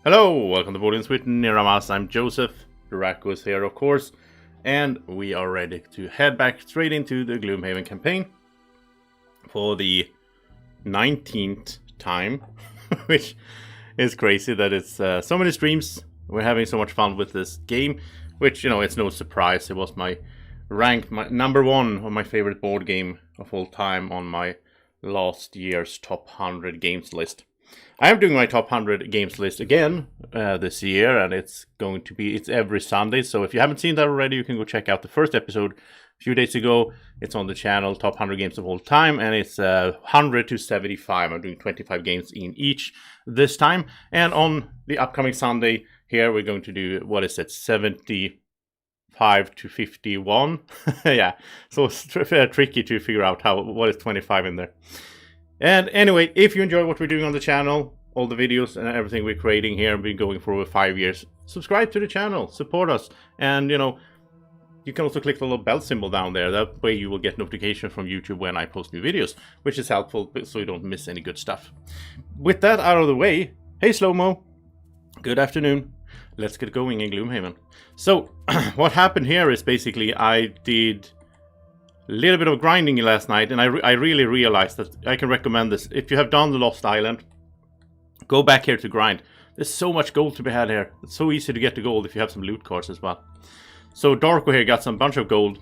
Hello, welcome to Boardings with Niramas. I'm Joseph. Draco is here, of course, and we are ready to head back straight into the Gloomhaven campaign for the 19th time, which is crazy that it's so many streams. We're having so much fun with this game, which, you know, it's no surprise. It was my number one of my favorite board game of all time on my last year's top 100 games list. I am doing my top 100 games list again this year, and it's every Sunday. So if you haven't seen that already, you can go check out the first episode a few days ago. It's on the channel, top 100 games of all time, and it's 100 to 75. I'm doing 25 games in each this time. And on the upcoming Sunday here, we're going to do, 75 to 51. Yeah, so it's tricky to figure out what is 25 in there. And anyway, if you enjoy what we're doing on the channel, all the videos and everything we're creating here, been going for over 5 years, subscribe to the channel, support us, and you know, you can also click the little bell symbol down there. That way you will get notifications from YouTube when I post new videos, which is helpful so you don't miss any good stuff. With that out of the way, hey Slow-Mo, good afternoon. Let's get going in Gloomhaven. So, what happened here is basically I did a little bit of grinding last night, and I really realized that I can recommend this. If you have done the Lost Island, go back here to grind. There's so much gold to be had here. It's so easy to get the gold if you have some loot cards as well. So Darko here got some bunch of gold,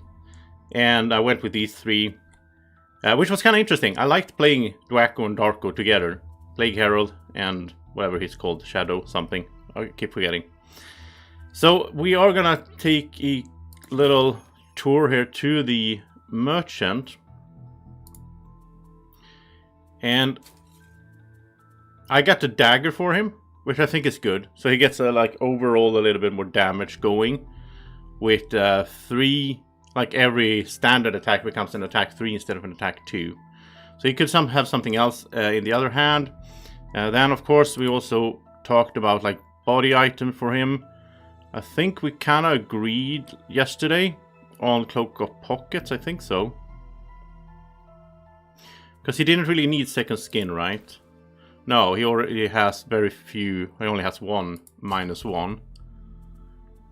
and I went with these three, which was kind of interesting. I liked playing Draco and Darko together. Plague Herald and whatever he's called, Shadow something. I keep forgetting. So we are gonna take a little tour here to the merchant, and I got the dagger for him, which I think is good. So he gets like overall a little bit more damage going with 3, like every standard attack becomes an attack 3 instead of an attack 2. So he could have something else in the other hand. Then of course we also talked about like body item for him. I think we kind of agreed yesterday on Cloak of Pockets, I think so. Because he didn't really need second skin, right? No, he already has very few. He only has one -1.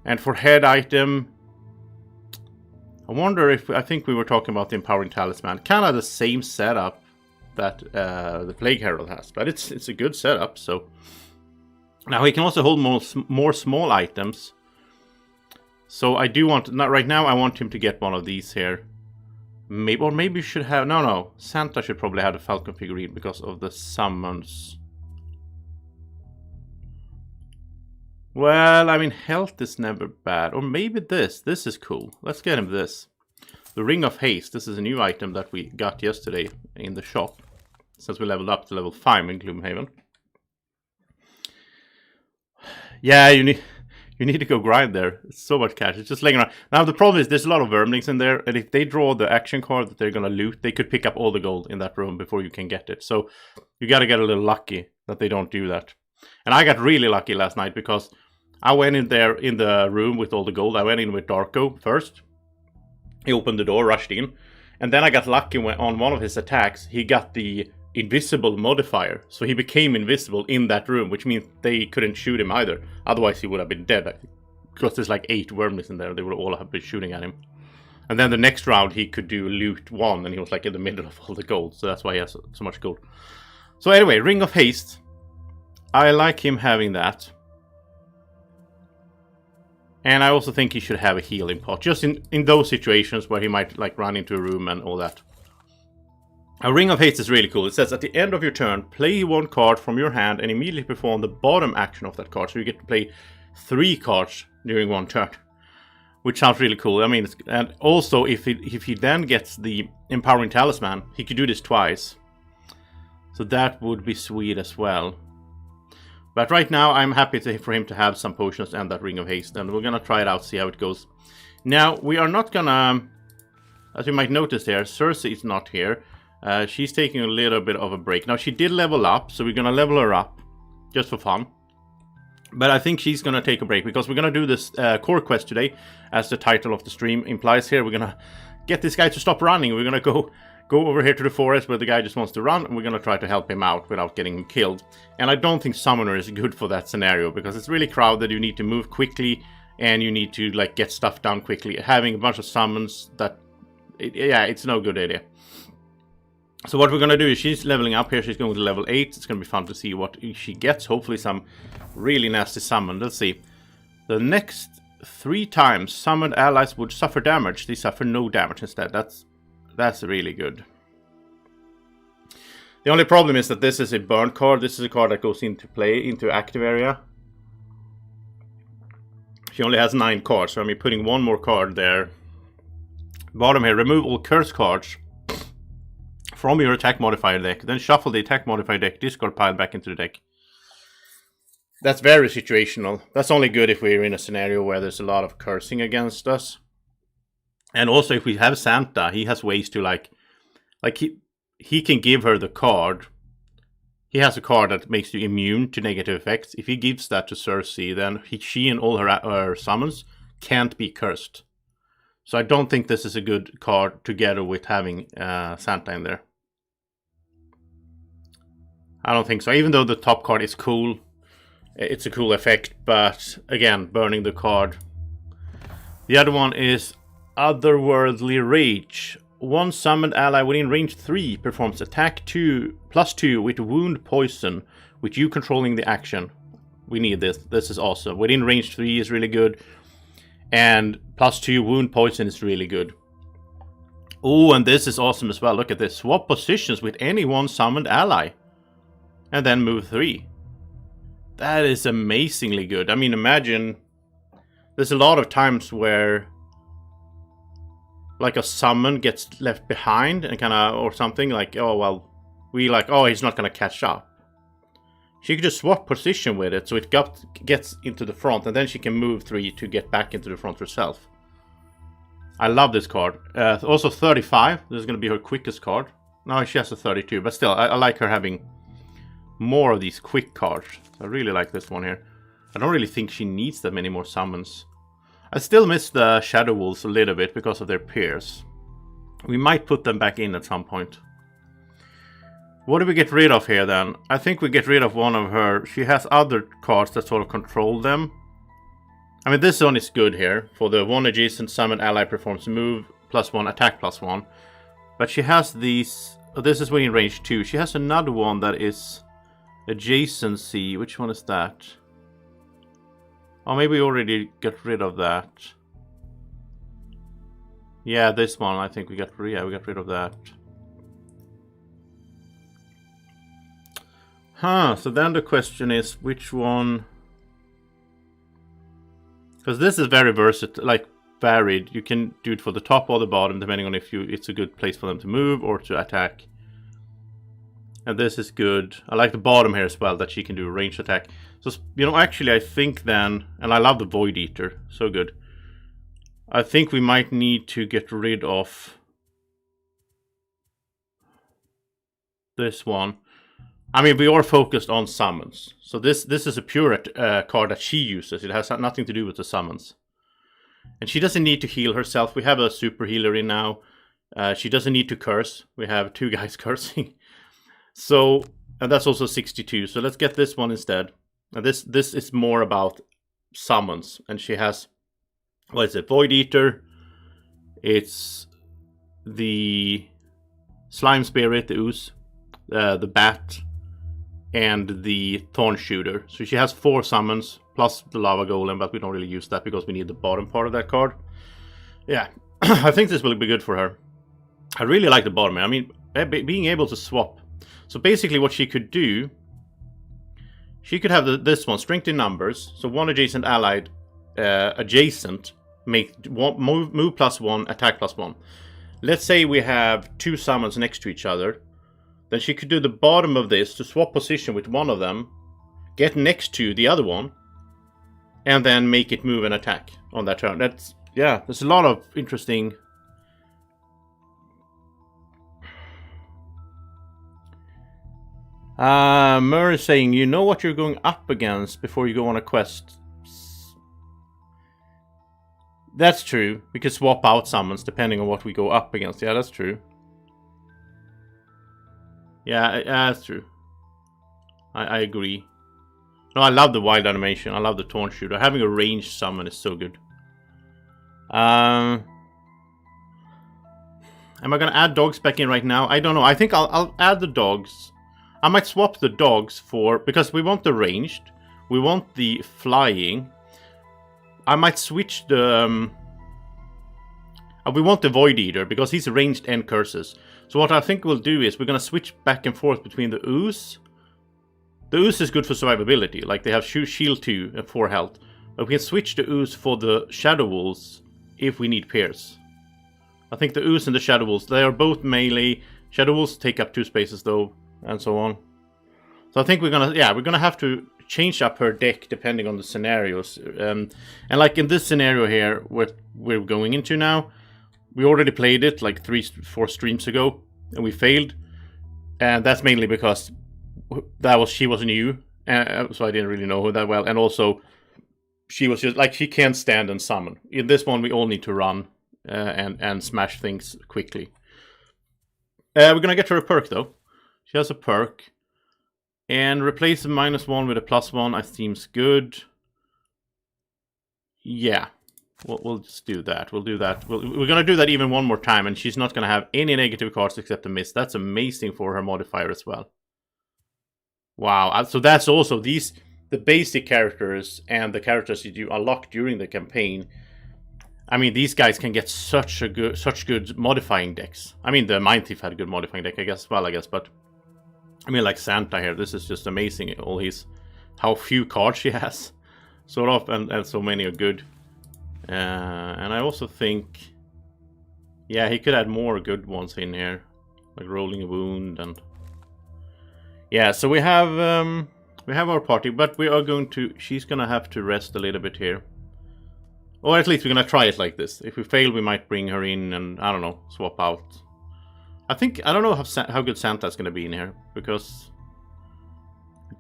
And for head item, I wonder if, I think we were talking about the Empowering Talisman. Kind of the same setup that the Plague Herald has. But it's a good setup, so. Now he can also hold more small items. So I do want, not right now, I want him to get one of these here. Maybe, or maybe you should have, no. Santa should probably have the Falcon figurine because of the summons. Well, I mean, health is never bad. Or maybe this is cool. Let's get him this. The Ring of Haste. This is a new item that we got yesterday in the shop, since we leveled up to level 5 in Gloomhaven. Yeah, you need to go grind there. It's so much cash. It's just laying around. Now the problem is there's a lot of vermlings in there, and if they draw the action card that they're gonna loot, they could pick up all the gold in that room before you can get it. So you gotta get a little lucky that they don't do that. And I got really lucky last night because I went in there in the room with all the gold. I went in with Darko first. He opened the door, rushed in, and then I got lucky when on one of his attacks he got the invisible modifier, so he became invisible in that room, which means they couldn't shoot him either. Otherwise he would have been dead, I think, because there's like 8 wormlings in there. They would all have been shooting at him. And then the next round he could do loot 1, and he was like in the middle of all the gold, so that's why he has so much gold. So anyway, Ring of Haste, I like him having that, and I also think he should have a healing pot, just in those situations where he might like run into a room and all that. A Ring of Haste is really cool. It says at the end of your turn, play 1 card from your hand and immediately perform the bottom action of that card. So you get to play 3 cards during 1 turn, which sounds really cool. I mean, and also if he then gets the Empowering Talisman, he could do this twice. So that would be sweet as well. But right now, I'm happy for him to have some potions and that Ring of Haste, and we're gonna try it out, see how it goes. Now we are not gonna, as you might notice here, Cersei is not here. She's taking a little bit of a break. Now, she did level up, so we're going to level her up just for fun. But I think she's going to take a break because we're going to do this core quest today, as the title of the stream implies here. We're going to get this guy to stop running. We're going to go over here to the forest where the guy just wants to run, and we're going to try to help him out without getting him killed. And I don't think Summoner is good for that scenario, because it's really crowded, you need to move quickly, and you need to like get stuff done quickly. Having a bunch of summons, it's no good idea. So what we're going to do is she's leveling up here, she's going to level 8, it's going to be fun to see what she gets, hopefully some really nasty summon. Let's see. The next 3 times summoned allies would suffer damage, they suffer no damage instead. That's really good. The only problem is that this is a burn card. This is a card that goes into play, into active area. She only has 9 cards, so I mean putting 1 more card there. Bottom here, remove all curse cards from your attack modifier deck. Then shuffle the attack modifier deck discard pile back into the deck. That's very situational. That's only good if we're in a scenario where there's a lot of cursing against us. And also if we have Santa, he has ways to like he can give her the card. He has a card that makes you immune to negative effects. If he gives that to Cersei, then she and all her summons can't be cursed. So I don't think this is a good card together with having Santa in there. I don't think so. Even though the top card is cool, it's a cool effect, but again, burning the card. The other one is Otherworldly Rage. 1 summoned ally within range 3 performs attack 2+2 with wound poison, with you controlling the action. We need this. This is awesome. Within range 3 is really good. And +2 wound poison is really good. Oh, and this is awesome as well. Look at this. Swap positions with any 1 summoned ally. And then move 3. That is amazingly good. I mean, imagine... There's a lot of times where... like a summon gets left behind and kind of, or something like, oh, well, he's not going to catch up. She could just swap position with it so it gets into the front, and then she can move 3 to get back into the front herself. I love this card. Also 35, this is going to be her quickest card. No, she has a 32, but still, I like her having more of these quick cards. I really like this one here. I don't really think she needs that many more summons. I still miss the Shadow Wealds a little bit because of their peers. We might put them back in at some point. What do we get rid of here then? I think we get rid of one of her. She has other cards that sort of control them. I mean, this one is good here. For the 1 adjacent summoned ally performs move +1, attack +1. But she has these... Oh, this is within range 2. She has another one that is adjacency. Which one is that? Oh, maybe we already got rid of that. Yeah, this one, I think we got rid of that. Huh, so then the question is which one... Because this is very versatile, like varied. You can do it for the top or the bottom, depending on if it's a good place for them to move or to attack. And this is good. I like the bottom here as well, that she can do a ranged attack. So, you know, actually I think then, and I love the Void Eater, so good. I think we might need to get rid of this one. I mean, we are focused on summons. So this is a pure card that she uses. It has nothing to do with the summons. And she doesn't need to heal herself. We have a super healer in now. She doesn't need to curse. We have 2 guys cursing. So, and that's also 62. So let's get this one instead. Now this is more about summons. And she has, what is it? Void Eater. It's the Slime Spirit, the Ooze, the Bat, and the Thorn Shooter. So she has 4 summons, plus the Lava Golem, but we don't really use that because we need the bottom part of that card. Yeah, I think this will be good for her. I really like the bottom. I mean, being able to swap. So basically what she could do, she could have this one, strength in numbers. So 1 adjacent allied, adjacent, make move +1, attack +1. Let's say we have 2 summons next to each other. Then she could do the bottom of this to swap position with one of them, get next to the other one, and then make it move and attack on that turn. That's, yeah, there's a lot of interesting... Murray is saying, you know what you're going up against before you go on a quest. That's true. We could swap out summons depending on what we go up against. Yeah, that's true. Yeah, that's true. I agree. No, I love the wild animation. I love the taunt shooter. Having a ranged summon is so good. Am I gonna add dogs back in right now? I don't know. I think I'll add the dogs. I might swap the dogs for, because we want the ranged, we want the flying. I might switch the we want the Void Eater because he's ranged and curses. So what I think we'll do is we're gonna switch back and forth between the Ooze. The Ooze is good for survivability, like they have shield 2 and 4 health. But we can switch the Ooze for the Shadow Wolves if we need Pierce. I think the Ooze and the Shadow Wolves, they are both melee. Shadow Wolves take up 2 spaces though, and so on. So I think we're gonna have to change up her deck depending on the scenarios. And like in this scenario here, what we're going into now, we already played it like 3-4 streams ago, and we failed. And that's mainly because she was new, so I didn't really know her that well. And also, she was just like, she can't stand and summon. In this one, we all need to run and smash things quickly. We're gonna get her a perk though. She has a perk. And replace the -1 with a +1, I seems good. Yeah, we'll just do that. We'll do that. We're going to do that even one more time, and she's not going to have any negative cards except a miss. That's amazing for her modifier as well. Wow, so that's also the basic characters and the characters you do unlock during the campaign. I mean, these guys can get such good modifying decks. I mean, the Mind Thief had a good modifying deck, I guess, but I mean, like Santa here, this is just amazing. How few cards she has, sort of, and so many are good. And I also think, yeah, he could add more good ones in here, like Rolling a Wound, and yeah. So we have our party, but we are going to. She's gonna have to rest a little bit here, or at least we're gonna try it like this. If we fail, we might bring her in and I don't know, swap out. I don't know how good Santa's gonna be in here, because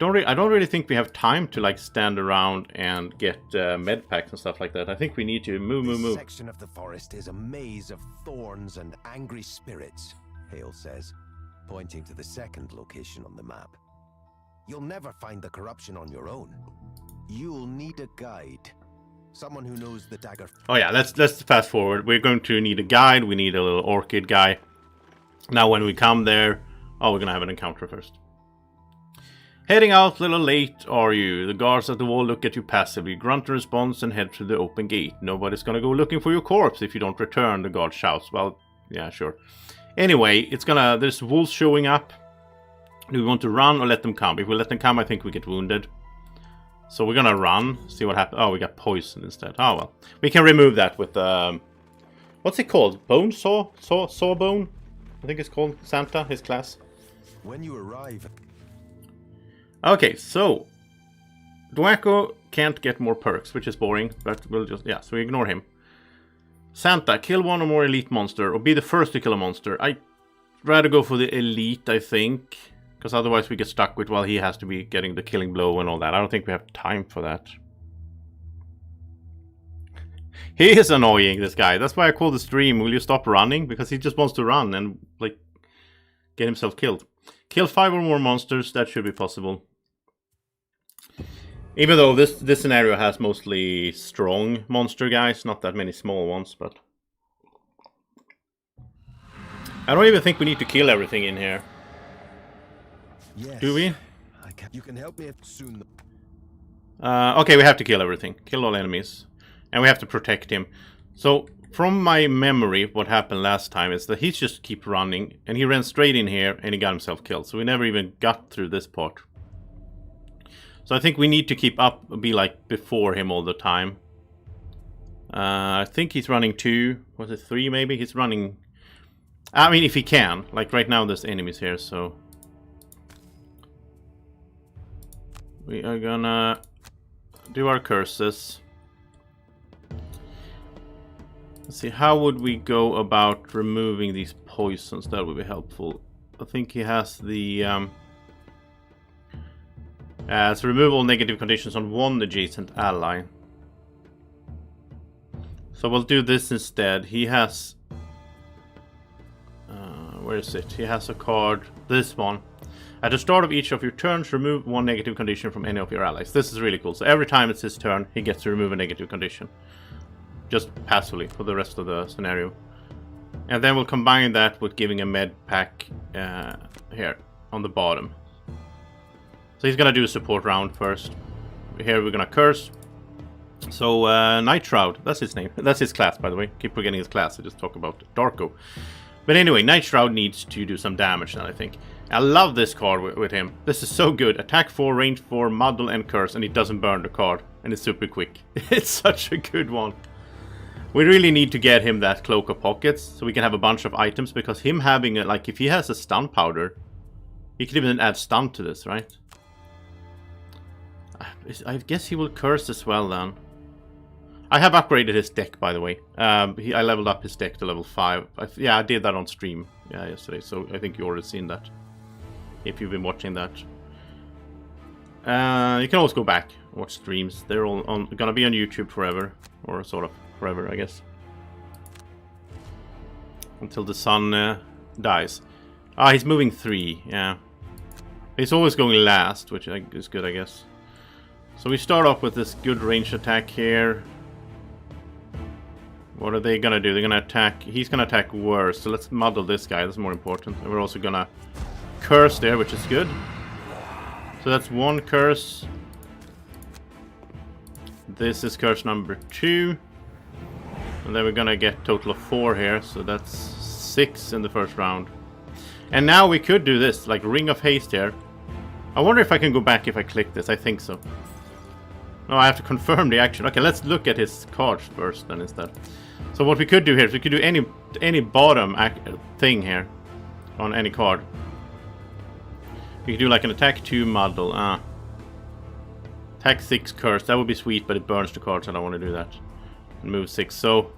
I don't really think we have time to like stand around and get med packs and stuff like that. I think we need to move. This section of the forest is a maze of thorns and angry spirits, Hale says, pointing to the second location on the map. You'll never find the corruption on your own. You'll need a guide. Someone who knows the dagger. Oh yeah, let's fast forward. We're going to need a guide. We need a little orchid guy. Now when we come there, we're gonna have an encounter first. Heading out a little late, are you? The guards at the wall look at you passively, grunt in response, and head through the open gate. Nobody's gonna go looking for your corpse if you don't return, the guard shouts. Well, yeah, sure. Anyway, there's wolves showing up. Do we want to run or let them come? If we let them come, I think we get wounded. So we're gonna run, see what happens. Oh, we got poison instead. Oh well. We can remove that with what's it called? Bone saw? Sawbone? I think it's called Santa, his class. When you arrive. Okay, so Dwacko can't get more perks, which is boring, but we'll just, yeah, so we ignore him. Santa, kill one or more elite monster, or be the first to kill a monster. I'd rather go for the elite, I think, because otherwise we get stuck with, well, he has to be getting the killing blow and all that. I don't think we have time for that. He is annoying, this guy. That's why I call the stream, will you stop running? Because he just wants to run and, like, get himself killed. Kill 5 or more monsters, that should be possible. Even though this scenario has mostly strong monster guys, not that many small ones, but I don't even think we need to kill everything in here. Yes. Do we? You can help me soon. Okay, we have to kill everything. Kill all enemies. And we have to protect him. So, from my memory, what happened last time is that he just keep running, and he ran straight in here, and he got himself killed. So we never even got through this part. So I think we need to keep up, be like before him all the time. I think he's running 2, was it 3 maybe? He's running, I mean if he can, like right now there's enemies here, so. We are gonna do our curses. Let's see, how would we go about removing these poisons? That would be helpful. I think he has the so remove all negative conditions on one adjacent ally. So we'll do this instead. He has where is it? He has a card, this one. At the start of each of your turns, remove one negative condition from any of your allies. This is really cool. So every time it's his turn, he gets to remove a negative condition. Just passively for the rest of the scenario. And then we'll combine that with giving a med pack here on the bottom. So he's gonna do a support round first. Here we're gonna curse. So Night Shroud, that's his name. That's his class, by the way. Keep forgetting his class. I just talk about Darko. But anyway, Night Shroud needs to do some damage then, I think. I love this card with him. This is so good. Attack 4, range 4, muddle and curse, and it doesn't burn the card. And it's super quick. It's such a good one. We really need to get him that Cloak of Pockets, so we can have a bunch of items, because him having, like, if he has a stun powder, he could even add stun to this, right? I guess he will curse as well, then. I have upgraded his deck, by the way. I leveled up his deck to level 5. Yeah, I did that on stream yesterday, so I think you already seen that. If you've been watching that. You can always go back and watch streams. They're all gonna be on YouTube forever. Or sort of forever, I guess. Until the sun dies. Ah, he's moving 3, yeah. He's always going last, which is good, I guess. So we start off with this good range attack here. What are they gonna do? They're gonna attack... He's gonna attack worse, so let's muddle this guy, that's more important. And we're also gonna curse there, which is good. So that's 1 curse. This is curse number 2. And then we're gonna get total of 4 here, so that's 6 in the first round. And now we could do this, like Ring of Haste here. I wonder if I can go back if I click this, I think so. No, I have to confirm the action. Okay, let's look at his cards first then instead. So what we could do here is we could do any bottom thing here on any card. We could do like an attack 2 muddle. Attack 6 curse. That would be sweet, but it burns the cards. I don't want to do that. And move 6. So,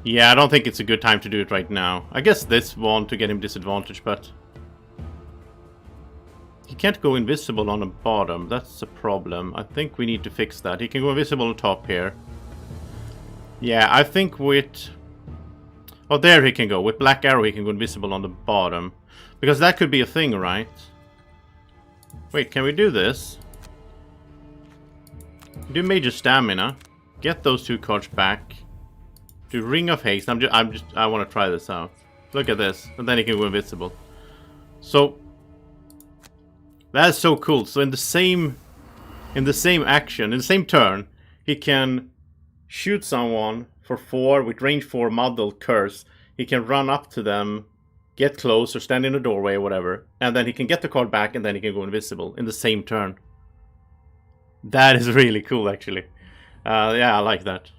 yeah, I don't think it's a good time to do it right now. I guess this one to get him disadvantage, but he can't go invisible on the bottom. That's a problem. I think we need to fix that. He can go invisible on top here. Yeah, I think with... Oh, there he can go. With Black Arrow, he can go invisible on the bottom. Because that could be a thing, right? Wait, can we do this? Do Major Stamina. Get those 2 cards back. Do Ring of Haste. I want to try this out. Look at this. And then he can go invisible. So... That is so cool. So in the same action, in the same turn, he can shoot someone for 4 with range 4 muddle curse. He can run up to them, get close or stand in a doorway or whatever, and then he can get the card back and then he can go invisible in the same turn. That is really cool, actually. Yeah, I like that.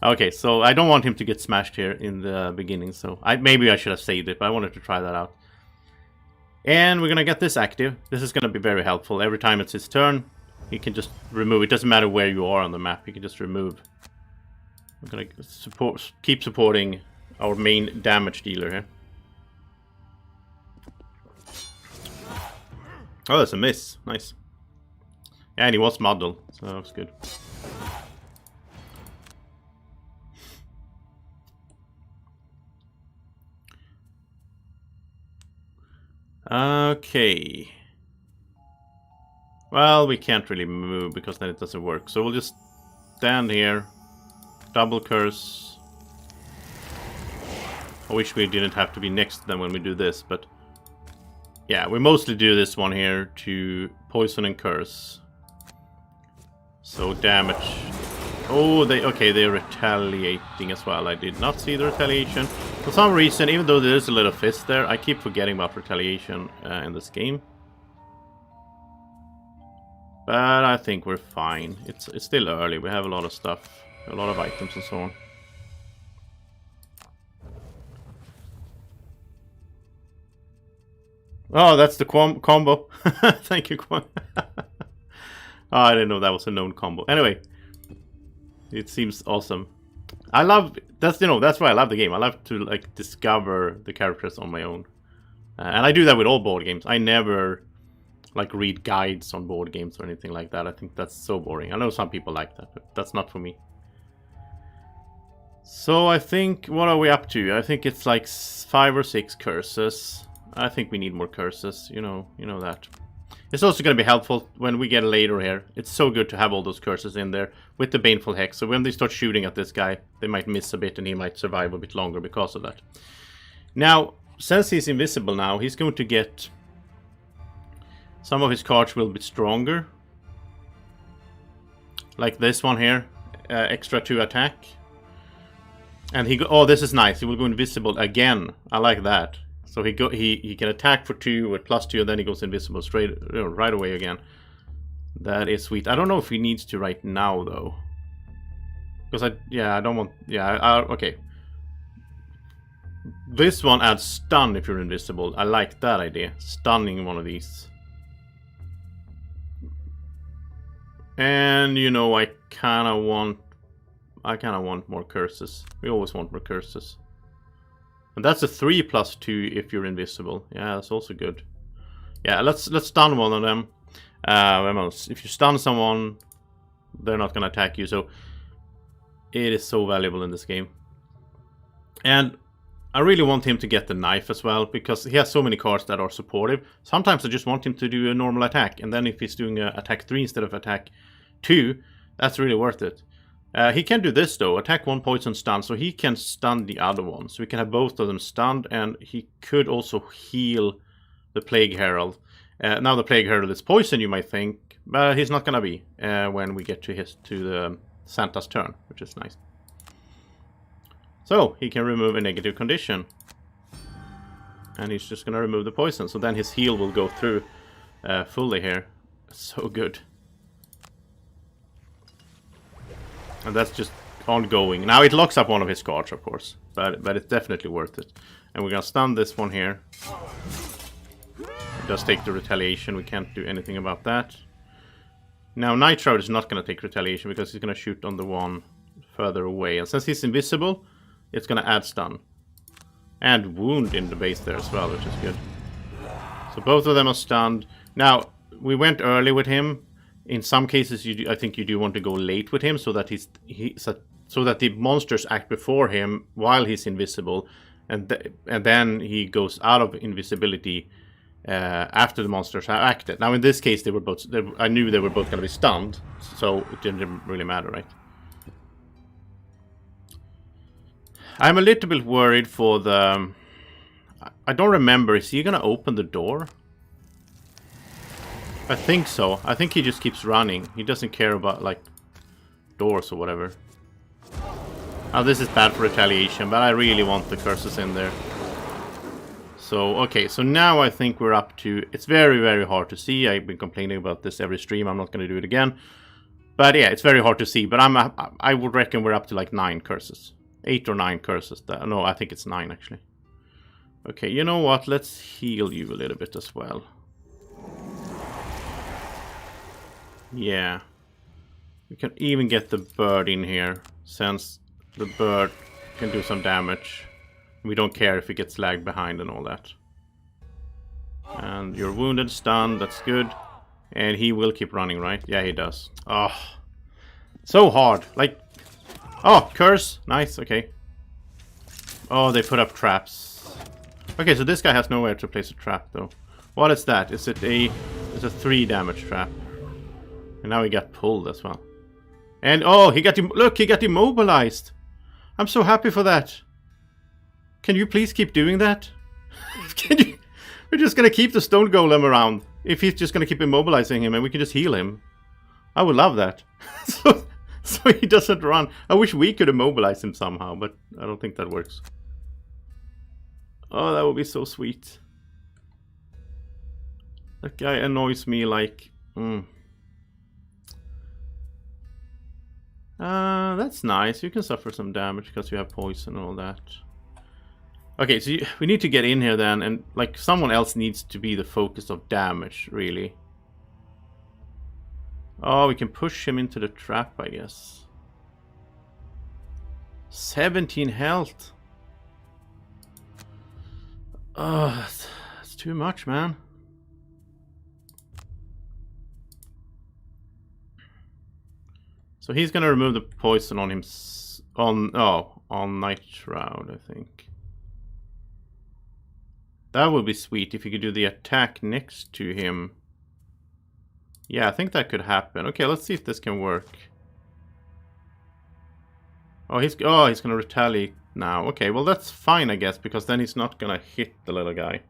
Okay, so I don't want him to get smashed here in the beginning, so maybe I should have saved it, but I wanted to try that out. And we're gonna get this active. This is gonna be very helpful. Every time it's his turn, he can just remove. It doesn't matter where you are on the map, you can just remove. We're gonna keep supporting our main damage dealer here. Oh, that's a miss. Nice. Yeah, and he was muddled, so that was good. Okay. Well, we can't really move because then it doesn't work. So we'll just stand here. Double curse. I wish we didn't have to be next to them when we do this, but... Yeah, we mostly do this one here to poison and curse. So damage. Oh, they're retaliating as well. I did not see the retaliation. For some reason, even though there is a little fist there, I keep forgetting about retaliation in this game. But I think we're fine. It's still early. We have a lot of stuff, a lot of items and so on. Oh, that's the combo. Thank you, Kwon. Oh, I didn't know that was a known combo. Anyway, it seems awesome. I love that's why I love the game. I love to like discover the characters on my own, and I do that with all board games. I never like read guides on board games or anything like that. I think that's so boring. I know some people like that, but that's not for me. So I think, what are we up to? I think it's like 5 or 6 curses. I think we need more curses, you know that. It's also going to be helpful when we get later here. It's so good to have all those curses in there with the Baneful Hex. So when they start shooting at this guy, they might miss a bit and he might survive a bit longer because of that. Now, since he's invisible now, he's going to get... Some of his cards will be stronger. Like this one here. Extra 2 attack. And he go... Oh, this is nice. He will go invisible again. I like that. So he can attack for 2 with +2 and then he goes invisible straight right away again. That is sweet. I don't know if he needs to right now though. Because I don't want... Yeah, okay. This one adds stun if you're invisible. I like that idea. Stunning one of these. And you know, I kinda want more curses. We always want more curses. And that's a 3+2 if you're invisible. Yeah, that's also good. Yeah, let's stun one of them. If you stun someone, they're not gonna attack you. So it is so valuable in this game. And I really want him to get the knife as well, because he has so many cards that are supportive. Sometimes I just want him to do a normal attack, and then if he's doing a attack 3 instead of attack 2, that's really worth it. He can do this though, attack 1 poison stun, so he can stun the other one. So we can have both of them stunned, and he could also heal the Plague Herald. Now the Plague Herald is poison, you might think, but he's not gonna be when we get to the Santa's turn, which is nice. So he can remove a negative condition, and he's just gonna remove the poison. So then his heal will go through fully here. So good. And that's just ongoing. Now it locks up one of his cards, of course, but it's definitely worth it. And we're gonna stun this one here. It does take the retaliation. We can't do anything about that. Now Night Shroud is not gonna take retaliation because he's gonna shoot on the one further away. And since he's invisible, it's gonna add stun and wound in the base there as well, which is good. So both of them are stunned. Now we went early with him. In some cases, I think you do want to go late with him so that so that the monsters act before him while he's invisible, and then he goes out of invisibility after the monsters have acted. Now in this case, I knew they were both going to be stunned, so it didn't really matter, right? I'm a little bit worried for the... I don't remember. Is he going to open the door? I think so. I think he just keeps running. He doesn't care about, like, doors or whatever. Now, this is bad for retaliation, but I really want the curses in there. So, okay. So now I think we're up to... It's very, very hard to see. I've been complaining about this every stream. I'm not going to do it again. But yeah, it's very hard to see. But I would reckon we're up to, like, 9 curses. 8 or 9 curses. No, I think it's 9, actually. Okay, you know what? Let's heal you a little bit as well. Yeah. We can even get the bird in here, since the bird can do some damage. We don't care if it gets lagged behind and all that. And you're wounded, stunned, that's good. And he will keep running, right? Yeah, he does. Oh, so hard. Like, oh, curse. Nice, okay. Oh, they put up traps. Okay, so this guy has nowhere to place a trap, though. What is that? Is it it's a 3 damage trap. And now he got pulled as well. And oh, he got immobilized. I'm so happy for that. Can you please keep doing that? We're just gonna keep the stone golem around. If he's just gonna keep immobilizing him and we can just heal him. I would love that. so he doesn't run. I wish we could immobilize him somehow, but I don't think that works. Oh, that would be so sweet. That guy annoys me like... that's nice. You can suffer some damage because you have poison and all that. Okay, so we need to get in here then, and like someone else needs to be the focus of damage, really. Oh, we can push him into the trap, I guess. 17 health. Oh, that's too much, man. So he's gonna remove the poison on him, on Night Shroud, I think. That would be sweet if you could do the attack next to him. Yeah, I think that could happen. Okay, let's see if this can work. Oh, he's gonna retaliate now. Okay, well that's fine, I guess, because then he's not gonna hit the little guy.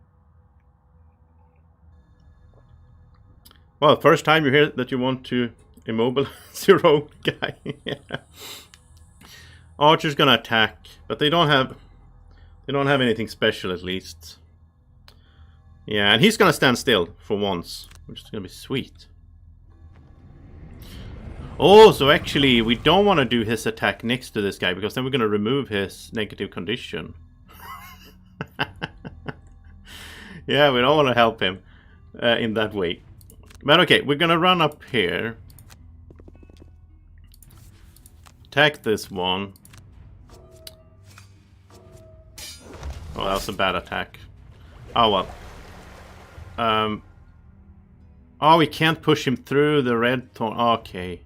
Well, first time you hear that you want to immobilize your own guy. Yeah. Archer's gonna attack, but they don't have anything special at least. Yeah, and he's gonna stand still for once, which is gonna be sweet. Oh, so actually we don't want to do his attack next to this guy, because then we're gonna remove his negative condition. Yeah, we don't want to help him in that way. But okay, we're gonna run up here. Attack this one. Oh, that was a bad attack. Oh well. Oh, we can't push him through the red thorn. Okay.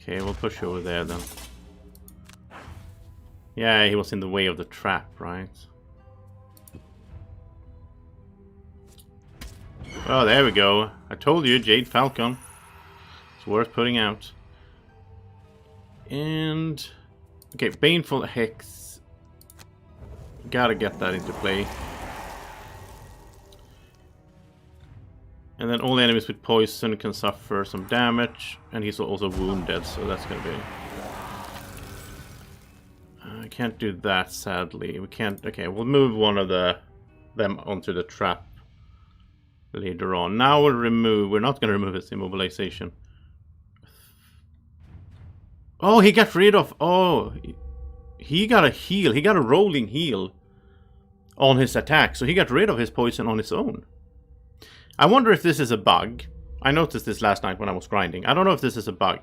Okay, we'll push over there then. Yeah, he was in the way of the trap, right? Oh, there we go. I told you, Jade Falcon. It's worth putting out. And... okay, Baneful Hex. Gotta get that into play. And then all enemies with poison can suffer some damage. And he's also wounded, so that's gonna be... I can't do that, sadly. We can't... okay, we'll move one of them onto the trap later on. Now we'll remove... we're not gonna remove his immobilization. Oh, he got rid of... oh, he got a heal. He got a rolling heal on his attack. So he got rid of his poison on his own. I wonder if this is a bug. I noticed this last night when I was grinding. I don't know if this is a bug.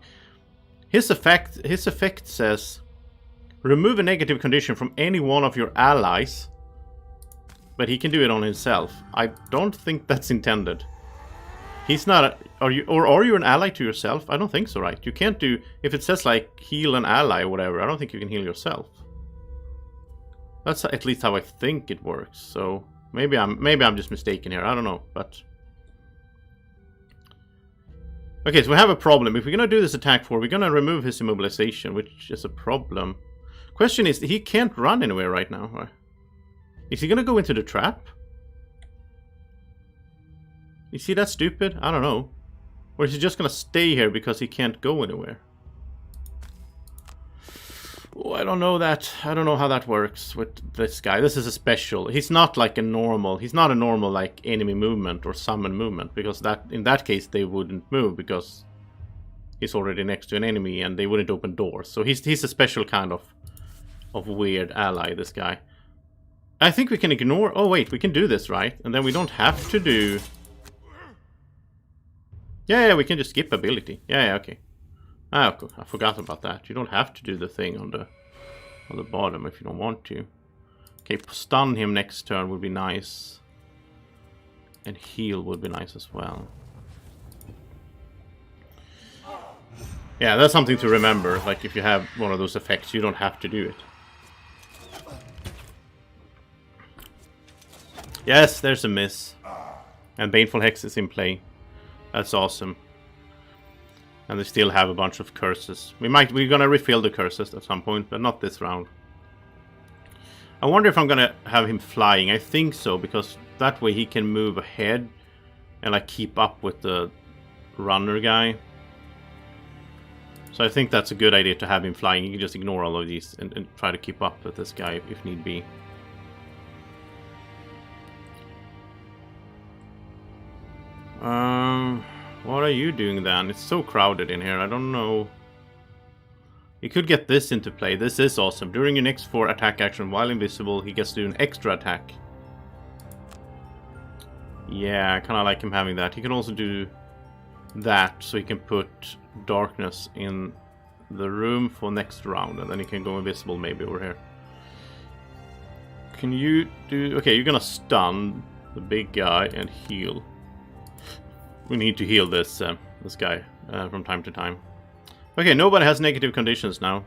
His effect says... remove a negative condition from any one of your allies. But he can do it on himself. I don't think that's intended. He's not... are you an ally to yourself? I don't think so, right? You can't do... if it says like heal an ally or whatever, I don't think you can heal yourself. That's at least how I think it works. So maybe I'm just mistaken here. I don't know, but... okay, so we have a problem. If we're gonna do this attack for, we're gonna remove his immobilization, which is a problem. Question is, he can't run anywhere right now. Is he gonna go into the trap? Is he that stupid? I don't know. Or is he just gonna stay here because he can't go anywhere? Oh, I don't know that. I don't know how that works with this guy. This is a special. He's not like a normal... he's not a normal like enemy movement or summon movement, because that in that case they wouldn't move because he's already next to an enemy and they wouldn't open doors. So he's a special kind of weird ally, this guy. I think we can ignore... oh wait, we can do this, right? And then we don't have to do... yeah, we can just skip ability. Yeah, okay. Ah, cool. I forgot about that. You don't have to do the thing on the bottom if you don't want to. Okay, stun him next turn would be nice. And heal would be nice as well. Yeah, that's something to remember. Like, if you have one of those effects, you don't have to do it. Yes, there's a miss. And Baneful Hex is in play. That's awesome. And they still have a bunch of curses. We're gonna refill the curses at some point, but not this round. I wonder if I'm gonna have him flying. I think so, because that way he can move ahead and like keep up with the runner guy. So I think that's a good idea to have him flying. You can just ignore all of these and try to keep up with this guy if need be. What are you doing then? It's so crowded in here, I don't know. You could get this into play. This is awesome. During your next 4 attack action while invisible, he gets to do an extra attack. Yeah, I kind of like him having that. He can also do that, so he can put darkness in the room for next round, and then he can go invisible maybe over here. Can you do... okay, you're gonna stun the big guy and heal. We need to heal this guy from time to time. Okay, nobody has negative conditions now.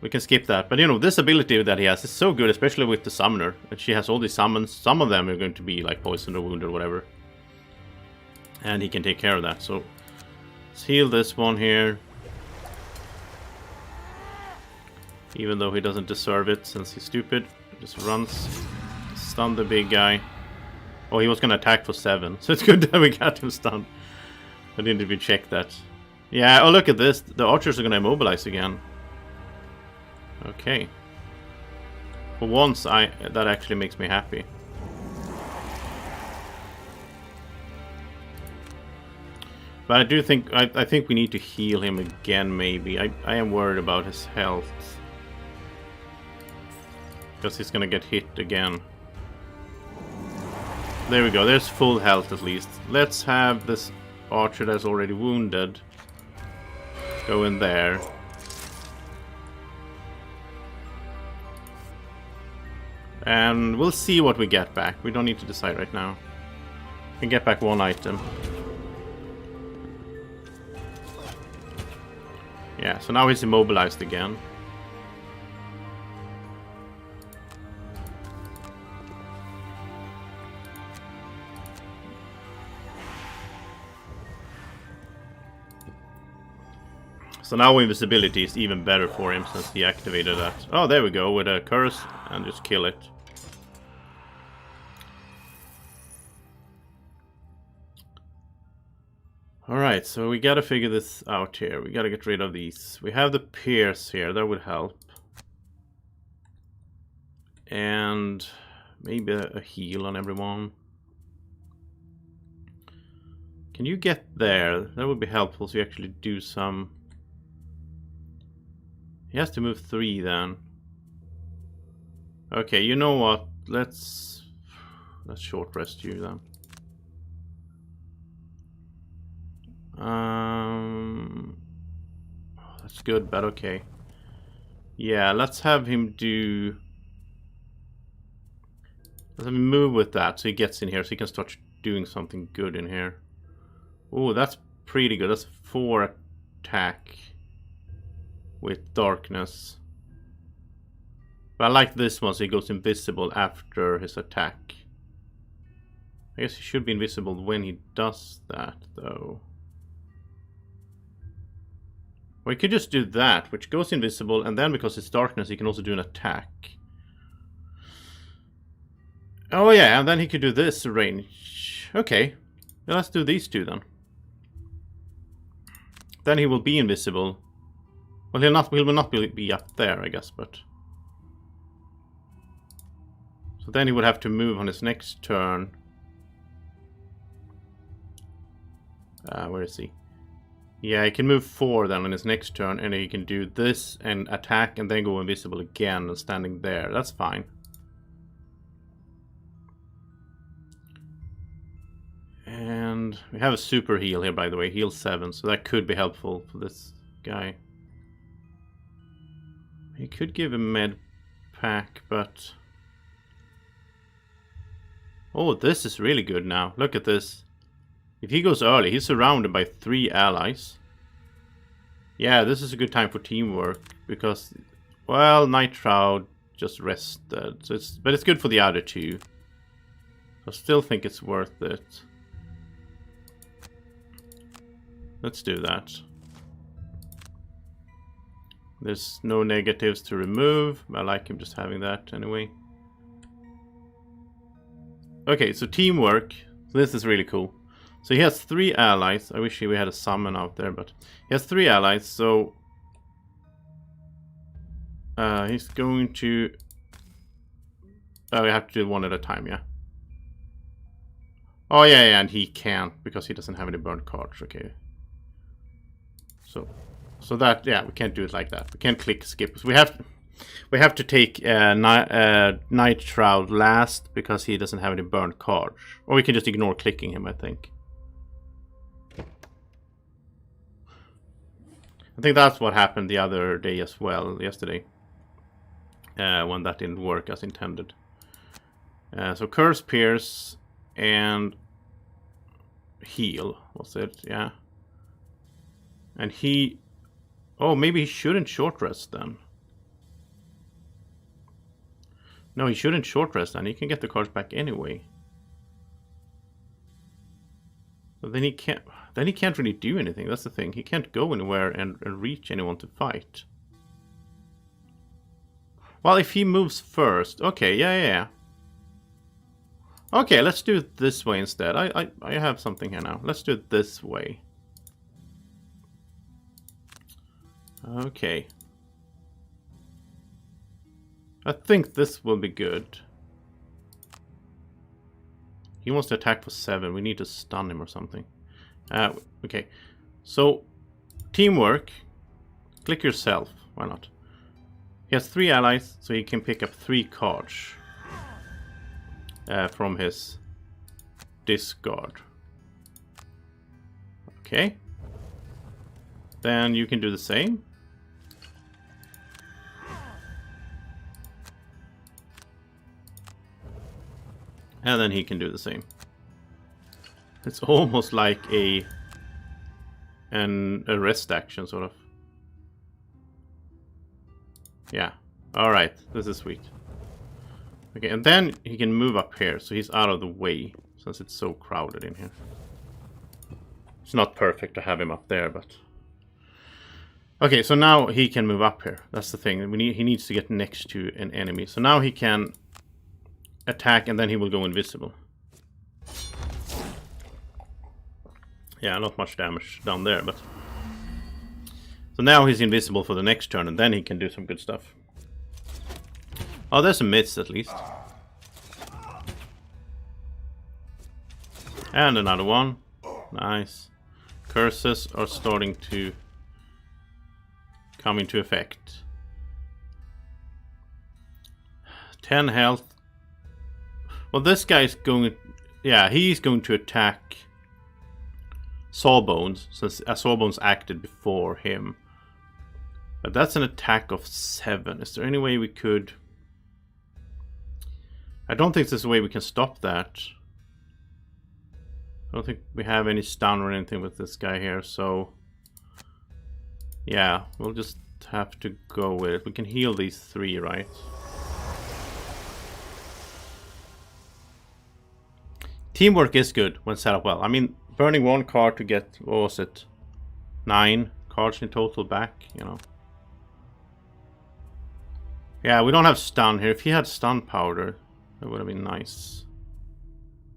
We can skip that. But you know, this ability that he has is so good, especially with the summoner. And she has all these summons. Some of them are going to be like poisoned or wounded or whatever. And he can take care of that. So let's heal this one here. Even though he doesn't deserve it since he's stupid. Just runs. Stun the big guy. Oh, he was going to attack for 7. So it's good that we got him stunned. I didn't even check that. Yeah, oh look at this. The archers are going to immobilize again. Okay. For once, that actually makes me happy. But I do think, I think we need to heal him again, maybe. I am worried about his health. Because he's gonna get hit again. There we go, there's full health at least. Let's have this archer that's already wounded go in there. And we'll see what we get back. We don't need to decide right now. We can get back 1 item. Yeah, so now he's immobilized again. So now invisibility is even better for him since he activated that. Oh, there we go, with a curse and just kill it. Alright, so we gotta figure this out here. We gotta get rid of these. We have the pierce here, that would help. And maybe a heal on everyone. Can you get there? That would be helpful so you actually do some... He has to move 3 then. Okay, you know what? Let's short rest you then. That's good, but okay. Yeah, let's have him do... Let him move with that so he gets in here so he can start doing something good in here. Oh, that's pretty good. That's 4 attack with darkness. But I like this one so he goes invisible after his attack. I guess he should be invisible when he does that though. Or he could just do that, which goes invisible, and then because it's darkness he can also do an attack. Oh yeah, and then he could do this range. Okay, well, let's do these 2 then. Then he will be invisible. Well, he will not be up there, I guess, but... So then he would have to move on his next turn. Where is he? Yeah, he can move 4 then on his next turn, and he can do this and attack and then go invisible again and standing there. That's fine. And we have a super heal here, by the way, heal 7, so that could be helpful for this guy. He could give a med pack, but... Oh, this is really good now. Look at this. If he goes early, he's surrounded by 3 allies. Yeah, this is a good time for teamwork, because, well, Night Shroud just rested. So but it's good for the other 2. I still think it's worth it. Let's do that. There's no negatives to remove. I like him just having that anyway. Okay, so teamwork. This is really cool. So he has 3 allies. I wish we had a summon out there, but he has 3 allies, so he's going to... Oh, we have to do 1 at a time, yeah. Oh yeah, and he can't because he doesn't have any burnt cards. Okay. So that, yeah, we can't do it like that. We can't click skip. We have to take Night Shroud last because he doesn't have any burnt cards. Or we can just ignore clicking him, I think. I think that's what happened the other day as well, yesterday. When that didn't work as intended. So Curse, Pierce, and Heal, was it? Yeah. And he... Oh, maybe he shouldn't short rest then. No, he shouldn't short rest, and he can get the cards back anyway. But then he can't. Then he can't really do anything. That's the thing. He can't go anywhere and reach anyone to fight. Well, if he moves first, okay, yeah. Okay, let's do it this way instead. I have something here now. Let's do it this way. Okay. I think this will be good. He wants to attack for 7. We need to stun him or something. Okay. So, teamwork. Click yourself. Why not? He has 3 allies, so he can pick up 3 cards from his discard. Okay. Then you can do the same. And then he can do the same. It's almost like an rest action, sort of. Yeah. Alright, this is sweet. Okay, and then he can move up here, so he's out of the way, since it's so crowded in here. It's not perfect to have him up there, but... Okay, so now he can move up here. That's the thing. He needs to get next to an enemy. So now he can attack, and then he will go invisible. Yeah, not much damage down there, but... So now he's invisible for the next turn, and then he can do some good stuff. Oh, there's a miss at least. And another one. Nice. Curses are starting to come into effect. 10 health. Well, this guy's going... Yeah, he's going to attack Sawbones, since Sawbones acted before him. But that's an attack of 7. Is there any way we could... I don't think there's a way we can stop that. I don't think we have any stun or anything with this guy here, so... Yeah, we'll just have to go with it. We can heal these 3, right? Teamwork is good when set up well. I mean, burning 1 card to get, what was it? 9 cards in total back, you know. Yeah, we don't have stun here. If he had stun powder, that would have been nice.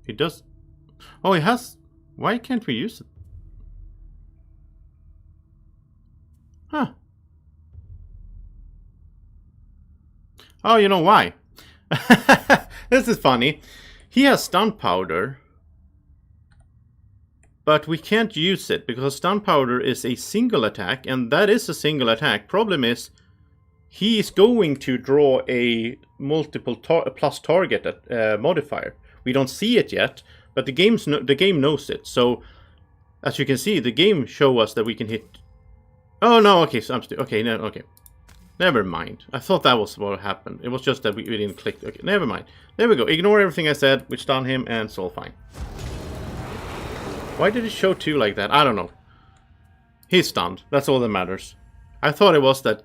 He does... Oh, he has... Why can't we use it? Huh. Oh, you know why? This is funny. He has stun powder, but we can't use it because stun powder is a single attack, and that is a single attack. Problem is, he is going to draw a multiple plus target modifier. We don't see it yet, but the game knows it. So, as you can see, the game shows us that we can hit. Oh no! Okay, so I'm still okay. No, okay. Never mind. I thought that was what happened. It was just that we didn't click. Okay, never mind. There we go. Ignore everything I said. We stun him, and it's all fine. Why did it show 2 like that? I don't know. He's stunned. That's all that matters. I thought it was that.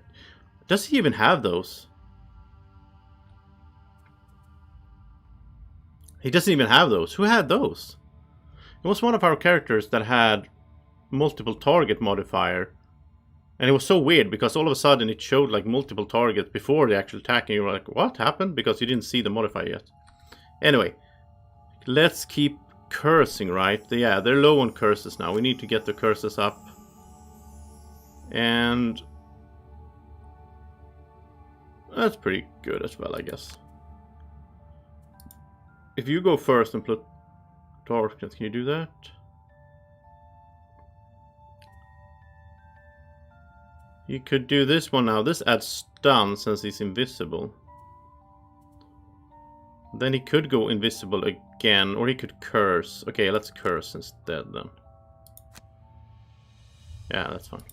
Does he even have those? He doesn't even have those. Who had those? It was one of our characters that had multiple target modifier. And it was so weird because all of a sudden it showed like multiple targets before the actual attack. And you were like, what happened? Because you didn't see the modifier yet. Anyway, let's keep cursing, right? Yeah, they're low on curses now. We need to get the curses up. And... that's pretty good as well, I guess. If you go first and put darkness, can you do that? You could do this one now. This adds stun since he's invisible. Then he could go invisible again, or he could curse. Okay, let's curse instead then. Yeah, that's fine.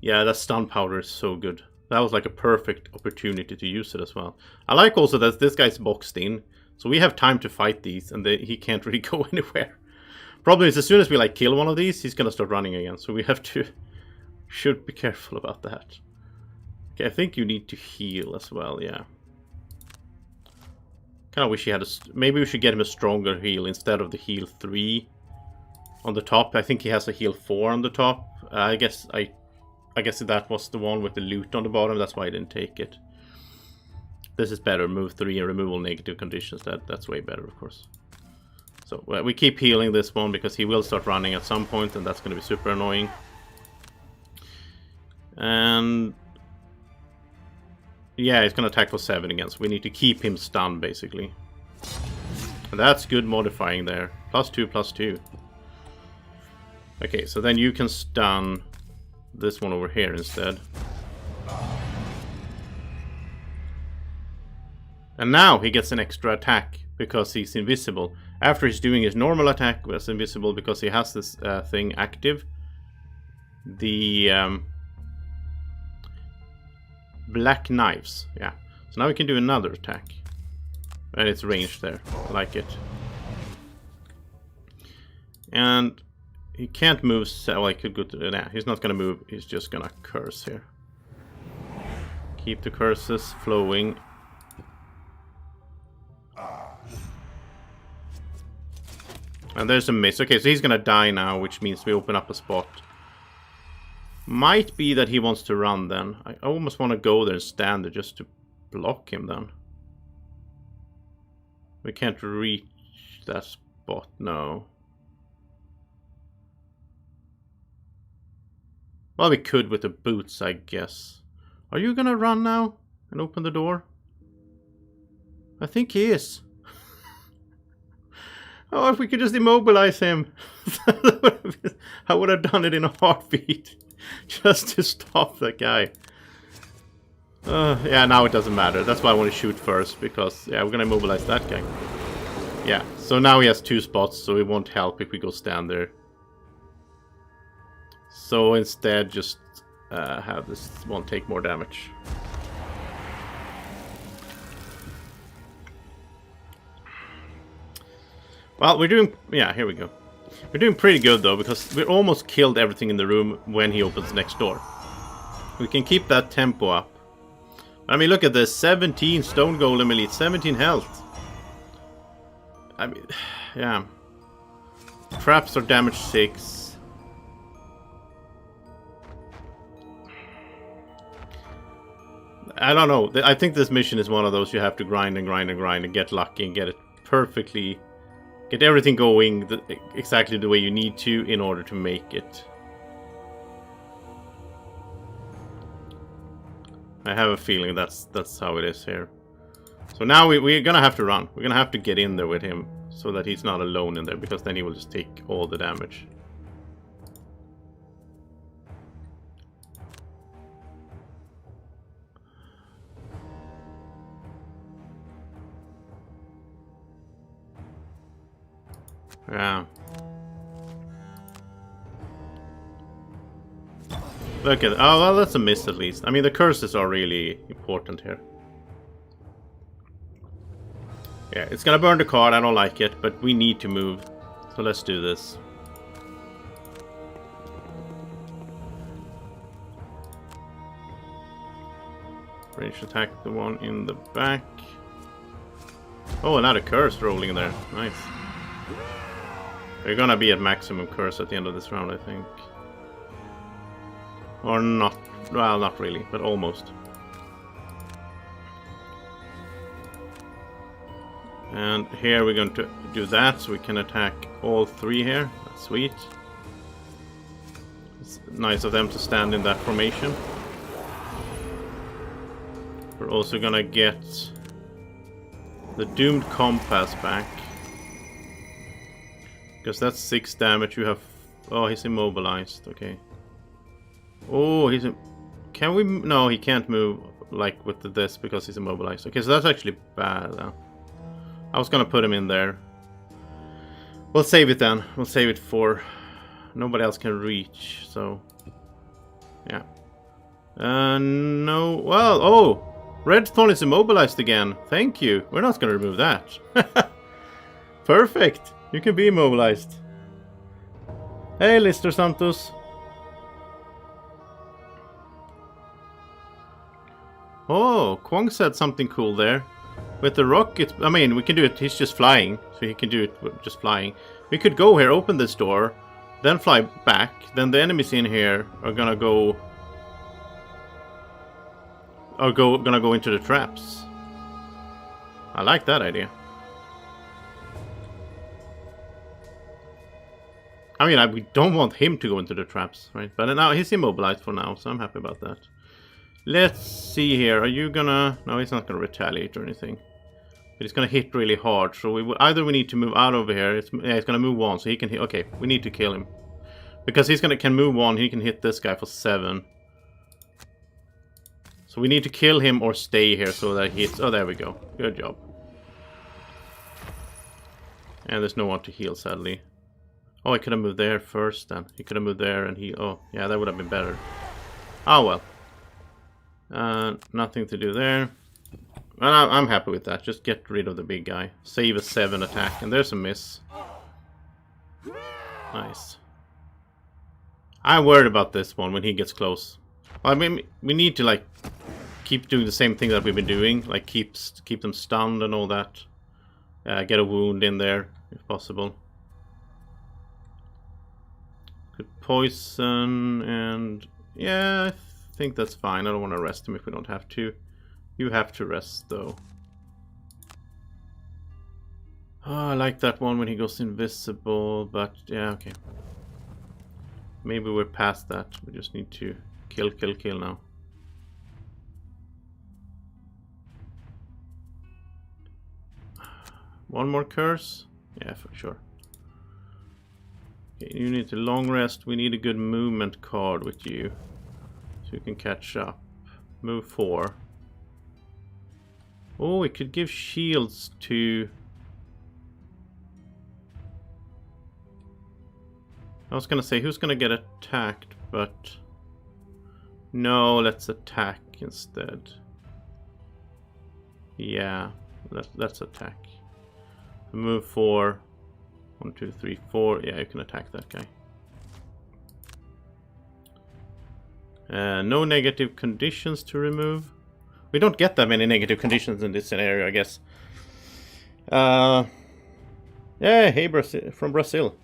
Yeah, that stun powder is so good. That was like a perfect opportunity to use it as well. I like also that this guy's boxed in, so we have time to fight these, and he can't really go anywhere. Problem is, as soon as we like kill one of these, he's gonna start running again. So we have to should be careful about that. Okay, I think you need to heal as well, yeah. Kind of wish he had a... Maybe we should get him a stronger heal instead of the heal 3 on the top. I think he has a heal 4 on the top. I guess that was the one with the loot on the bottom. That's why I didn't take it. This is better. Move 3 and remove all negative conditions. That's way better, of course. So we keep healing this one because he will start running at some point, and that's going to be super annoying. And... yeah, he's going to attack for 7 again, so we need to keep him stunned, basically. And that's good modifying there. +2, +2. Okay, so then you can stun this one over here instead. And now he gets an extra attack because he's invisible. After he's doing his normal attack, he's invisible because he has this thing active. The... black knives, yeah. So now we can do another attack. And it's ranged there. I like it. And he can't move, so I could go to... nah, he's not gonna move, he's just gonna curse here. Keep the curses flowing. And there's a miss. Okay, so he's gonna die now, which means we open up a spot. Might be that he wants to run then. I almost want to go there and stand there just to block him then. We can't reach that spot, no. Well, we could with the boots, I guess. Are you gonna run now and open the door? I think he is. Oh, if we could just immobilize him. I would have done it in a heartbeat. Just to stop that guy. Yeah, now it doesn't matter. That's why I want to shoot first. Because, yeah, we're going to immobilize that guy. Yeah, so now he has 2 spots. So it won't help if we go stand there. So instead, just have this one take more damage. Well, we're doing... yeah, here we go. We're doing pretty good though, because we almost killed everything in the room when he opens next door. We can keep that tempo up. I mean, look at this. 17 Stone Golem Elite, 17 health. I mean, yeah. Traps are damage 6. I don't know. I think this mission is one of those you have to grind and grind and grind and get lucky and get it perfectly... get everything going exactly the way you need to in order to make it. I have a feeling that's how it is here. So now we're gonna have to run. We're gonna have to get in there with him so that he's not alone in there, because then he will just take all the damage. Yeah. Look at... oh, well, that's a miss at least. I mean, the curses are really important here. Yeah, it's gonna burn the card. I don't like it, but we need to move. So let's do this. Range attack the one in the back. Oh, another curse rolling there. Nice. We're gonna be at maximum curse at the end of this round, I think. Or not. Well, not really, but almost. And here we're going to do that, so we can attack all 3 here. That's sweet. It's nice of them to stand in that formation. We're also gonna get the Doomed Compass back. Because that's 6 damage. You have... oh, he's immobilized. Okay. Oh, he's... can we... no, he can't move like with this because he's immobilized. Okay, so that's actually bad. I was gonna put him in there. We'll save it then. We'll save it for... nobody else can reach, so... yeah. No... well, oh! Redthorn is immobilized again. Thank you. We're not gonna remove that. Perfect! You can be immobilized. Hey, Lister Santos. Oh, Kwong said something cool there. With the rocket, I mean, we can do it. He's just flying, so he can do it with just flying. We could go here, open this door, then fly back. Then the enemies in here are gonna go, gonna go into the traps. I like that idea. I mean, we don't want him to go into the traps, right? But now he's immobilized for now, so I'm happy about that. Let's see here. Are you gonna... No, he's not gonna retaliate or anything. But he's gonna hit really hard. So either we need to move out over here. Yeah, he's gonna move one, so he can hit... Okay, we need to kill him. Because he's can move one, he can hit this guy for 7. So we need to kill him or stay here so that he hits... Oh, there we go. Good job. And there's no one to heal, sadly. Oh, I could have moved there first then. He could have moved there and he... Oh, yeah, that would have been better. Oh, well. Nothing to do there. And I'm happy with that. Just get rid of the big guy. Save a 7 attack. And there's a miss. Nice. I'm worried about this one when he gets close. I mean, we need to, like, keep doing the same thing that we've been doing. Like, keep them stunned and all that. Get a wound in there, if possible. Could poison and... Yeah, I think that's fine. I don't want to rest him if we don't have to. You have to rest, though. Oh, I like that one when he goes invisible, but yeah, okay. Maybe we're past that. We just need to kill now. One more curse? Yeah, for sure. Okay, you need to long rest. We need a good movement card with you. So you can catch up. Move 4. Oh, we could give shields to... I was gonna say, who's gonna get attacked, but... No, let's attack instead. Yeah, let's attack. Move 4. 1, 2, 3, 4. Yeah, you can attack that guy. No negative conditions to remove. We don't get that many negative conditions in this scenario, I guess. Yeah, hey, Brazil, from Brazil.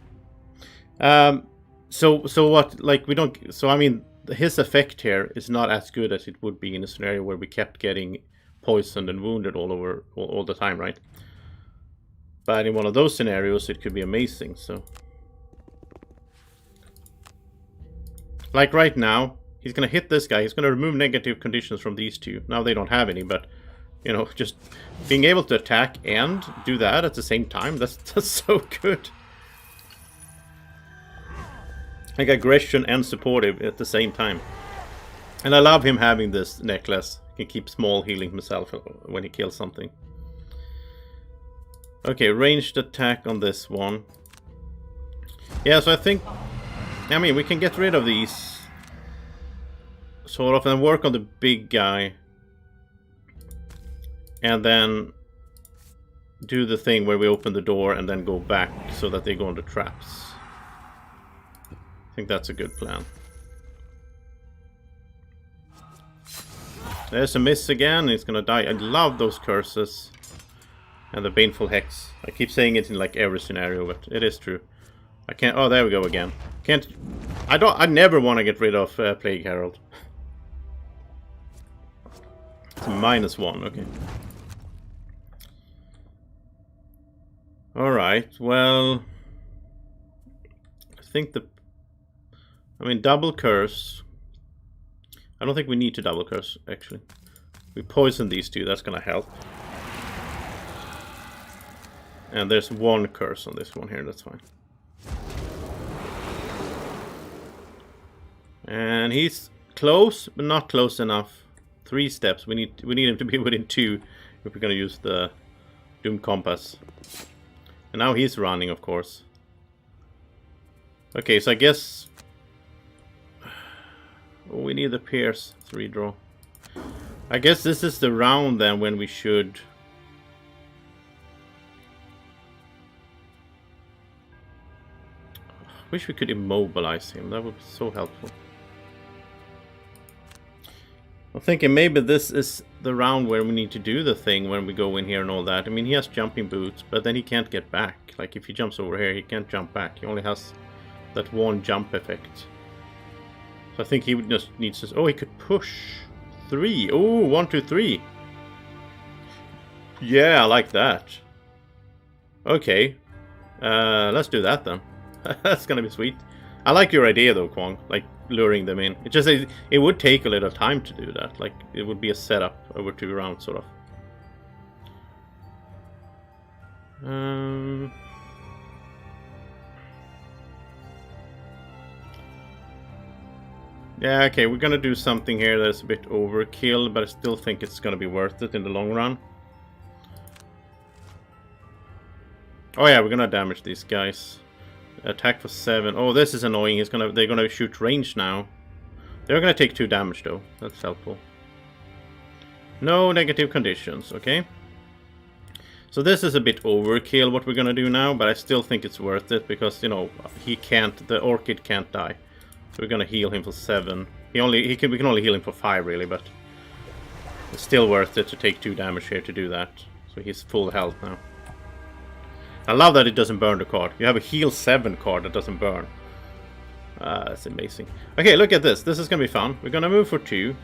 So what? Like, we don't. So I mean, his effect here is not as good as it would be in a scenario where we kept getting poisoned and wounded all the time, right? But in one of those scenarios, it could be amazing. So, like right now, he's gonna hit this guy. He's gonna remove negative conditions from these two. Now they don't have any, but you know, just being able to attack and do that at the same time—that's so good. Like aggression and supportive at the same time. And I love him having this necklace. He can keep small healing himself when he kills something. Okay, ranged attack on this one. Yeah, so I think... I mean, we can get rid of these. Sort of, and work on the big guy. And then do the thing where we open the door and then go back so that they go into traps. I think that's a good plan. There's a miss again. He's gonna die. I love those curses. And the baneful hex. I keep saying it in like every scenario, but it is true. I can't... Oh, there we go again. Can't... I never want to get rid of Plague Herald. It's a -1, okay. Alright, well... I think the... I mean, double curse. I don't think we need to double curse, actually. We poison these two, that's gonna help. And there's one curse on this one here, that's fine. And he's close, but not close enough. 3 steps. We need him to be within 2 if we're gonna use the Doom Compass. And now he's running, of course. Okay, so I guess... Oh, we need the Pierce 3 draw. I guess this is the round then when we should... Wish we could immobilize him. That would be so helpful. I'm thinking maybe this is the round where we need to do the thing when we go in here and all that. I mean, he has jumping boots, but then he can't get back. Like, if he jumps over here, he can't jump back. He only has that one jump effect. So I think he would just needs to... Oh, he could push 3. Oh, 1, 2, 3. Yeah, I like that. Okay. Let's do that then. That's gonna be sweet. I like your idea though, Kwong. Like, luring them in. It just it would take a little time to do that. Like, it would be a setup over 2 rounds, sort of. Yeah, okay, we're gonna do something here that's a bit overkill, but I still think it's gonna be worth it in the long run. Oh yeah, we're gonna damage these guys. Attack for 7. Oh, this is annoying. They're gonna shoot range now. They're gonna take 2 damage though. That's helpful. No negative conditions, okay? So this is a bit overkill what we're gonna do now, but I still think it's worth it because, you know, the Orchid can't die. So we're gonna heal him for 7. We can only heal him for 5 really, but it's still worth it to take 2 damage here to do that. So he's full health now. I love that it doesn't burn the card. You have a heal 7 card that doesn't burn. That's amazing. Okay, look at this. This is gonna be fun. We're gonna move for 2.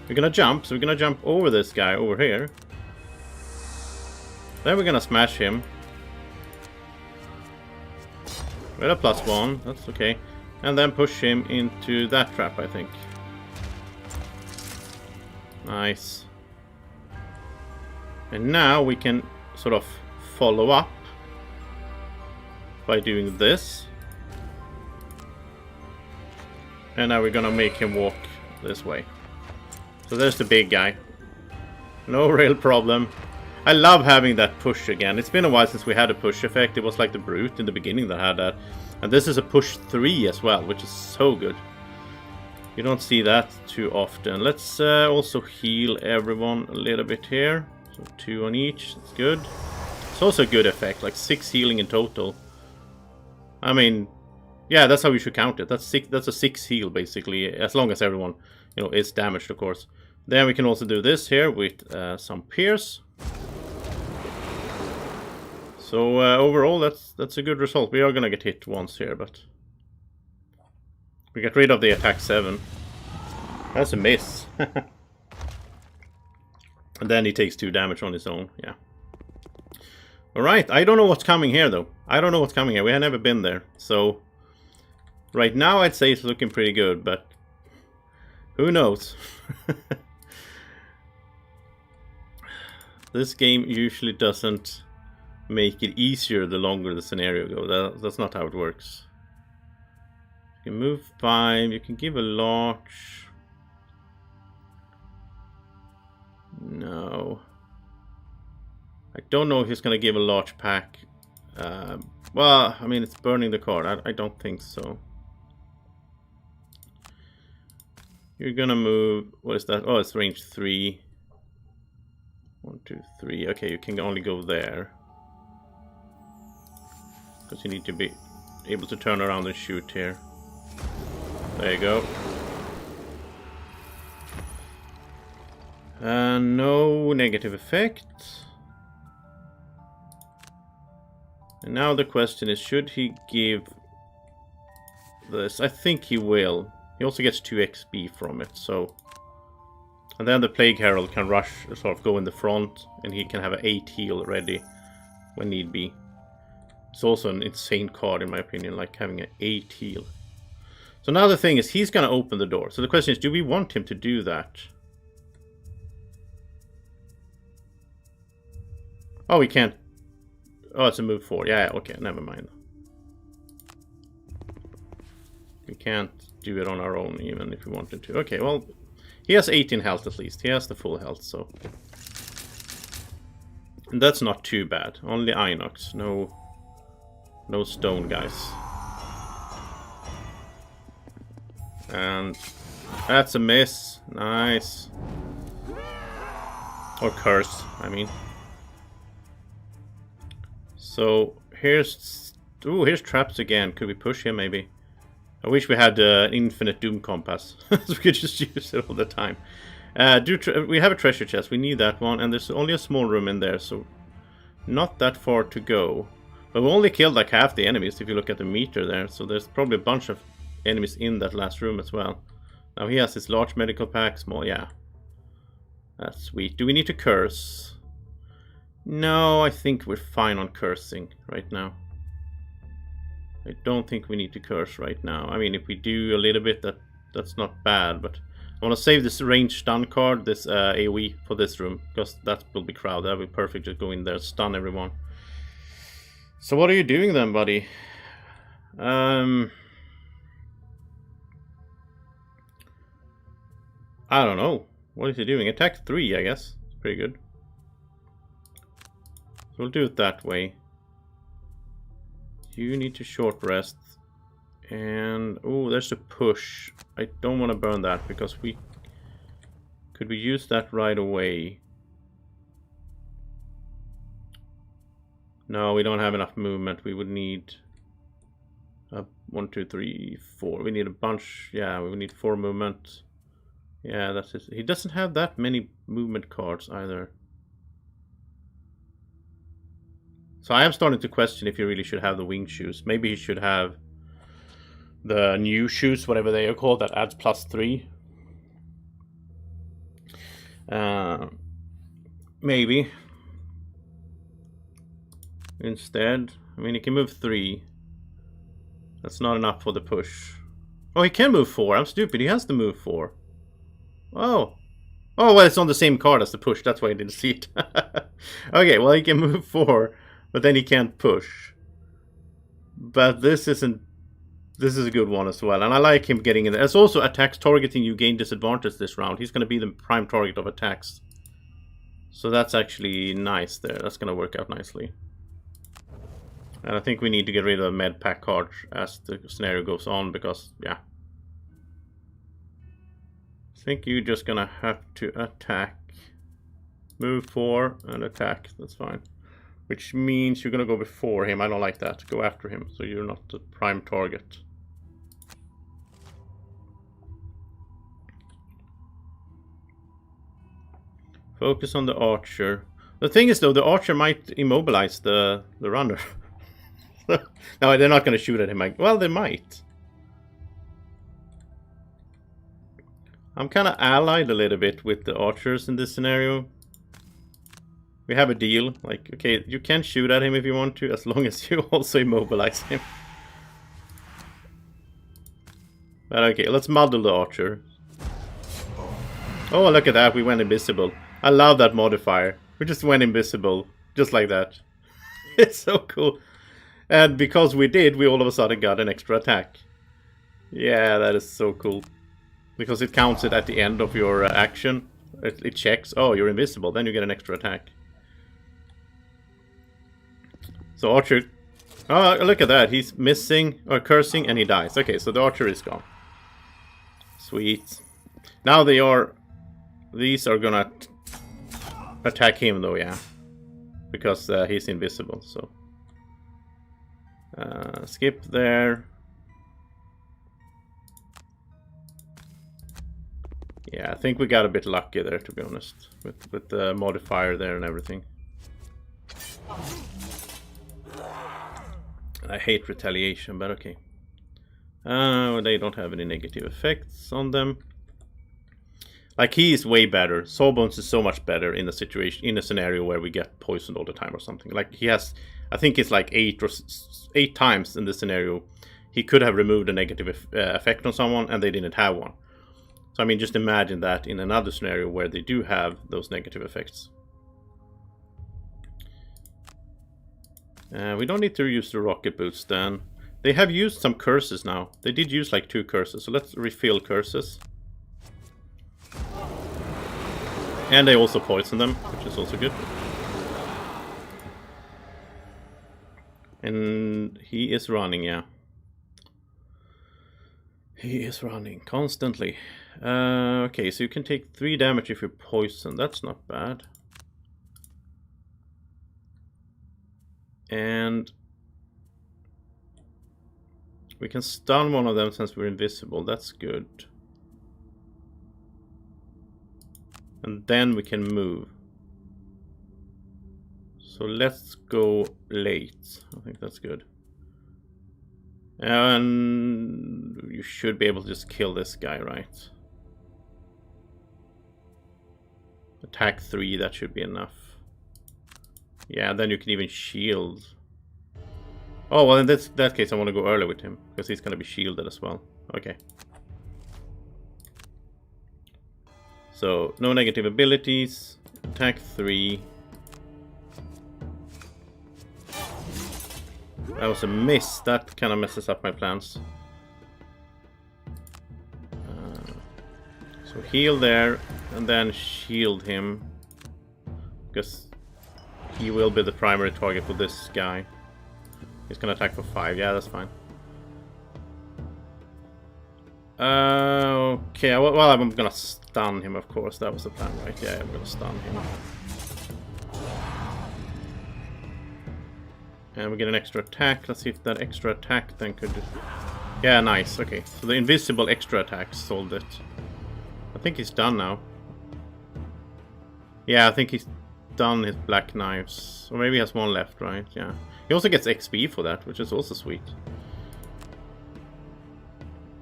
We're gonna jump, so we're gonna jump over this guy over here. Then we're gonna smash him. With a +1, that's okay. And then push him into that trap, I think. Nice. And now we can sort of follow up by doing this. And now we're gonna make him walk this way. So there's the big guy. No real problem. I love having that push again. It's been a while since we had a push effect. It was like the Brute in the beginning that had that. And this is a push 3 as well, which is so good. You don't see that too often. Let's also heal everyone a little bit here. So 2 on each. That's good. It's also a good effect, like 6 healing in total. I mean, yeah, that's how you should count it. That's a 6 heal basically, as long as everyone, you know, is damaged, of course. Then we can also do this here with some pierce. So overall, that's a good result. We are gonna get hit once here, but we get rid of the attack 7. That's a miss. And then he takes 2 damage on his own. Yeah. Alright, I don't know what's coming here though. I don't know what's coming here. We have never been there. So right now I'd say it's looking pretty good, but who knows? This game usually doesn't make it easier the longer the scenario goes. That's not how it works. You can move 5, you can give a large. No. I don't know if he's gonna give a large pack. Well, I mean, it's burning the card. I don't think so. You're gonna move. What is that? Oh, it's range 3. 1, 2, 3. Okay, you can only go there. Because you need to be able to turn around and shoot here. There you go. No negative effect. And now the question is, should he give this? I think he will. He also gets 2 XP from it, so... And then the Plague Herald can rush, sort of go in the front, and he can have an 8 heal ready when need be. It's also an insane card in my opinion, like having an 8 heal. So now the thing is, he's gonna open the door. So the question is, do we want him to do that? Oh, we can't. Oh, it's a move 4. Yeah, okay, never mind. We can't do it on our own, even if we wanted to. Okay, well, he has 18 health at least. He has the full health, so... And that's not too bad. Only Inox. No stone, guys. And that's a miss. Nice. Or curse, I mean. So here's traps again. Could we push him maybe? I wish we had an infinite doom compass, so we could just use it all the time. We have a treasure chest, we need that one, and there's only a small room in there, so not that far to go. But we only killed like half the enemies if you look at the meter there, so there's probably a bunch of enemies in that last room as well. Now he has this large medical pack, small, yeah. That's sweet. Do we need to curse? No, I think we're fine on cursing right now. I don't think we need to curse right now. I mean, if we do a little bit, that's not bad, but I want to save this range stun card, this AoE, for this room, because that will be crowded. That will be perfect, just go in there, stun everyone. So what are you doing then, buddy? I don't know. What is he doing? Attack 3, I guess. It's pretty good. So we'll do it that way. You need to short rest. And oh, there's a push. I don't want to burn that because could we use that right away? No, we don't have enough movement. We would need 1, 2, 3, 4. We need a bunch. Yeah, we would need 4 movement. Yeah, that's it. He doesn't have that many movement cards either. So I am starting to question if he really should have the wing shoes. Maybe he should have the new shoes, whatever they are called, that adds +3. Maybe. Instead, I mean, he can move 3. That's not enough for the push. Oh, he can move 4. I'm stupid. He has to move 4. Oh. Oh, well, it's on the same card as the push. That's why I didn't see it. Okay, well, he can move 4, but then he can't push. But this isn't... This is a good one as well, and I like him getting in there. It's also attacks targeting you gain disadvantage this round. He's going to be the prime target of attacks. So that's actually nice there. That's going to work out nicely. And I think we need to get rid of the med pack card as the scenario goes on, because, yeah. I think you're just going to have to attack. Move 4 and attack. That's fine. Which means you're going to go before him. I don't like that. Go after him, so you're not the prime target. Focus on the archer. The thing is, though, the archer might immobilize the runner. No, they're not going to shoot at him. Well, they might. I'm kind of allied a little bit with the archers in this scenario. We have a deal. Like, okay, you can shoot at him if you want to, as long as you also immobilize him. But okay, let's muddle the archer. Oh, look at that. We went invisible. I love that modifier. We just went invisible. Just like that. It's so cool. And because we did, we all of a sudden got an extra attack. Yeah, that is so cool. Because it counts it at the end of your action. It checks, oh, you're invisible, then you get an extra attack. So Archer... Oh, look at that, he's missing, or cursing, and he dies. Okay, so the Archer is gone. Sweet. Now these are gonna attack him though, yeah. Because he's invisible, so... skip there. Yeah, I think we got a bit lucky there, to be honest, with the modifier there and everything. I hate retaliation, but okay. They don't have any negative effects on them. Like, he is way better. Sawbones is so much better in a situation, in a scenario where we get poisoned all the time or something. Like, he has, I think it's like 8 times in this scenario he could have removed a negative effect on someone and they didn't have one. So I mean, just imagine that in another scenario where they do have those negative effects. We don't need to use the rocket boots then. They have used some curses now. They did use like 2 curses, so let's refill curses. And they also poison them, which is also good. And he is running, yeah. He is running constantly. Okay, so you can take 3 damage if you're poisoned. That's not bad. And We can stun one of them since we're invisible. That's good. And then we can move. So let's go late. I think that's good. And you should be able to just kill this guy, right? Attack 3, that should be enough. Yeah, then you can even shield. Oh, well, in that case, I want to go early with him, because he's going to be shielded as well. Okay. So, no negative abilities. Attack 3. That was a miss. That kind of messes up my plans. So heal there, and then shield him. Because he will be the primary target for this guy. He's gonna attack for 5. Yeah, that's fine. Okay, well, I'm gonna stun him, of course. That was the plan, right? Yeah, I'm gonna stun him. And we get an extra attack. Let's see if that extra attack then could... Yeah, nice. Okay, so the invisible extra attack solved it. I think he's done now. Yeah, I think he's done his black knives. Or maybe he has one left, right? Yeah. He also gets XP for that, which is also sweet.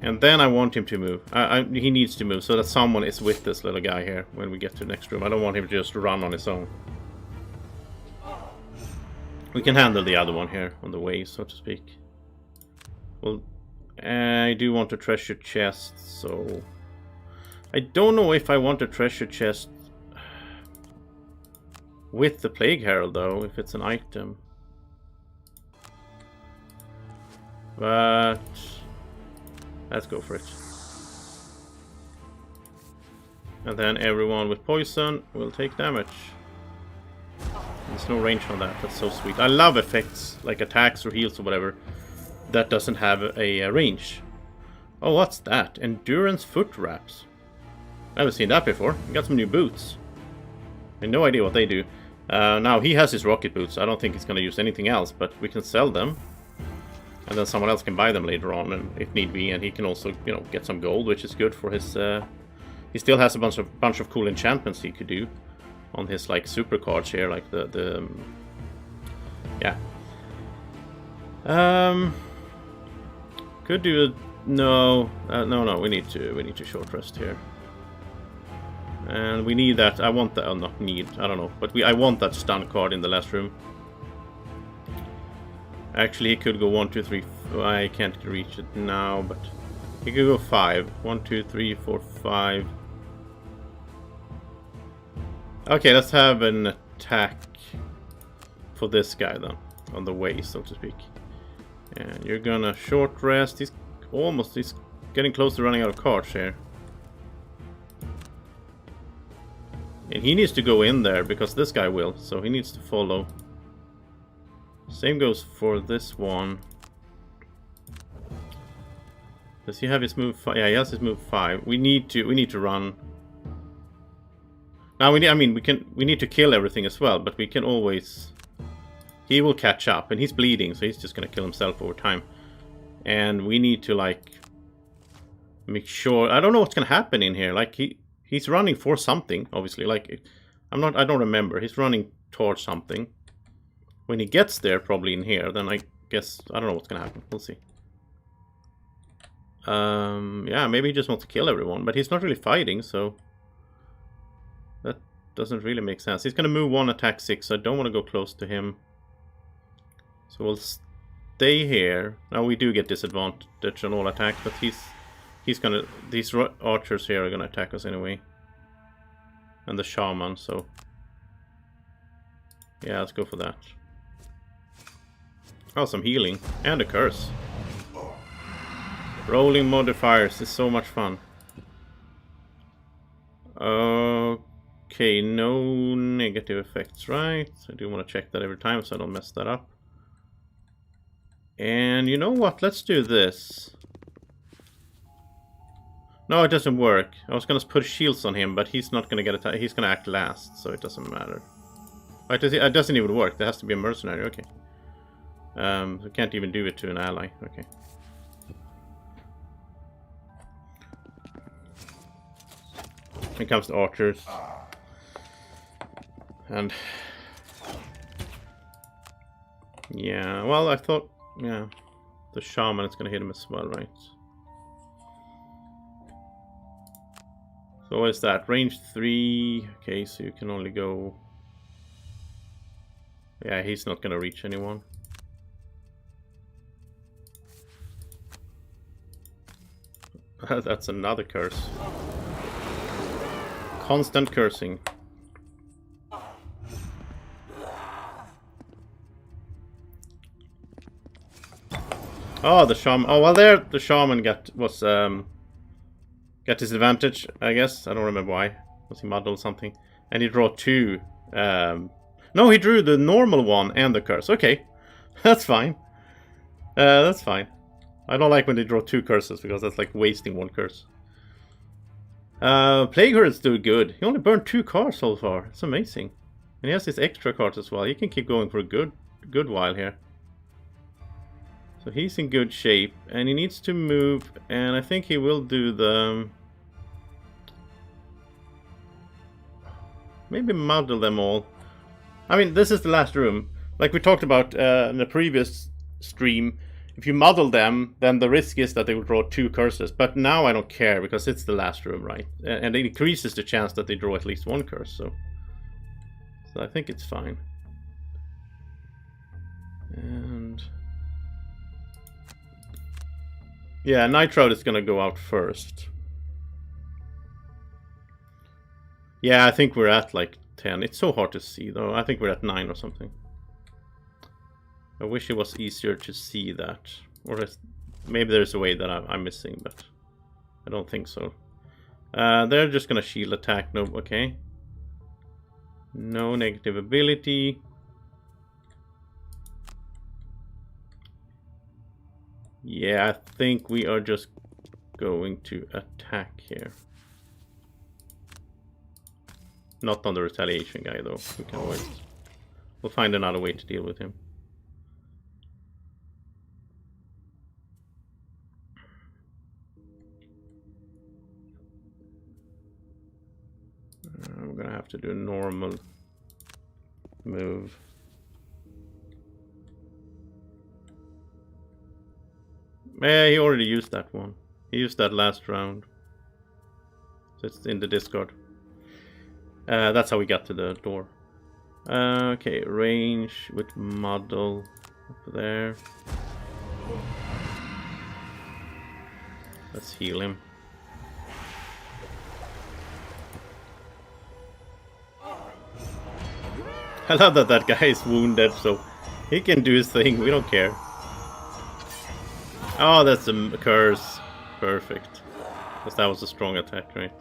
And then I want him to move. He needs to move so that someone is with this little guy here when we get to the next room. I don't want him to just run on his own. We can handle the other one here on the way, so to speak. Well, I do want a treasure chest, so... I don't know if I want a treasure chest with the Plague Herald, though, if it's an item. But... let's go for it. And then everyone with poison will take damage. There's no range on that. That's so sweet. I love effects, like attacks or heals or whatever, that doesn't have a range. Oh, what's that? Endurance foot wraps. I haven't seen that before. I got some new boots. I have no idea what they do. Now, he has his rocket boots. I don't think he's going to use anything else, but we can sell them. And then someone else can buy them later on, and if need be. And he can also, you know, get some gold, which is good for his... he still has a bunch of cool enchantments he could do on his, like, super cards here, like the yeah. Could do a... No. No, we need to short rest here. And we need that. I want that. Oh, not need. I don't know. But I want that stun card in the last room. Actually, he could go 1, 2, 3. I can't reach it now, but he could go 5. 1, 2, 3, 4, 5. Okay, let's have an attack for this guy then, on the way, so to speak. And you're gonna short rest. He's getting close to running out of cards here. And he needs to go in there, because this guy will, so he needs to follow. Same goes for this one. Does he have his move 5? Yeah, he has his move 5. We need to run. Now we need to kill everything as well, but we can always... He will catch up, and he's bleeding, so he's just gonna kill himself over time. And we need to, like, make sure... I don't know what's gonna happen in here. Like, he's running for something, obviously. Like, I don't remember. He's running towards something. When he gets there, probably in here, then I guess... I don't know what's gonna happen. We'll see. Yeah, maybe he just wants to kill everyone, but he's not really fighting, so... That doesn't really make sense. He's gonna move 1, attack 6, so I don't want to go close to him. So we'll stay here. Now we do get disadvantage on all attacks, but he's gonna... These archers here are gonna attack us anyway. And the shaman, so... Yeah, let's go for that. Oh, some healing. And a curse. Rolling modifiers is so much fun. Okay, no negative effects, right? I do want to check that every time so I don't mess that up. And you know what? Let's do this. No, it doesn't work. I was going to put shields on him, but he's not going to get attacked. He's going to act last, so it doesn't matter. Right, it doesn't even work. There has to be a mercenary. Okay. We can't even do it to an ally. Okay. it comes to archers. And yeah, well, I thought, yeah, the shaman is gonna hit him as well, right? So what is that? Range 3. Okay, so you can only go. Yeah, he's not gonna reach anyone. That's another curse. Constant cursing. Oh, the shaman. Oh, well, there the shaman got his advantage, I guess. I don't remember why. Was he muddled something? And he drew 2. No, he drew the normal one and the curse. Okay, that's fine. That's fine. I don't like when they draw 2 curses because that's like wasting 1 curse. Plague Hurt's doing good. He only burned 2 cards so far. It's amazing. And he has his extra cards as well. He can keep going for a good while here. So he's in good shape, and he needs to move, and I think he will do the... Maybe muddle them all. I mean, this is the last room. Like we talked about in the previous stream, if you muddle them, then the risk is that they will draw 2 curses. But now I don't care, because it's the last room, right? And it increases the chance that they draw at least 1 curse, so I think it's fine. And... yeah, Night Shroud is gonna go out first. Yeah, I think we're at like 10. It's so hard to see though. I think we're at 9 or something. I wish it was easier to see that. Or maybe there's a way that I'm missing, but I don't think so. They're just gonna shield attack. No, okay. No negative ability. Yeah, I think we are just going to attack here. Not on the retaliation guy, though. We can always... we'll find another way to deal with him. We're gonna have to do a normal move. Yeah, he already used that one. He used that last round. So it's in the discard. That's how we got to the door. Okay, range with muddle up there. Let's heal him. I love that that guy is wounded, so he can do his thing. We don't care. Oh, that's a curse. Perfect. Because that was a strong attack, right?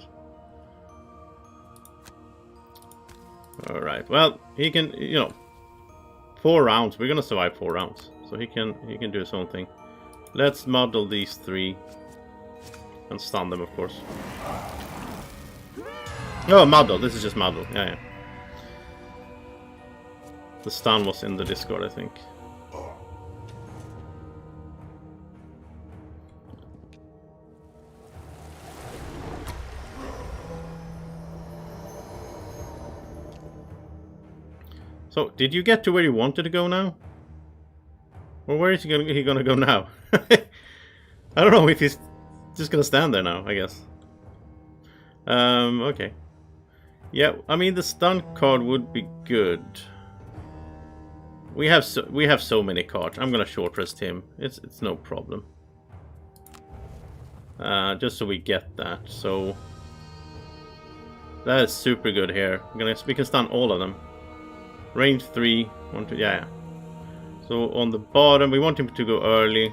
Alright, well, he can, you know, 4 rounds. We're gonna survive 4 rounds. So he can do his own thing. Let's muddle these 3. And stun them, of course. Oh, muddle. This is just muddle. Yeah. The stun was in the Discord, I think. So, did you get to where you wanted to go now? Or where is he gonna go now? I don't know if he's just gonna stand there now, I guess. Okay. Yeah, I mean the stun card would be good. We have so many cards. I'm gonna short rest him. It's no problem. Just so we get that. So that is super good here. We can stun all of them. Range 3, 1, 2, yeah. So on the bottom, we want him to go early,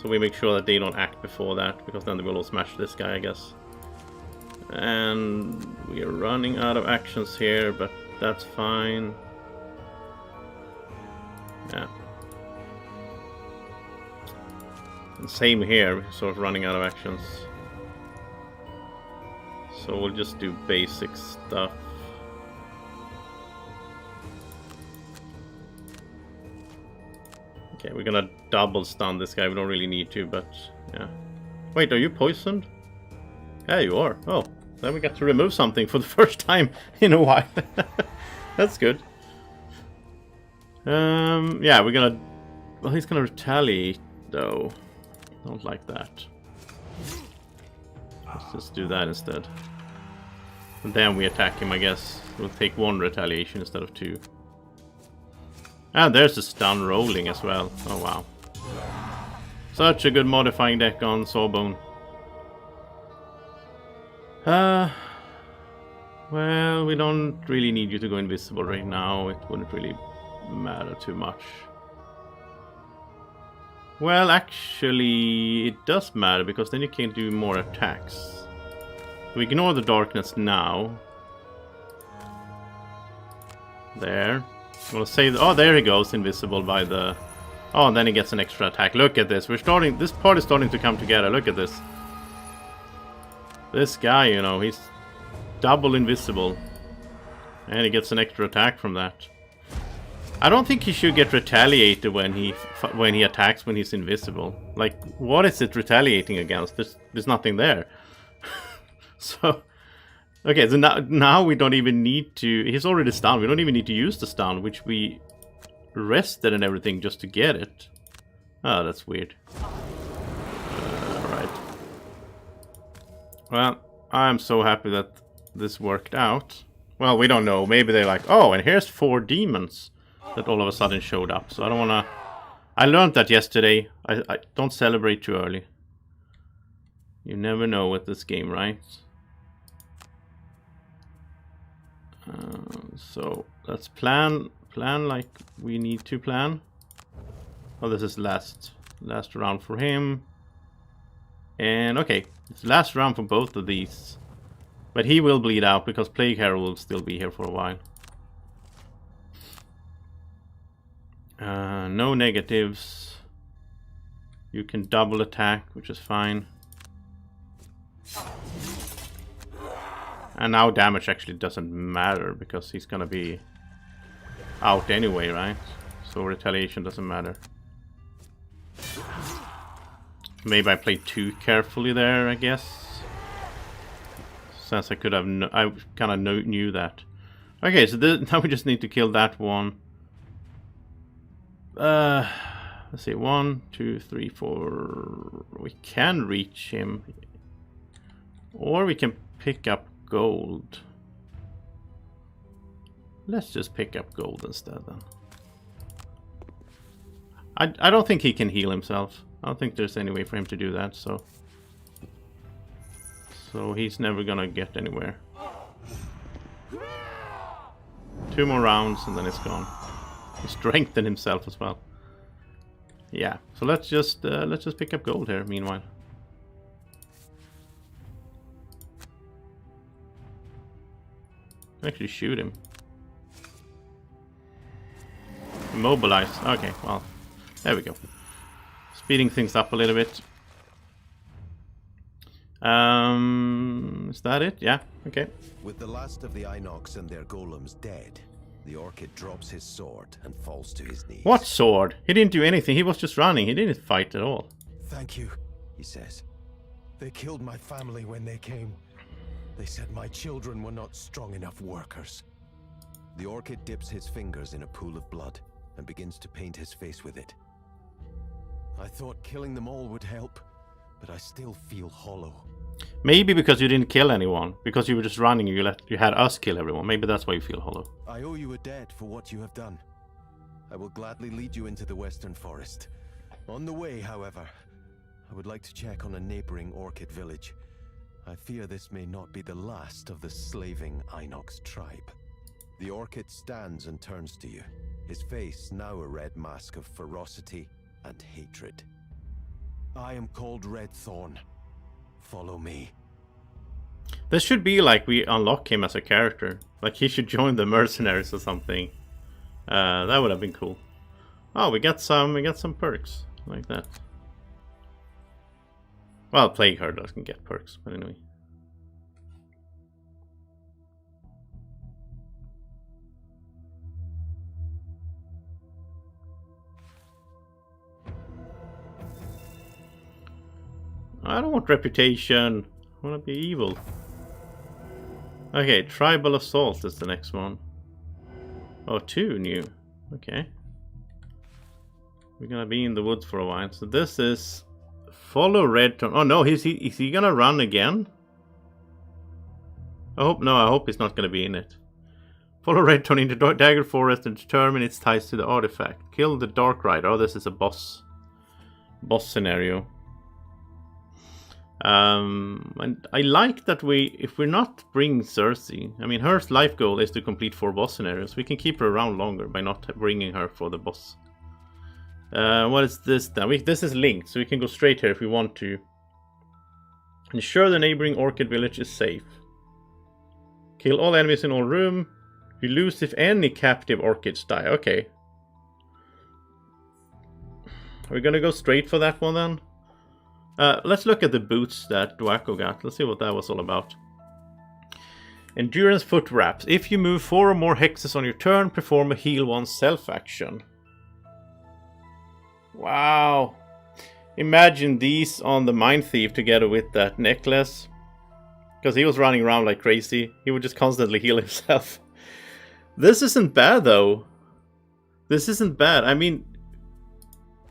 so we make sure that they don't act before that, because then they will all smash this guy, I guess. And we are running out of actions here, but that's fine. Yeah. And same here, we're sort of running out of actions. So we'll just do basic stuff. Okay, we're gonna double stun this guy. We don't really need to, but yeah. Wait, are you poisoned? Yeah, you are. Oh, Then we got to remove something for the first time in a while. That's good. Yeah, we're gonna... Well, he's gonna retaliate, though. Don't like that. Let's just do that instead. And then we attack him, I guess. We'll take 1 retaliation instead of 2. And there's the stun rolling as well. Oh, wow. Such a good modifying deck on Sawbone. Well, we don't really need you to go invisible right now. It wouldn't really matter too much. Well, actually, it does matter, because then you can do more attacks. We ignore the darkness now. There. I'm gonna save... Oh, there he goes, invisible by the... Oh, and then he gets an extra attack. Look at this. We're starting... This part is starting to come together. Look at this. This guy, you know, he's double invisible. And he gets an extra attack from that. I don't think he should get retaliated when he attacks when he's invisible. Like, what is it retaliating against? There's nothing there. So, okay, so now we don't even need to... He's already stunned. We don't even need to use the stun, which we rested and everything just to get it. Oh, that's weird. Alright. Well, I'm so happy that this worked out. Well, we don't know. Maybe they're like, oh, and here's 4 demons that all of a sudden showed up. So I don't want to... I learned that yesterday. I don't celebrate too early. You never know with this game, right? So let's plan like we need to plan. Oh, this is last round for him. And okay, it's last round for both of these. But he will bleed out because Plague Herald will still be here for a while. No negatives. You can double attack, which is fine. And now damage actually doesn't matter because he's gonna be out anyway, right? So retaliation doesn't matter. Maybe I played too carefully there, I guess. Since I could have... I kind of knew that. Okay, so now we just need to kill that one. Let's see. 1, 2, 3, 4... We can reach him. Or we can pick up gold. Let's just pick up gold instead then. I don't think he can heal himself. I don't think there's any way for him to do that, so he's never gonna get anywhere. 2 more rounds and then it's gone. He strengthened himself as well. Yeah, so let's just pick up gold here meanwhile. Actually shoot him. Immobilize. Okay, well, there we go. Speeding things up a little bit. Is that it? Yeah, okay. With the last of the Inox and their golems dead, the Orchid drops his sword and falls to his knees. What sword? He didn't do anything. He was just running. He didn't fight at all. Thank you, He says. they killed my family when they came. They said my children were not strong enough workers. The Orchid dips his fingers in a pool of blood and begins to paint his face with it. I thought killing them all would help, but I still feel hollow. Maybe because you didn't kill anyone. Because you were just running, you had us kill everyone. Maybe that's why you feel hollow. I owe you a debt for what you have done. I will gladly lead you into the Western Forest. On the way, however, I would like to check on a neighboring Orchid village. I fear this may not be the last of the slaving Inox tribe. The Orchid stands and turns to you, his face now a red mask of ferocity and hatred. I am called Red Thorn. Follow me. This should be like we unlock him as a character. Like he should join the mercenaries or something. That would have been cool. Oh, we got some perks like that. Well, Plague Herd doesn't get perks, but anyway. I don't want reputation. I want to be evil. Okay, Tribal Assault is the next one. Oh, 2 new. Okay. We're gonna be in the woods for a while. So this is follow red turn. Oh no, is he gonna run again? I hope he's not gonna be in it. Follow red turn into Dagger Forest and determine its ties to the artifact. Kill the Dark Rider. Oh, this is a boss scenario. And I like that if we're not bringing Cersei, I mean, her life goal is to complete 4 boss scenarios. We can keep her around longer by not bringing her for the boss. What is this then? This is linked, so we can go straight here if we want to. Ensure the neighboring Orchid Village is safe. Kill all enemies in all room. You lose if any captive orchids die. Okay. Are we gonna go straight for that one then? Let's look at the boots that Dwacko got. Let's see what that was all about. Endurance foot wraps. If you move 4 or more hexes on your turn, perform a heal 1 self action. Wow. Imagine these on the Mind Thief together with that necklace. Because he was running around like crazy. He would just constantly heal himself. This isn't bad though. This isn't bad. I mean,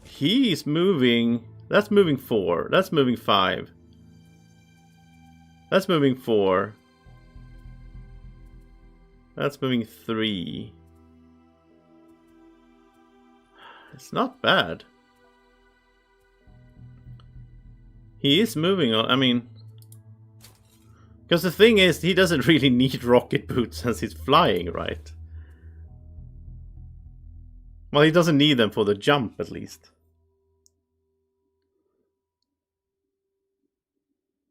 he's moving... That's moving 4. That's moving 5. That's moving 4. That's moving 3. It's not bad. He is moving on. I mean... Because the thing is, he doesn't really need rocket boots since he's flying, right? Well, he doesn't need them for the jump, at least.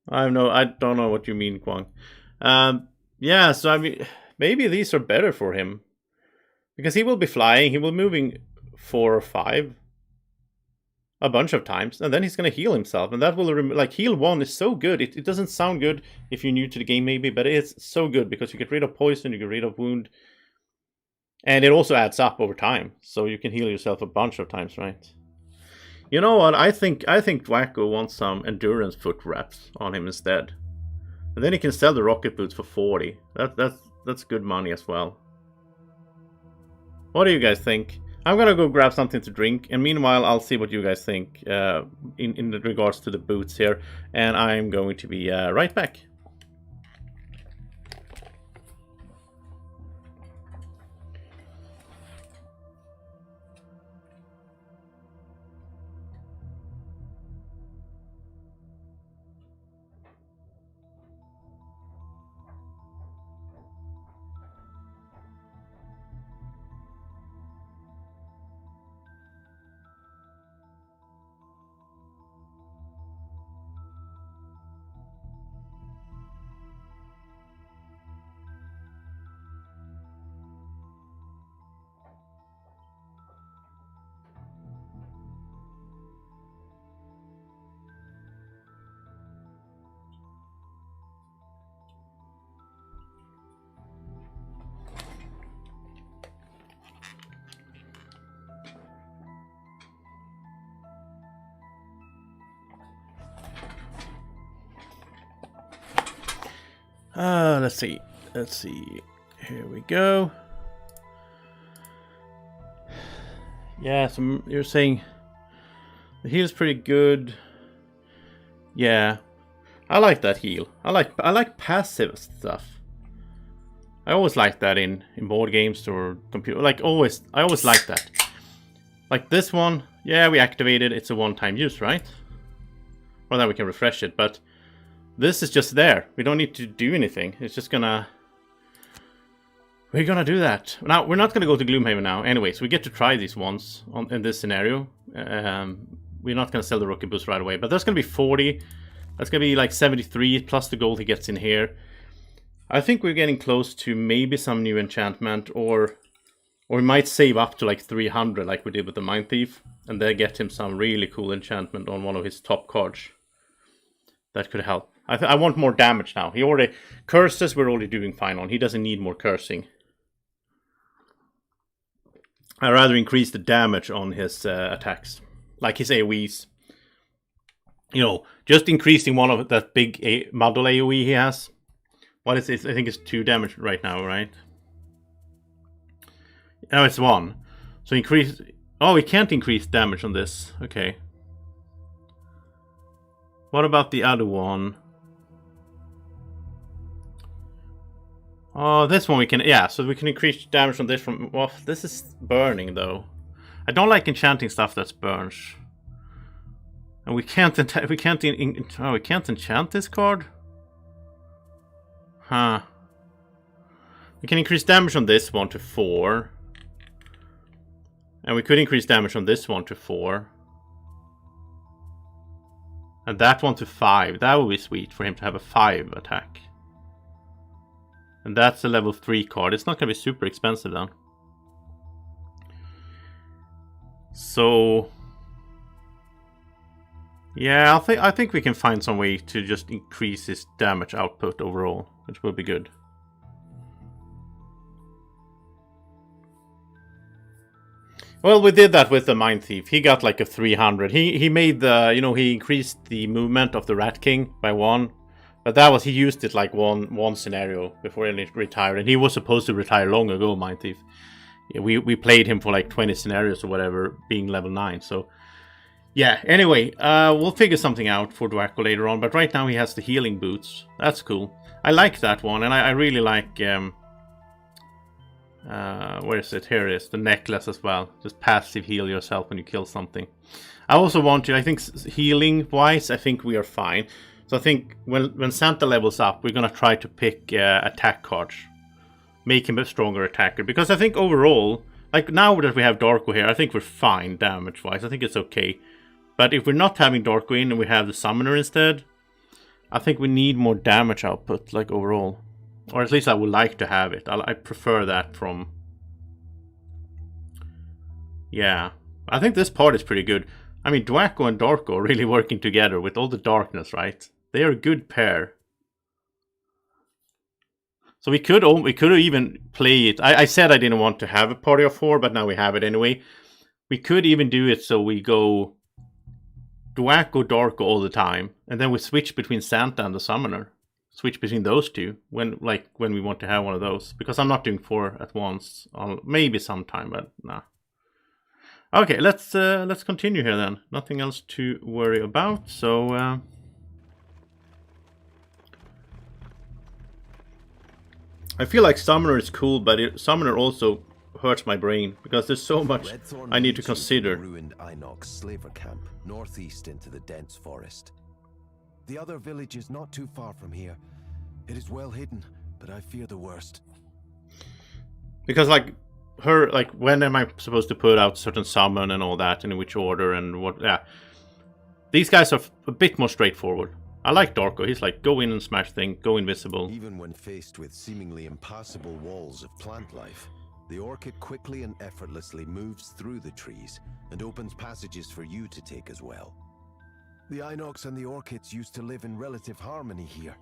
I don't know what you mean, Kwang. Yeah, so I mean, maybe these are better for him. Because he will be flying, he will be moving 4 or 5. A bunch of times, and then he's going to heal himself. And that will, like, heal 1 is so good. It doesn't sound good if you're new to the game, maybe, but it's so good because you get rid of poison, you get rid of wound. And it also adds up over time. So you can heal yourself a bunch of times, right? You know what? I think Dwacko wants some endurance foot wraps on him instead. And then he can sell the rocket boots for 40. That's good money as well. What do you guys think? I'm gonna go grab something to drink, and meanwhile I'll see what you guys think in regards to the boots here, and I'm going to be right back. Let's see. Here we go. Yeah, so you're saying the heal's pretty good. Yeah, I like that heal. I like passive stuff. I always like that in board games or computer. I always like that. Like this one, yeah, we activated. It's a one-time use, right? Well, then we can refresh it, but this is just there. We don't need to do anything. It's just gonna... We're gonna do that. Now, we're not gonna go to Gloomhaven now. Anyways, we get to try these ones in this scenario. We're not gonna sell the rocket boost right away, but there's gonna be 40. That's gonna be like 73 plus the gold he gets in here. I think we're getting close to maybe some new enchantment, or we might save up to like 300 like we did with the Mind Thief, and then get him some really cool enchantment on one of his top cards. That could help. I want more damage now. He already... Curses we're already doing fine on. He doesn't need more cursing. I'd rather increase the damage on his attacks. Like his AoEs. You know, just increasing one of that big model AoE he has. What is it? I think it's 2 damage right now, right? No, it's 1. So increase... Oh, we can't increase damage on this. Okay. What about the other one? Oh, this one we can... Yeah, so we can increase damage on this from... Well, this is burning, though. I don't like enchanting stuff that burns. And we can't... We can't enchant this card? Huh. We can increase damage on this one to 4. And we could increase damage on this one to 4. And that one to 5. That would be sweet for him to have a 5 attack. And that's a level 3 card. It's not going to be super expensive then. So... yeah, I think we can find some way to just increase his damage output overall, which will be good. Well, we did that with the Mind Thief. He got like a 300. He made the, you know, he increased the movement of the Rat King by 1. But that was, he used it like one scenario before he retired. And he was supposed to retire long ago, Mind Thief. Yeah, we played him for like 20 scenarios or whatever, being level 9. So, yeah, anyway, we'll figure something out for Dwacko later on. But right now he has the healing boots. That's cool. I like that one. And I really like... where is it? Here it is. The necklace as well. Just passive heal yourself when you kill something. I also want to, I think healing wise, I think we are fine. So I think when Santa levels up, we're going to try to pick attack cards. Make him a stronger attacker. Because I think overall, like now that we have Darko here, I think we're fine damage wise. I think it's okay. But if we're not having Darko in and we have the Summoner instead, I think we need more damage output, like overall. Or at least I would like to have it. I prefer that from... yeah. I think this part is pretty good. I mean, Dwacko and Darko are really working together with all the darkness, right? They are a good pair. So we could even play it... I said I didn't want to have a party of 4, but now we have it anyway. We could even do it so we go... Dwacko, Darko all the time. And then we switch between Santa and the Summoner. Switch between those two when we want to have one of those, because I'm not doing 4 at once. Maybe sometime, but nah. Okay, let's continue here then. Nothing else to worry about. So I feel like Summoner is cool, but Summoner also hurts my brain because there's so much I need to consider. Ruined Inox slaver camp northeast into the dense forest. The other village is not too far from here. It is well hidden, but I fear the worst. Because when am I supposed to put out certain summon and all that, and in which order and what? Yeah, these guys are a bit more straightforward. I like Darko. He's like, go in and smash thing, go invisible. Even when faced with seemingly impassable walls of plant life, the orchid quickly and effortlessly moves through the trees and opens passages for you to take as well. The Inox and the Orchids used to live in relative harmony here.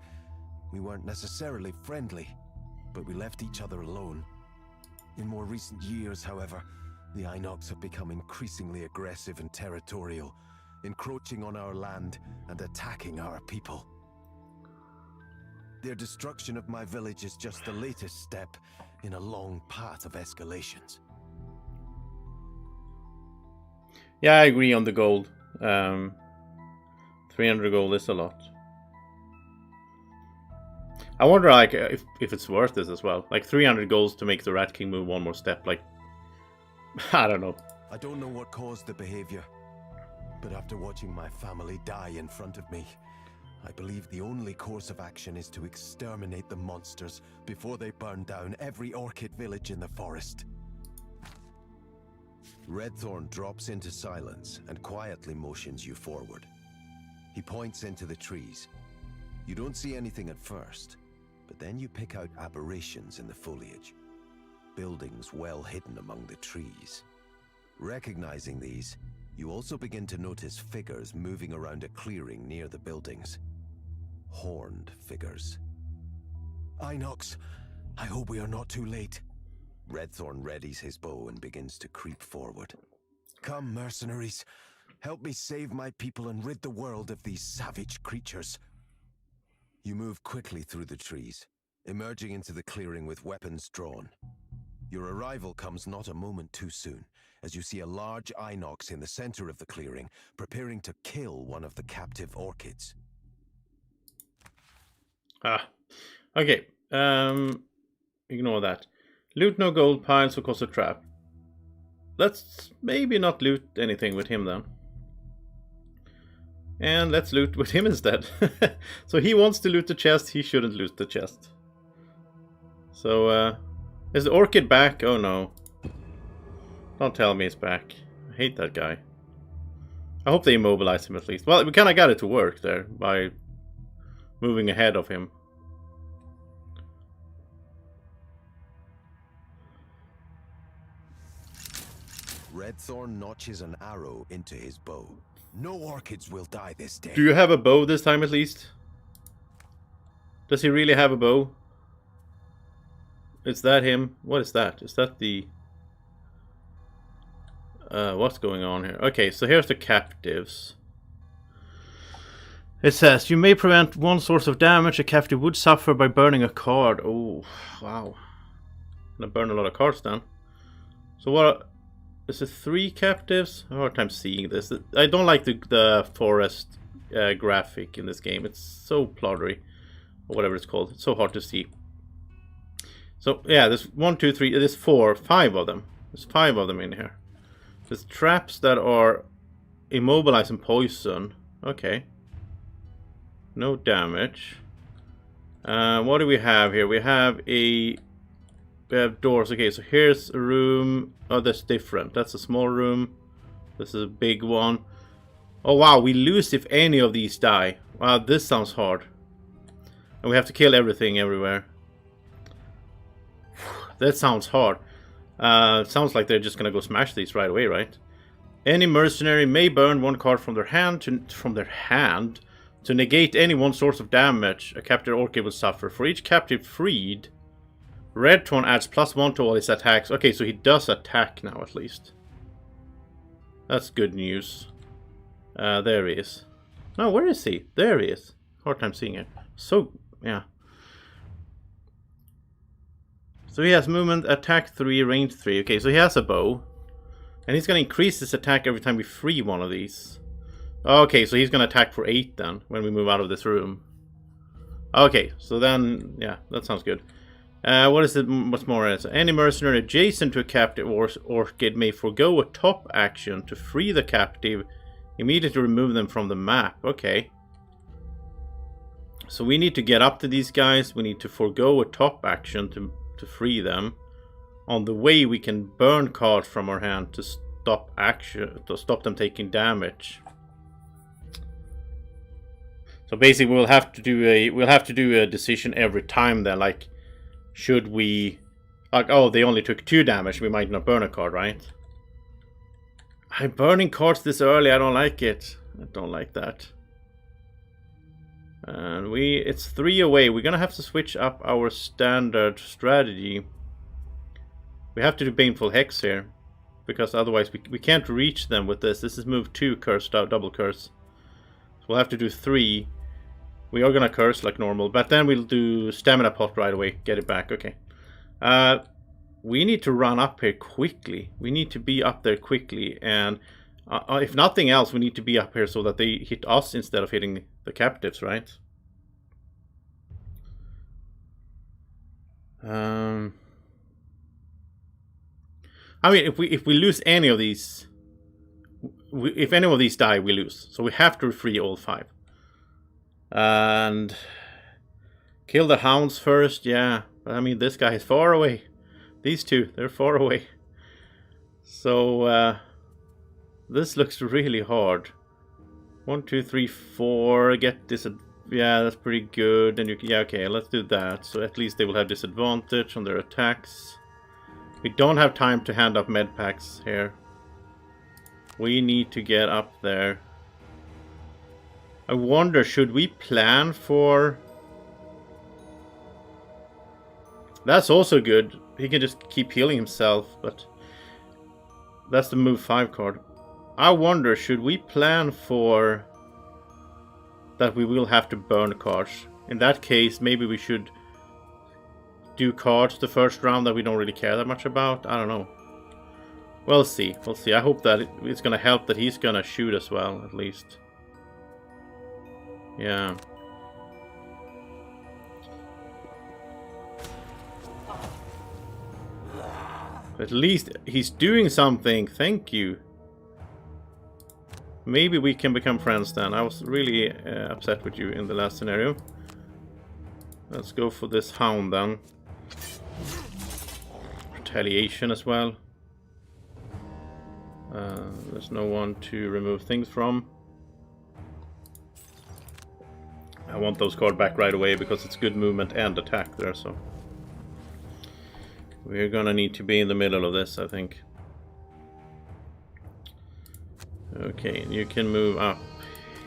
We weren't necessarily friendly, but we left each other alone. In more recent years, however, the Inox have become increasingly aggressive and territorial, encroaching on our land and attacking our people. Their destruction of my village is just the latest step in a long path of escalations. Yeah, I agree on the gold. 300 gold is a lot. I wonder, like, if it's worth this as well. Like 300 golds to make the Rat King move one more step. Like, I don't know. I don't know what caused the behavior, but after watching my family die in front of me, I believe the only course of action is to exterminate the monsters before they burn down every orchid village in the forest. Redthorn drops into silence and quietly motions you forward. He points into the trees. You don't see anything at first, but then you pick out aberrations in the foliage. Buildings well hidden among the trees. Recognizing these, you also begin to notice figures moving around a clearing near the buildings. Horned figures. Inox, I hope we are not too late. Redthorn readies his bow and begins to creep forward. Come, mercenaries. Help me save my people and rid the world of these savage creatures. You move quickly through the trees, emerging into the clearing with weapons drawn. Your arrival comes not a moment too soon, as you see a large inox in the center of the clearing, preparing to kill one of the captive orchids. Okay. Ignore that. Loot no gold piles or cause a trap. Let's maybe not loot anything with him then. And let's loot with him instead. So he wants to loot the chest, he shouldn't loot the chest. So, is the orchid back? Oh no. Don't tell me he's back. I hate that guy. I hope they immobilize him at least. Well, we kinda got it to work there by moving ahead of him. Redthorn notches an arrow into his bow. No orchids will die this day. Do you have a bow this time at least? Does he really have a bow? Is that him? What is that? Is that the... what's going on here? Okay, so here's the captives. It says, you may prevent one source of damage a captive would suffer by burning a card. Oh, wow. I'm gonna burn a lot of cards then. So what... Is it 3 captives? I have a hard time seeing this. I don't like the forest graphic in this game. It's so ploddery. Or whatever it's called. It's so hard to see. So, yeah, there's 1, 2, 3, there's 4, 5 of them. There's 5 of them in here. There's traps that are immobilize and poison. Okay. No damage. What do we have here? We have doors. Okay, so here's a room. Oh, that's different. That's a small room. This is a big one. Oh, wow. We lose if any of these die. Wow, this sounds hard. And we have to kill everything everywhere. That sounds hard. Sounds like they're just gonna go smash these right away, right? Any mercenary may burn 1 card from their hand to negate any one source of damage a captive orchid will suffer. For each captive freed, Redthorn adds +1 to all his attacks. Okay, so he does attack now at least. That's good news. There he is. No, where is he? There he is. Hard time seeing it. So, yeah. So he has movement, attack 3, range 3. Okay, so he has a bow. And he's going to increase his attack every time we free one of these. Okay, so he's going to attack for 8 then, when we move out of this room. Okay, so then, yeah, that sounds good. What is it? What's more? Any mercenary adjacent to a captive orchid may forego a top action to free the captive, immediately remove them from the map. Okay. So we need to get up to these guys. We need to forego a top action to free them. On the way, we can burn cards from our hand to stop action, to stop them taking damage. So basically, we'll have to do a decision every time then, like. Should we... Like, oh, they only took 2 damage. We might not burn a card, right? I'm burning cards this early. I don't like it. I don't like that. And it's 3 away. We're going to have to switch up our standard strategy. We have to do Baneful Hex here. Because otherwise we can't reach them with this. This is move 2, curse, double curse. So we'll have to do 3. We are gonna curse like normal, but then we'll do stamina pot right away. Get it back, okay. We need to run up here quickly. We need to be up there quickly, and if nothing else, we need to be up here so that they hit us instead of hitting the captives, right? I mean, if we lose any of these, if any of these die, we lose. So we have to free all 5. And kill the hounds first, yeah. But I mean, this guy is far away. These 2, they're far away. So this looks really hard. 1, 2, 3, 4. Get this. Yeah, that's pretty good. And yeah, okay, let's do that. So at least they will have disadvantage on their attacks. We don't have time to hand up med packs here. We need to get up there. I wonder, should we plan for... That's also good. He can just keep healing himself, but... That's the move 5 card. I wonder, should we plan for... That we will have to burn cards? In that case, maybe we should do cards the first round that we don't really care that much about. I don't know. We'll see. We'll see. I hope that it's going to help that he's going to shoot as well, at least. Yeah. At least he's doing something. Thank you. Maybe we can become friends then. I was really upset with you in the last scenario. Let's go for this hound then. Retaliation as well. There's no one to remove things from. I want those cards back right away because it's good movement and attack there, so we're gonna need to be in the middle of this, I think. Okay, and you can move up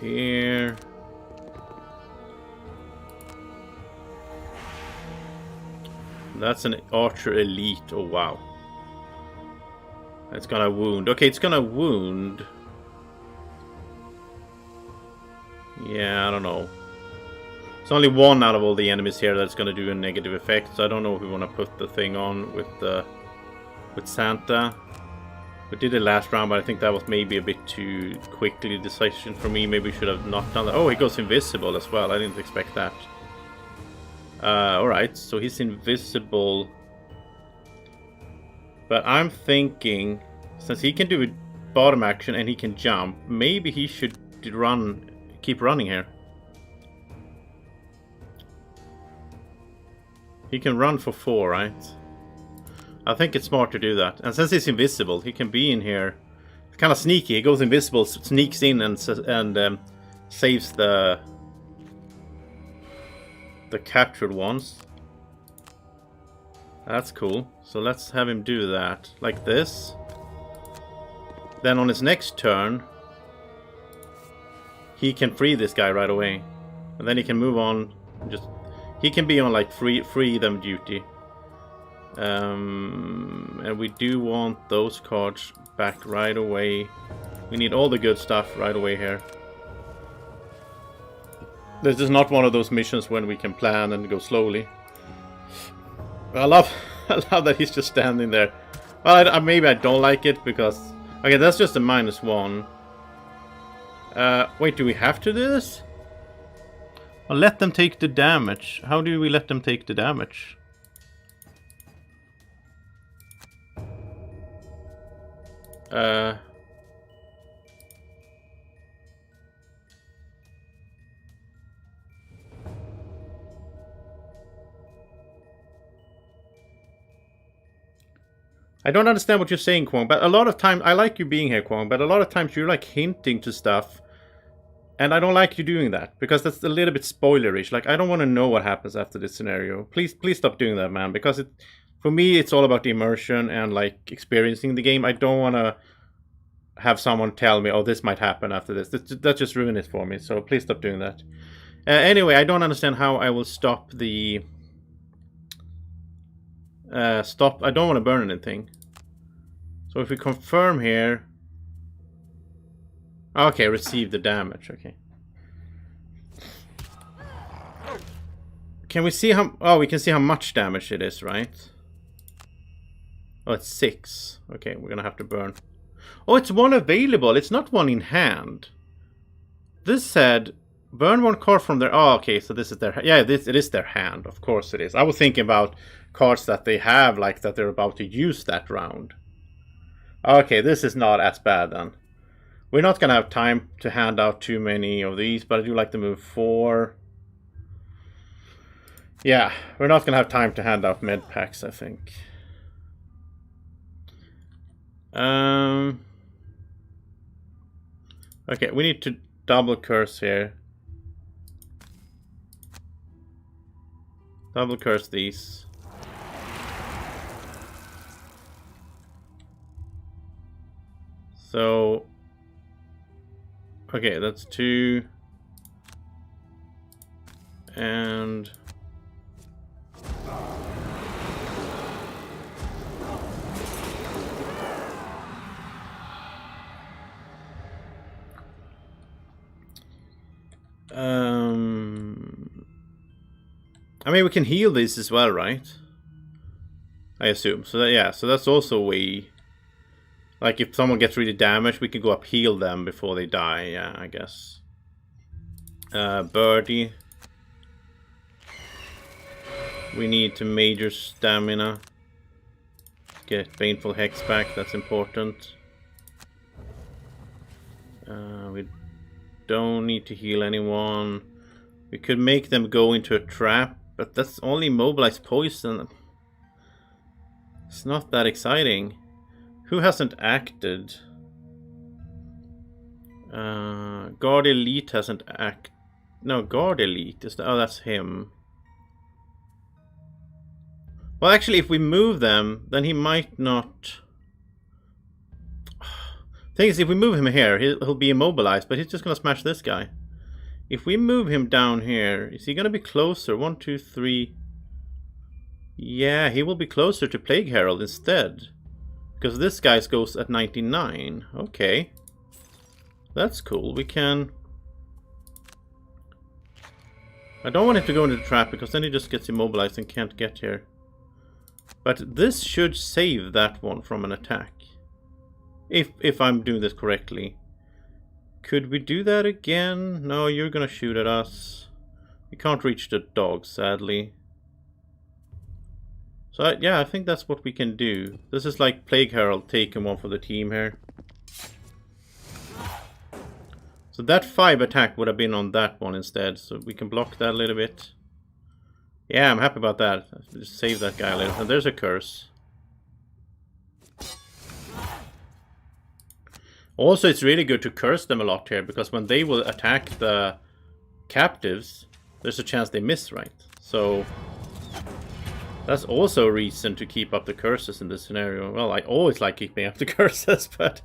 here. That's an archer elite. Oh wow. It's gonna wound. Okay, it's gonna wound. Yeah, I don't know. It's only one out of all the enemies here that's gonna do a negative effect, so I don't know if we want to put the thing on with Santa. We did it last round, but I think that was maybe a bit too quickly decision for me. Maybe we should have not done that. Oh, he goes invisible as well. I didn't expect that. Alright, so he's invisible. But I'm thinking, since he can do a bottom action and he can jump, maybe he should keep running here. He can run for 4, right? I think it's smart to do that. And since he's invisible, he can be in here. It's kind of sneaky. He goes invisible, sneaks in, and saves the captured ones. That's cool. So let's have him do that. Like this. Then on his next turn, he can free this guy right away. And then he can move on. He can be on like free them duty. And we do want those cards back right away. We need all the good stuff right away here. This is not one of those missions when we can plan and go slowly. I love that he's just standing there. Well, maybe I don't like it because... Okay, that's just a -1. Wait, do we have to do this? Well, let them take the damage. How do we let them take the damage? I don't understand what you're saying, Kwong, but a lot of times, I like you being here, Kwong, but a lot of times you're like hinting to stuff, and I don't like you doing that, because that's a little bit spoilerish. Like, I don't want to know what happens after this scenario. Please stop doing that, man, because for me, it's all about the immersion and, like, experiencing the game. I don't want to have someone tell me, oh, this might happen after this. That just ruined it for me, so please stop doing that. Anyway, I don't understand how I will stop the... I don't want to burn anything. So if we confirm here... Okay, receive the damage, okay. Can we see how... Oh, we can see how much damage it is, right? Oh, it's 6. Okay, we're gonna have to burn. Oh, it's 1 available. It's not 1 in hand. This said, burn 1 card from their... Oh, okay, so this is their... Yeah, it is their hand. Of course it is. I was thinking about cards that they have, like that they're about to use that round. Okay, this is not as bad then. We're not gonna have time to hand out too many of these, but I do like to move 4. Yeah, we're not gonna have time to hand out med packs, I think. Okay, we need to double curse here. Double curse these. So, okay, that's 2. And... I mean, we can heal these as well, right? I assume. So that, yeah, so that's also a way. Like if someone gets really damaged, we can go up heal them before they die. Yeah, I guess. Birdie. We need to major stamina. Get Baneful Hex back, that's important. We don't need to heal anyone. We could make them go into a trap, but that's only mobilized poison. It's not that exciting. Who hasn't acted? Guard Elite hasn't acted. No, Guard Elite is oh, that's him. Well, actually, if we move them, then he might not. Thing is, if we move him here, he'll be immobilized, but he's just gonna smash this guy. If we move him down here, is he gonna be closer? 1, 2, 3. Yeah, he will be closer to Plague Herald instead. Because this guy goes at 99. Okay. That's cool. We can... I don't want him to go into the trap because then he just gets immobilized and can't get here. But this should save that one from an attack. If I'm doing this correctly. Could we do that again? No, you're gonna shoot at us. We can't reach the dog, sadly. So yeah, I think that's what we can do. This is like Plague Herald taking one for the team here. So that 5 attack would have been on that one instead. So we can block that a little bit. Yeah, I'm happy about that. Just save that guy a little. And there's a curse. Also, it's really good to curse them a lot here, because when they will attack the captives, there's a chance they miss, right? So that's also a reason to keep up the curses in this scenario. Well, I always like keeping up the curses, but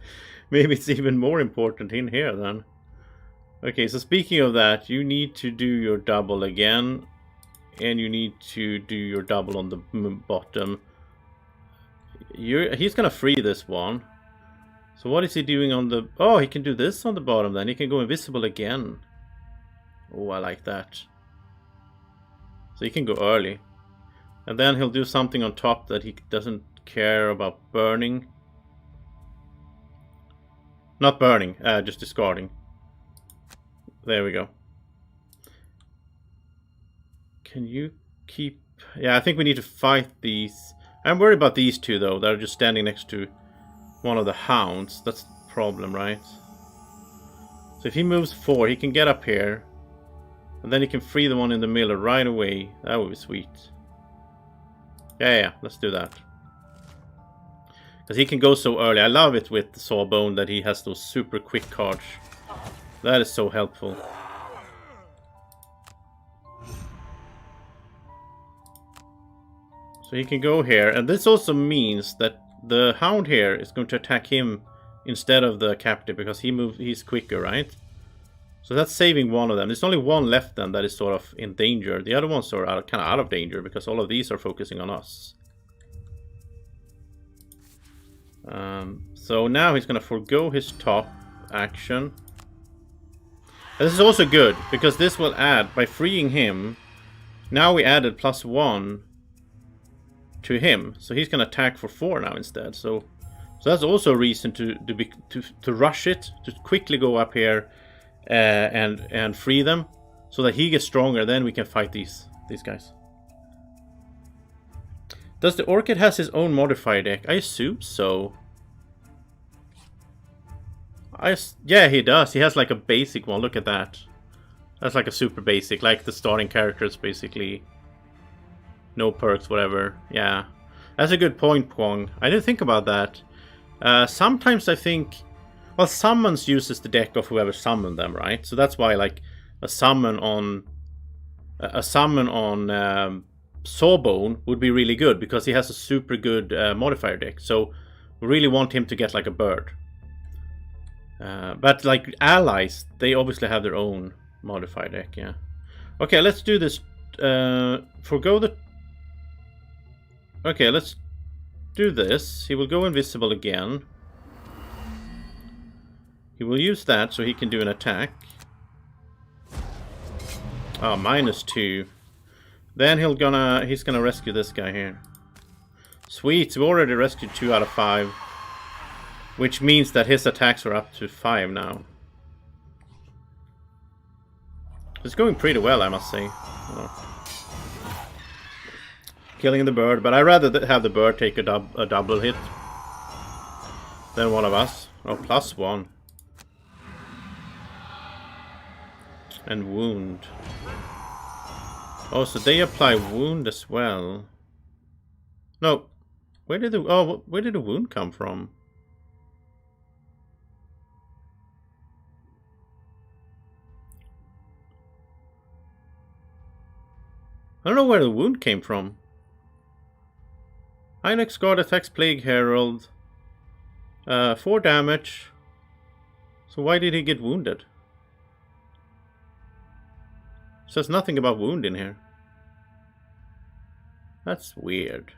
maybe it's even more important in here then. Okay, so speaking of that, you need to do your double again. And you need to do your double on the bottom. He's gonna free this one. So what is he doing on the... Oh, he can do this on the bottom then. He can go invisible again. Oh, I like that. So he can go early. And then he'll do something on top that he doesn't care about burning. Not burning, just discarding. There we go. Can you keep... Yeah, I think we need to fight these. I'm worried about these two, though. They're just standing next to one of the hounds. That's the problem, right? So if he moves 4, he can get up here. And then he can free the one in the middle right away. That would be sweet. Yeah, let's do that. Because he can go so early. I love it with the Sawbone that he has those super quick cards. That is so helpful. So he can go here, and this also means that the hound here is going to attack him instead of the captive, because he's quicker, right? So that's saving one of them. There's only one left then that is sort of in danger. The other ones are kind of out of danger because all of these are focusing on us. So now he's going to forego his top action. And this is also good, because this will add, by freeing him, now we added +1 to him, so he's gonna attack for 4 now instead. So that's also a reason to rush it, to quickly go up here and free them, so that he gets stronger. Then we can fight these guys. Does the Orchid has his own modifier deck? I assume so. Yeah, he does. He has like a basic one. Look at that. That's like a super basic, like the starting characters basically. No perks, whatever. Yeah. That's a good point, Kwong. I didn't think about that. Sometimes I think... Well, summons uses the deck of whoever summoned them, right? So that's why, like, a summon on Sawbone would be really good, because he has a super good modifier deck. So we really want him to get, like, a bird. But, like, allies, they obviously have their own modifier deck, yeah. Okay, let's do this. Forgo the... Okay, let's do this. He will go invisible again. He will use that so he can do an attack. Oh, -2. Then he's gonna rescue this guy here. Sweet, we already rescued 2 out of 5. Which means that his attacks are up to 5 now. It's going pretty well, I must say. Killing the bird, but I'd rather have the bird take a double hit than one of us. Oh, +1. And wound. Oh, so they apply wound as well. No. Where did the wound come from? I don't know where the wound came from. Inex guard attacks Plague Herald. 4 damage. So why did he get wounded? Says nothing about wound in here. That's weird.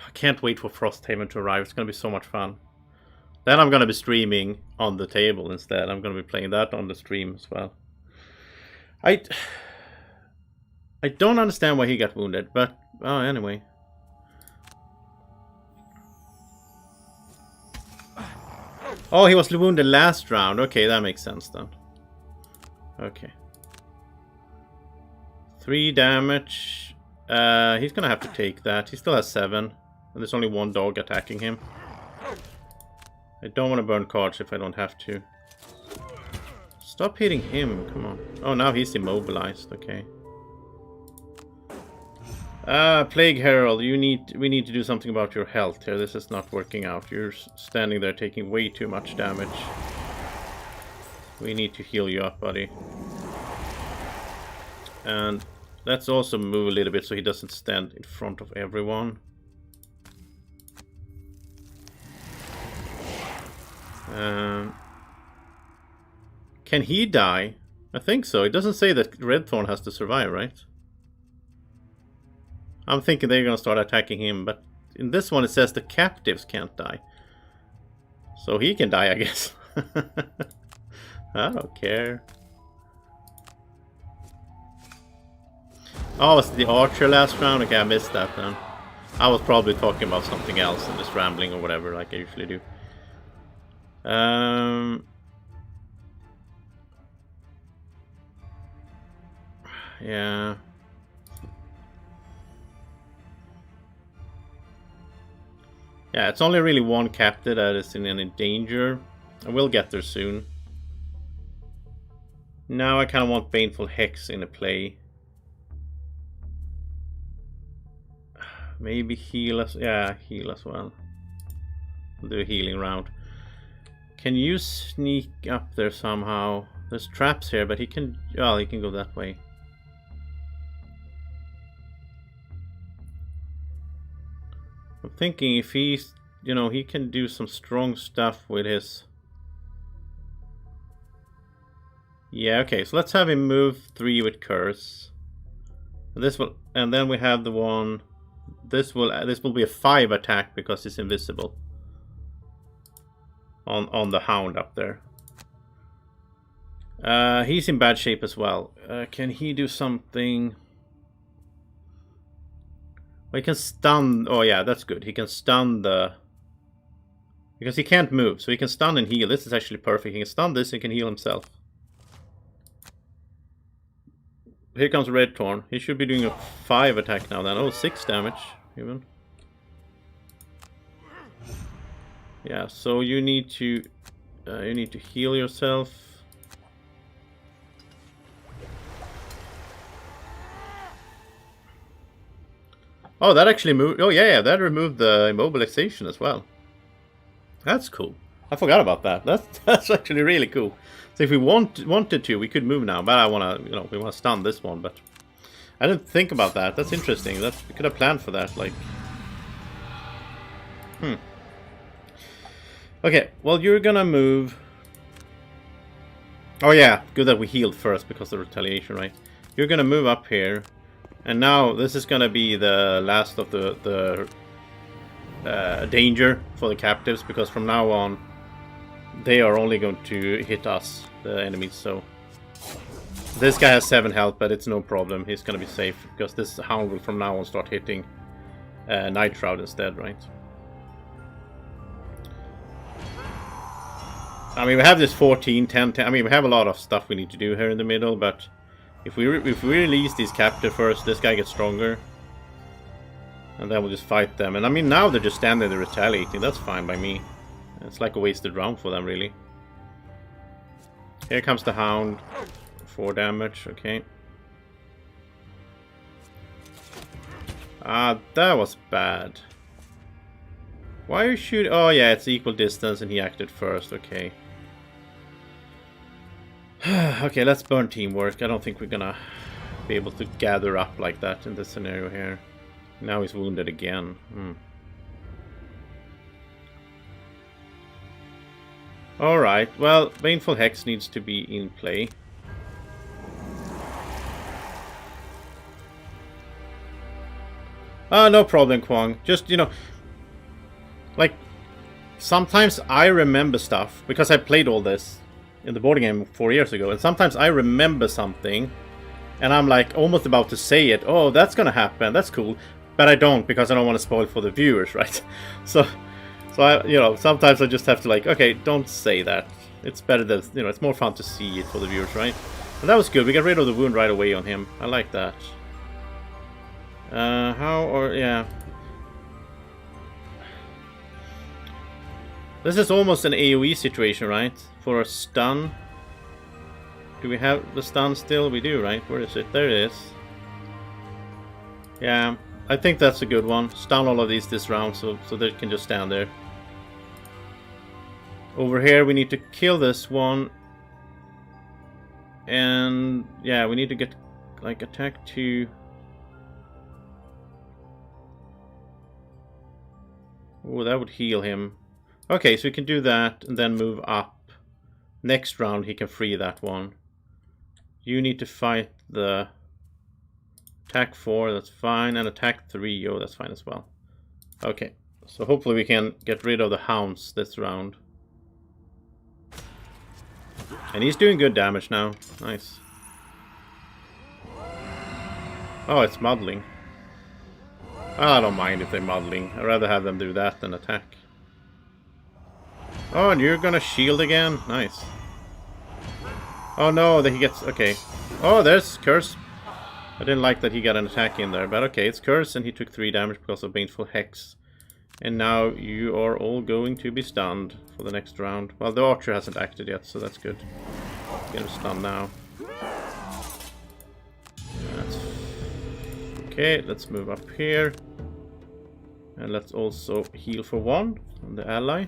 I can't wait for Frosthaven to arrive. It's going to be so much fun. Then I'm going to be streaming on the table instead. I'm going to be playing that on the stream as well. I don't understand why he got wounded, but anyway. Oh, he was wounded last round. Okay, that makes sense then. Okay. 3 damage. He's going to have to take that. He still has 7. And there's only 1 dog attacking him. I don't want to burn cards if I don't have to. Stop hitting him, come on. Oh, now he's immobilized, okay. Plague Herald, we need to do something about your health here. This is not working out. You're standing there taking way too much damage. We need to heal you up, buddy. And let's also move a little bit so he doesn't stand in front of everyone. Can he die? I think so. It doesn't say that Redthorn has to survive, right? I'm thinking they're gonna start attacking him, but in this one it says the captives can't die. So he can die, I guess. I don't care. Oh, was it the archer last round? Okay, I missed that then. I was probably talking about something else and just rambling or whatever, like I usually do. Yeah. Yeah, it's only really 1 captive that is in any danger. And we'll get there soon. Now I kind of want Baneful Hex in a play. Maybe heal us. Yeah, heal as well. We'll do a healing round. Can you sneak up there somehow? There's traps here, but he can... Well, he can go that way. I'm thinking if he's... You know, he can do some strong stuff with his... Yeah, okay, so let's have him move 3 with Curse. This will... And then we have the one... This will be a 5 attack because it's invisible. On the Hound up there. He's in bad shape as well. Can he do something? Well, he can stun. Oh yeah, that's good. He can stun the... Because he can't move, so he can stun and heal. This is actually perfect. He can stun this and can heal himself. Here comes Redthorn. He should be doing a 5 attack now then. Oh, 6 damage even. Yeah, so you need to heal yourself. Oh, that actually moved. Oh yeah, that removed the immobilization as well. That's cool. I forgot about that. That's actually really cool. So if we wanted to, we could move now. But I wanna, we wanna stun this one. But I didn't think about that. That's interesting. We could have planned for that. Like, Okay, well, you're gonna move... Oh yeah, good that we healed first because of retaliation, right? You're gonna move up here. And now this is gonna be the last of the danger for the captives, because from now on they are only going to hit us, the enemies, so... This guy has 7 health, but it's no problem. He's gonna be safe, because this hound will from now on start hitting Night Shroud instead, right? I mean, we have this 14, 10, 10... I mean, we have a lot of stuff we need to do here in the middle, but... If we release these captive first, this guy gets stronger. And then we'll just fight them. And I mean, now they're just standing there retaliating. That's fine by me. It's like a wasted round for them, really. Here comes the hound. 4 damage, okay. Ah, that was bad. Why are you shooting? Oh yeah, it's equal distance and he acted first, okay. Okay, let's burn teamwork. I don't think we're gonna be able to gather up like that in this scenario here. Now he's wounded again. Alright, well, Baneful Hex needs to be in play. No problem, Kwang. Just, you know, like, sometimes I remember stuff, because I played all this in the board game 4 years ago, and sometimes I remember something, and I'm like, almost about to say it. Oh, that's gonna happen, that's cool. But I don't, because I don't want to spoil for the viewers, right? So I, you know, sometimes I just have to like, okay, don't say that. It's better that, you know, it's more fun to see it for the viewers, right? And that was good. We got rid of the wound right away on him. I like that. Yeah. This is almost an AoE situation, right? For a stun. Do we have the stun still? We do, right? Where is it? There it is. Yeah, I think that's a good one. Stun all of these this round so they can just stand there. Over here we need to kill this one. And yeah, we need to get like attack 2. Oh, that would heal him. Okay, so we can do that and then move up. Next round he can free that one. You need to fight the attack 4, that's fine, and attack 3, oh, that's fine as well. Okay, so hopefully we can get rid of the hounds this round. And he's doing good damage now. Nice. Oh, it's muddling. I don't mind if they're muddling. I'd rather have them do that than attack. Oh, and you're gonna shield again? Nice. Oh no, that he gets... Okay. Oh, there's Curse. I didn't like that he got an attack in there. But okay, it's Curse and he took 3 damage because of Baneful Hex. And now you are all going to be stunned for the next round. Well, the archer hasn't acted yet, so that's good. Get him stunned now. That's... Okay, let's move up here. And let's also heal for 1 on the ally.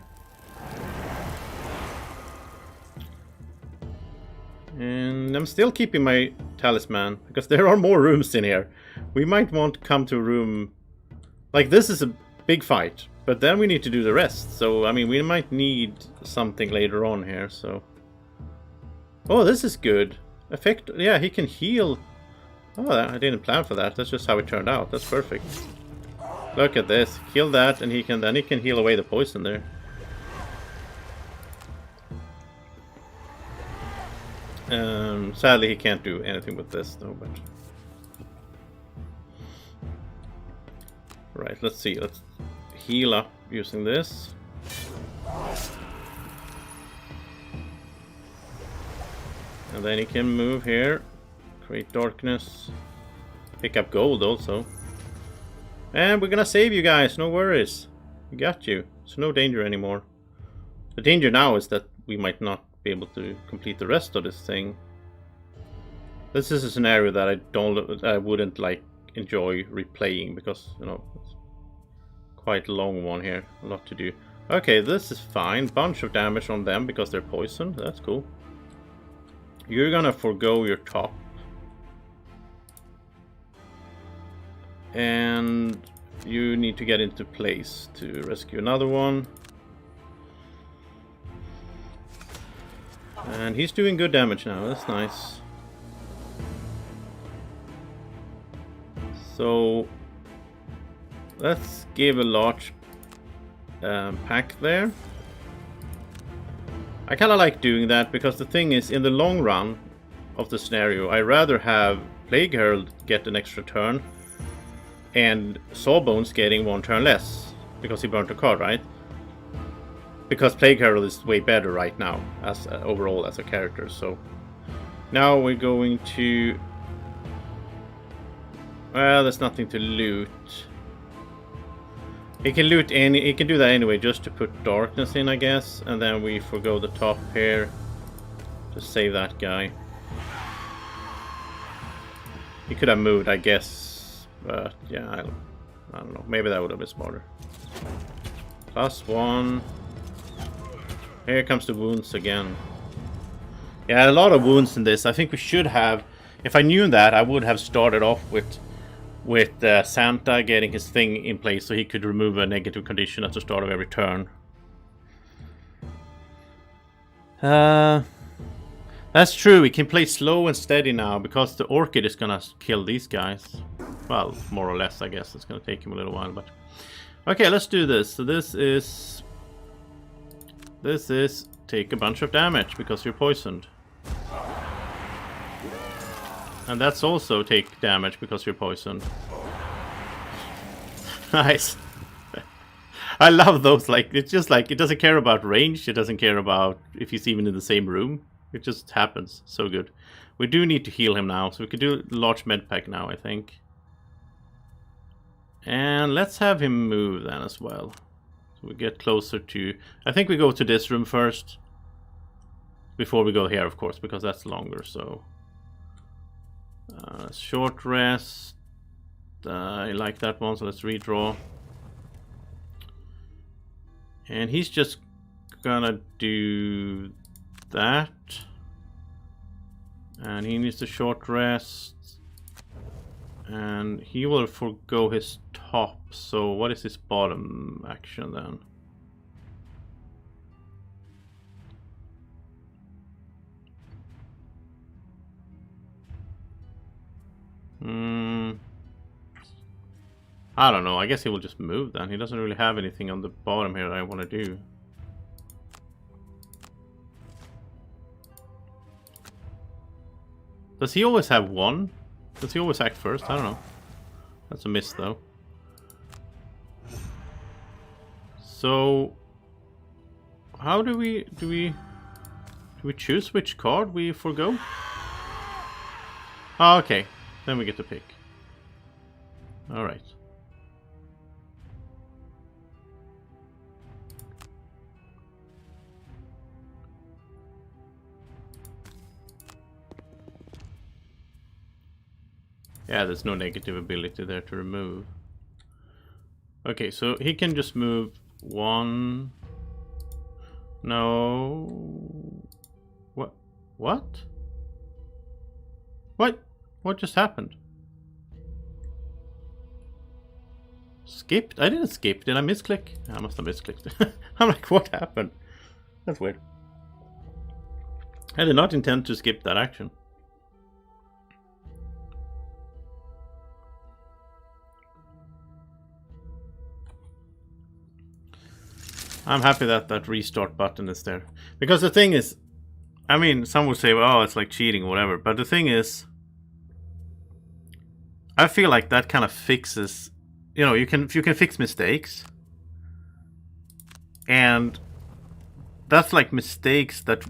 And I'm still keeping my talisman, because there are more rooms in here. We might want to come to a room... Like, this is a big fight, but then we need to do the rest. So, I mean, we might need something later on here, so... Oh, this is good. Effect... Yeah, he can heal... Oh, I didn't plan for that. That's just how it turned out. That's perfect. Look at this. Kill that, and he can heal away the poison there. Sadly, he can't do anything with this, though. But right, let's see. Let's heal up using this. And then he can move here, create darkness, pick up gold also. And we're gonna save you guys, no worries. We got you. It's no danger anymore. The danger now is that we might not be able to complete the rest of this thing. This is a scenario that I wouldn't like enjoy replaying, because, you know, it's quite a long one here, a lot to do. Okay, this is fine. Bunch of damage on them because they're poisoned. That's cool. You're gonna forgo your top. And you need to get into place to rescue another one. And he's doing good damage now. That's nice. So let's give a large pack there. I kind of like doing that because the thing is, in the long run of the scenario, I rather have Plague Herald get an extra turn and Sawbones getting 1 turn less because he burnt a card, right? Because Plague Herald is way better right now as overall as a character. So now we're going to... Well, there's nothing to loot. He can loot any. He can do that anyway, just to put darkness in, I guess. And then we forgo the top here to save that guy. He could have moved, I guess, but yeah, I don't know. Maybe that would have been smarter. +1. Here comes the wounds again. Yeah, a lot of wounds in this. I think we should have. If I knew that, I would have started off with Santa getting his thing in place so he could remove a negative condition at the start of every turn. That's true, we can play slow and steady now because the Orchid is gonna kill these guys. Well, more or less, I guess. It's gonna take him a little while, but... Okay, let's do this. So this is take a bunch of damage because you're poisoned. And that's also take damage because you're poisoned. Nice. I love those, like, it's just like, it doesn't care about range, it doesn't care about if he's even in the same room. It just happens. So good. We do need to heal him now, so we could do a large med pack now, I think. And let's have him move then as well. So we get closer to... I think we go to this room first. Before we go here, of course, because that's longer, so... short rest. I like that one, so let's redraw. And he's just gonna do that. And he needs a short rest. And he will forgo his top. So what is his bottom action then? I don't know. I guess he will just move then. He doesn't really have anything on the bottom here that I want to do. Does he always have one? Does he always act first? I don't know. That's a miss though. So how do we choose which card we forgo? Oh, okay. Then we get to pick. Alright. Yeah, there's no negative ability there to remove. Okay, so he can just move 1. No. What? What? What? What just happened? Skipped? I didn't skip. Did I misclick? I must have misclicked. I'm like, what happened? That's weird. I did not intend to skip that action. I'm happy that that restart button is there. Because the thing is, I mean, some would say, well, it's like cheating or whatever. But the thing is, I feel like that kind of fixes, you know, you can fix mistakes. And that's like mistakes that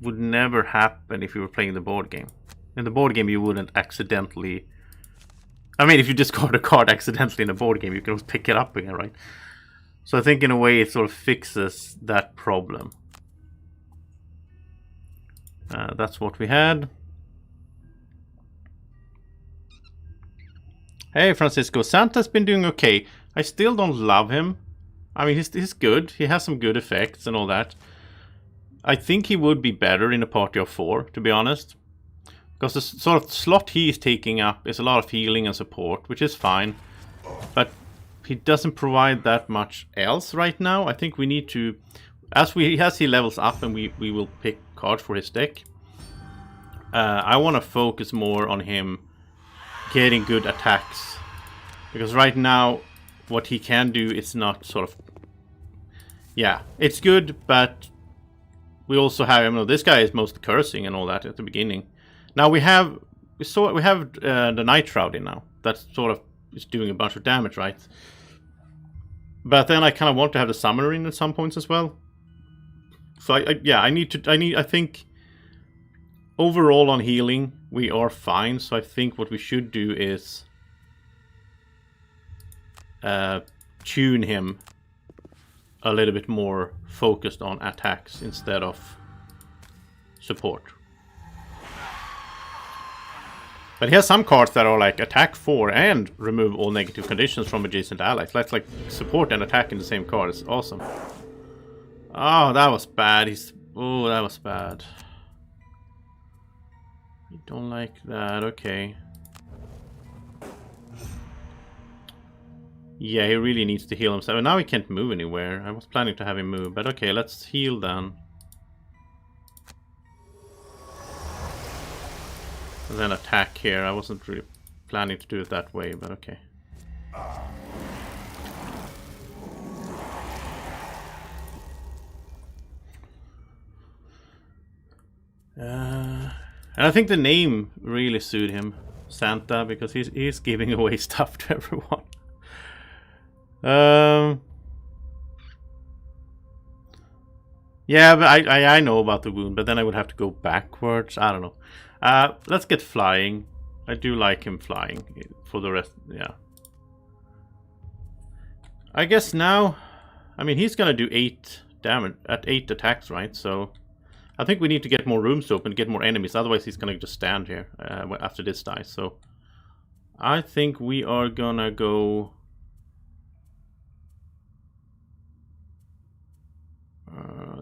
would never happen if you were playing the board game. In the board game, you wouldn't accidentally... I mean, if you discard a card accidentally in a board game, you can always pick it up again, right? So I think in a way it sort of fixes that problem. That's what we had. Hey Francisco, Santa's been doing okay. I still don't love him. I mean, he's good. He has some good effects and all that. I think he would be better in a party of 4, to be honest. Because the sort of slot he is taking up is a lot of healing and support, which is fine. But he doesn't provide that much else right now. I think we need to, as he levels up and we will pick cards for his deck. I want to focus more on him getting good attacks, because right now what he can do is not sort of, yeah, it's good, but we also have, you know, this guy is mostly cursing and all that at the beginning. Now we have the Night Shrouding now. That sort of is doing a bunch of damage, right? But then I kind of want to have the Summoner in at some points as well. So I think overall on healing we are fine. So I think what we should do is tune him a little bit more focused on attacks instead of support. But he has some cards that are like attack 4 and remove all negative conditions from adjacent allies. That's like support and attack in the same card. It's awesome. Oh, that was bad. Oh, that was bad. I don't like that. Okay. Yeah, he really needs to heal himself. And now he can't move anywhere. I was planning to have him move, but okay, let's heal then. And then attack here. I wasn't really planning to do it that way, but okay. And I think the name really suited him, Santa, because he's giving away stuff to everyone. Yeah, but I know about the wound, but then I would have to go backwards. I don't know. Let's get flying. I do like him flying for the rest. Yeah. I guess now, I mean, he's gonna do 8 damage at 8 attacks, right? So I think we need to get more rooms open, get more enemies. Otherwise, he's gonna just stand here after this dies. So I think we are gonna go.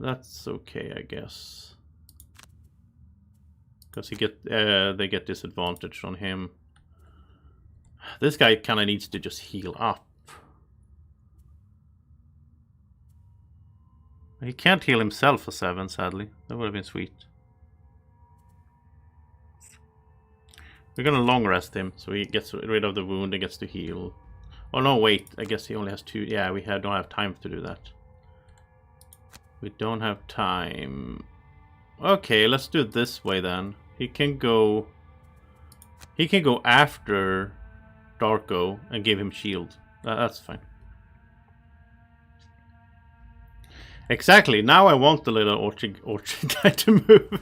That's okay, I guess. Because they get disadvantage on him. This guy kind of needs to just heal up. He can't heal himself for 7, sadly. That would have been sweet. We're gonna long rest him, so he gets rid of the wound and gets to heal. Oh no, wait. I guess he only has 2. Yeah, we don't have time to do that. We don't have time. Okay, let's do it this way then. He can go after Darko and give him shield. That's fine. Exactly. Now I want the little orchard guy to move.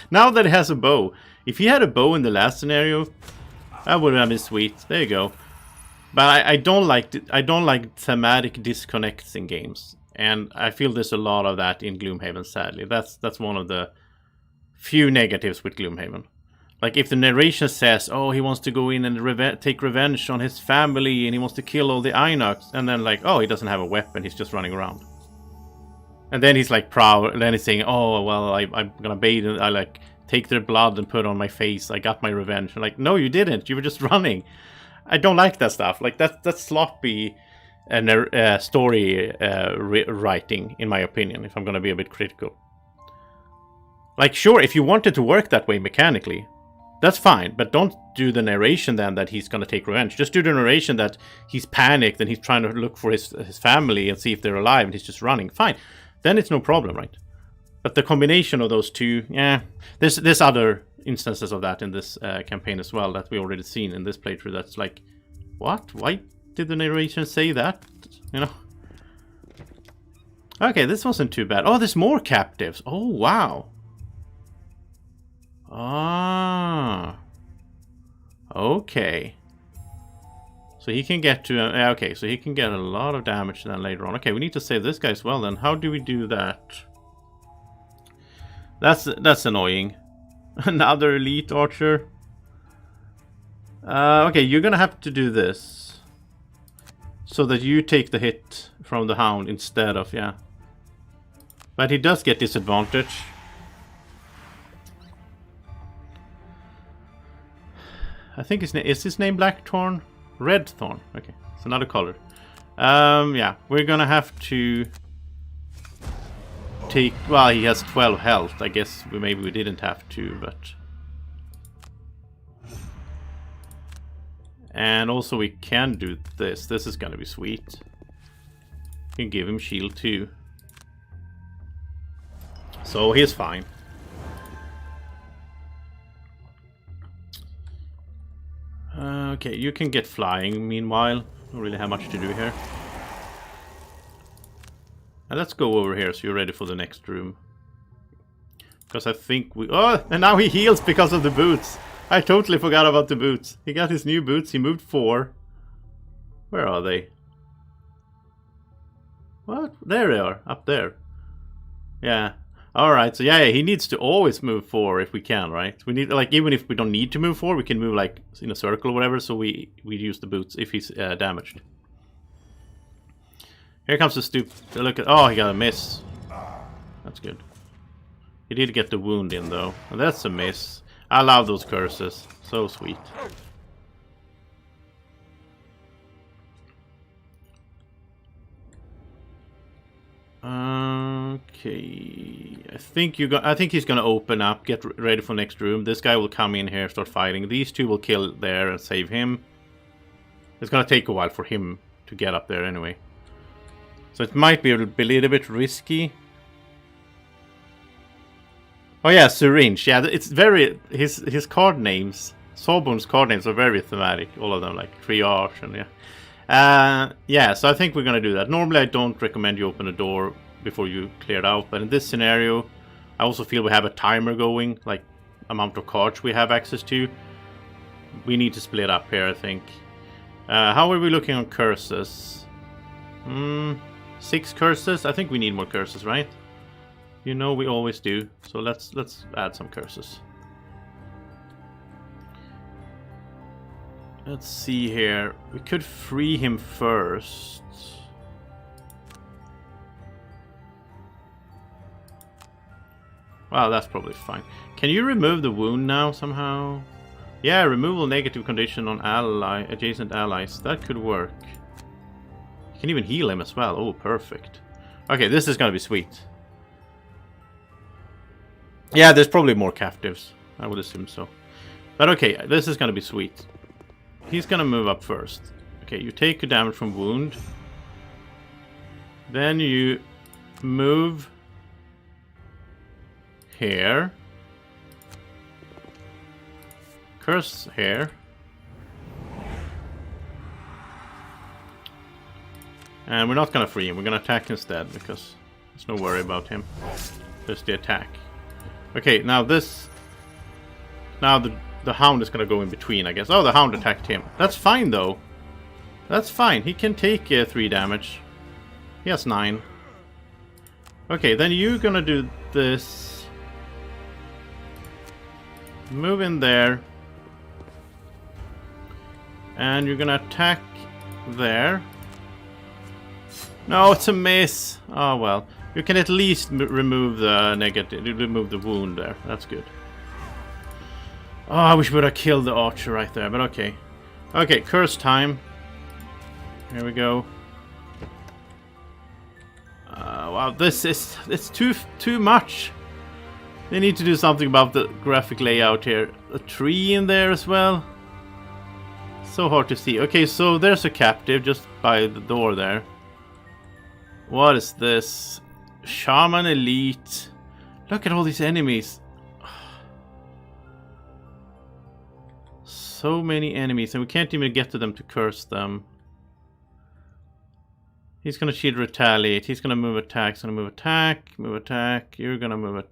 Now that he has a bow. If he had a bow in the last scenario, that would have been sweet. There you go. But I don't like thematic disconnects in games. And I feel there's a lot of that in Gloomhaven, sadly. That's one of the few negatives with Gloomhaven. Like, if the narration says, oh, he wants to go in and take revenge on his family, and he wants to kill all the Inox, and then like, oh, he doesn't have a weapon, he's just running around. And then he's like proud, and then he's saying, oh, well, I'm gonna bathe, and I like take their blood and put it on my face, I got my revenge. I'm like, no, you didn't, you were just running. I don't like that stuff. Like, that's sloppy story writing, in my opinion, if I'm gonna be a bit critical. Like, sure, if you want it to work that way mechanically, that's fine, but don't do the narration then that he's gonna take revenge. Just do the narration that he's panicked and he's trying to look for his family and see if they're alive and he's just running. Fine, then it's no problem, right? But the combination of those two, yeah, there's other instances of that in this campaign as well that we already seen in this playthrough. That's like, what? Why did the narration say that? You know? Okay, this wasn't too bad. Oh, there's more captives. Oh, wow. Ah. Okay. So he can get to... okay, so he can get a lot of damage then later on. Okay, we need to save this guy as well then. How do we do that? That's annoying. Another elite archer. Okay, you're gonna have to do this. So that you take the hit from the hound instead of... yeah. But he does get disadvantage. I think is his name Blackthorn? Redthorn. Okay, it's another color. Yeah, we're gonna have to take... well, he has 12 health. I guess maybe we didn't have to, but... and also we can do this. This is gonna be sweet. We can give him shield too. So he's fine. Okay, you can get flying meanwhile. Don't really have much to do here. And let's go over here so you're ready for the next room. Because I think we... Oh! And now he heals because of the boots! I totally forgot about the boots. He got his new boots. He moved 4. Where are they? What? There they are. Up there. Yeah. Alright, so yeah, he needs to always move 4 if we can, right? We need, like, even if we don't need to move 4, we can move, like, in a circle or whatever, so we use the boots if he's damaged. Here comes the stupid... Look at... Oh, he got a miss. That's good. He did get the wound in, though. And that's a miss. I love those curses. So sweet. Okay. I think he's gonna open up, get ready for next room. This guy will come in here, start fighting. These two will kill there and save him. It's gonna take a while for him to get up there anyway. So it might be a little bit risky. Oh yeah, Syringe. Yeah, it's very... His card names, Sawbone's card names are very thematic. All of them, like Triage and yeah. Yeah, so I think we're gonna do that. Normally I don't recommend you open a door before you clear it out, but in this scenario, I also feel we have a timer going, like amount of cards we have access to. We need to split up here, I think. How are we looking on curses? 6 curses? I think we need more curses, right? You know we always do. So let's add some curses. Let's see here. We could free him first. Wow, that's probably fine. Can you remove the wound now somehow? Yeah, removal negative condition on adjacent allies. That could work. You can even heal him as well. Oh, perfect. Okay, this is gonna be sweet. Yeah, there's probably more captives. I would assume so. But okay, this is gonna be sweet. He's gonna move up first. Okay, you take your damage from wound. Then you move here. Curse here. And we're not gonna free him, we're gonna attack instead because there's no worry about him. Just the attack. Okay, now this... Now the hound is gonna go in between, I guess. Oh, the hound attacked him. That's fine though. That's fine, he can take 3 damage. He has 9. Okay, then you're gonna do this. Move in there. And you're gonna attack there. No, it's a miss. Oh well. You can at least remove the negative, remove the wound there. That's good. Oh, I wish we would have killed the archer right there, but okay. Okay, curse time. Here we go. Wow, it's too much. They need to do something about the graphic layout here. A tree in there as well. So hard to see. Okay, so there's a captive just by the door there. What is this? Shaman Elite. Look at all these enemies. So many enemies, and we can't even get to them to curse them. He's gonna shield retaliate. He's gonna move attack. He's gonna move attack. Move attack. You're gonna move it.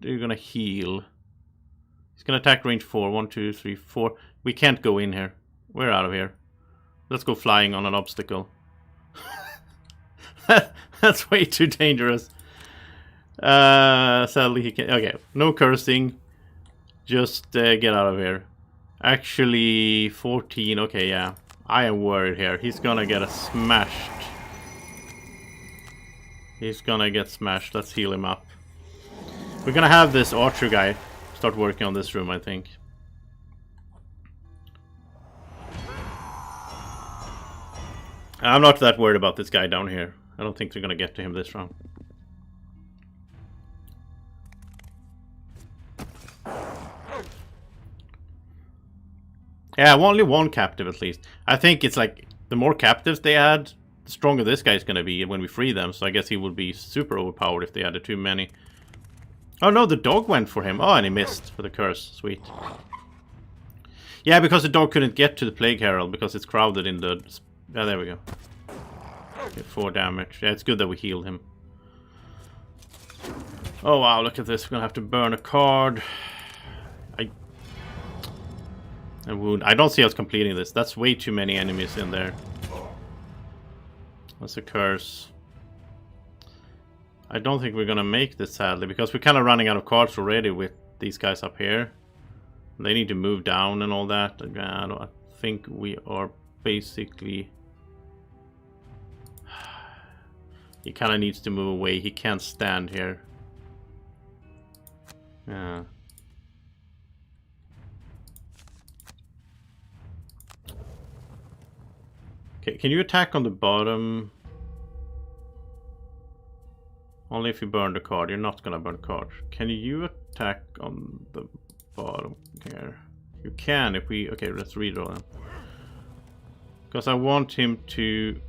You're gonna heal. He's gonna attack range 4. 1, 2, 3, 4. We can't go in here. We're out of here. Let's go flying on an obstacle. That's way too dangerous. Sadly he can... Okay, no cursing. Just get out of here. Actually, 14. Okay, yeah. I am worried here. He's gonna get smashed. He's gonna get smashed. Let's heal him up. We're gonna have this archer guy start working on this room, I think. I'm not that worried about this guy down here. I don't think they're gonna get to him this round. Yeah, only 1 captive at least. I think it's like, the more captives they add, the stronger this guy's gonna be when we free them. So I guess he would be super overpowered if they added too many. Oh no, the dog went for him. Oh, and he missed for the curse. Sweet. Yeah, because the dog couldn't get to the Plague Herald because it's crowded in the... Yeah, there we go. Okay, 4 damage. Yeah, it's good that we healed him. Oh wow, look at this. We're gonna have to burn a card. A wound. I don't see us completing this. That's way too many enemies in there. That's a curse. I don't think we're gonna make this, sadly, because we're kind of running out of cards already with these guys up here. They need to move down and all that. I think we are basically... He kind of needs to move away. He can't stand here. Yeah. Okay, can you attack on the bottom? Only if you burn the card. You're not gonna burn the card. Can you attack on the bottom here? You can if we... Okay, let's redraw them. Because I want him to...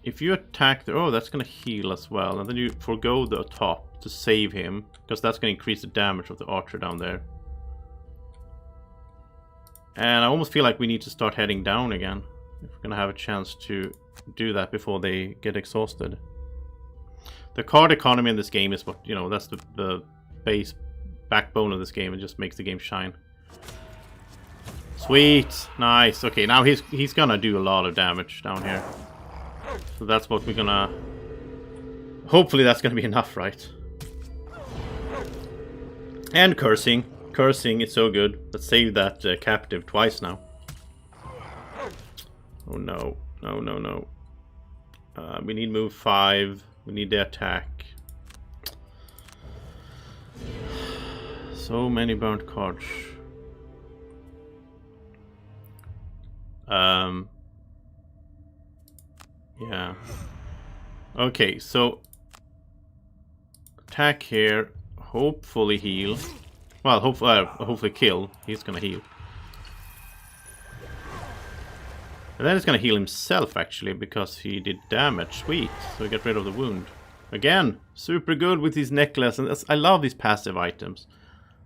If you attack the... Oh, that's gonna heal as well. And then you forgo the top to save him. Because that's gonna increase the damage of the archer down there. And I almost feel like we need to start heading down again. If we're gonna have a chance to do that before they get exhausted. The card economy in this game is what, you know, that's the base backbone of this game. It just makes the game shine. Sweet, nice. Okay, now he's gonna do a lot of damage down here. So that's what we're gonna... Hopefully that's gonna be enough, right? And cursing. Cursing is so good. Let's save that captive twice now. Oh no, no, no, no. We need move 5. We need the attack. So many burnt cards. Yeah. Okay, so attack here. Hopefully heal. Well, hopefully kill. He's gonna heal. And then he's gonna heal himself, actually, because he did damage. Sweet. So we get rid of the wound. Again, super good with these necklaces. And I love these passive items.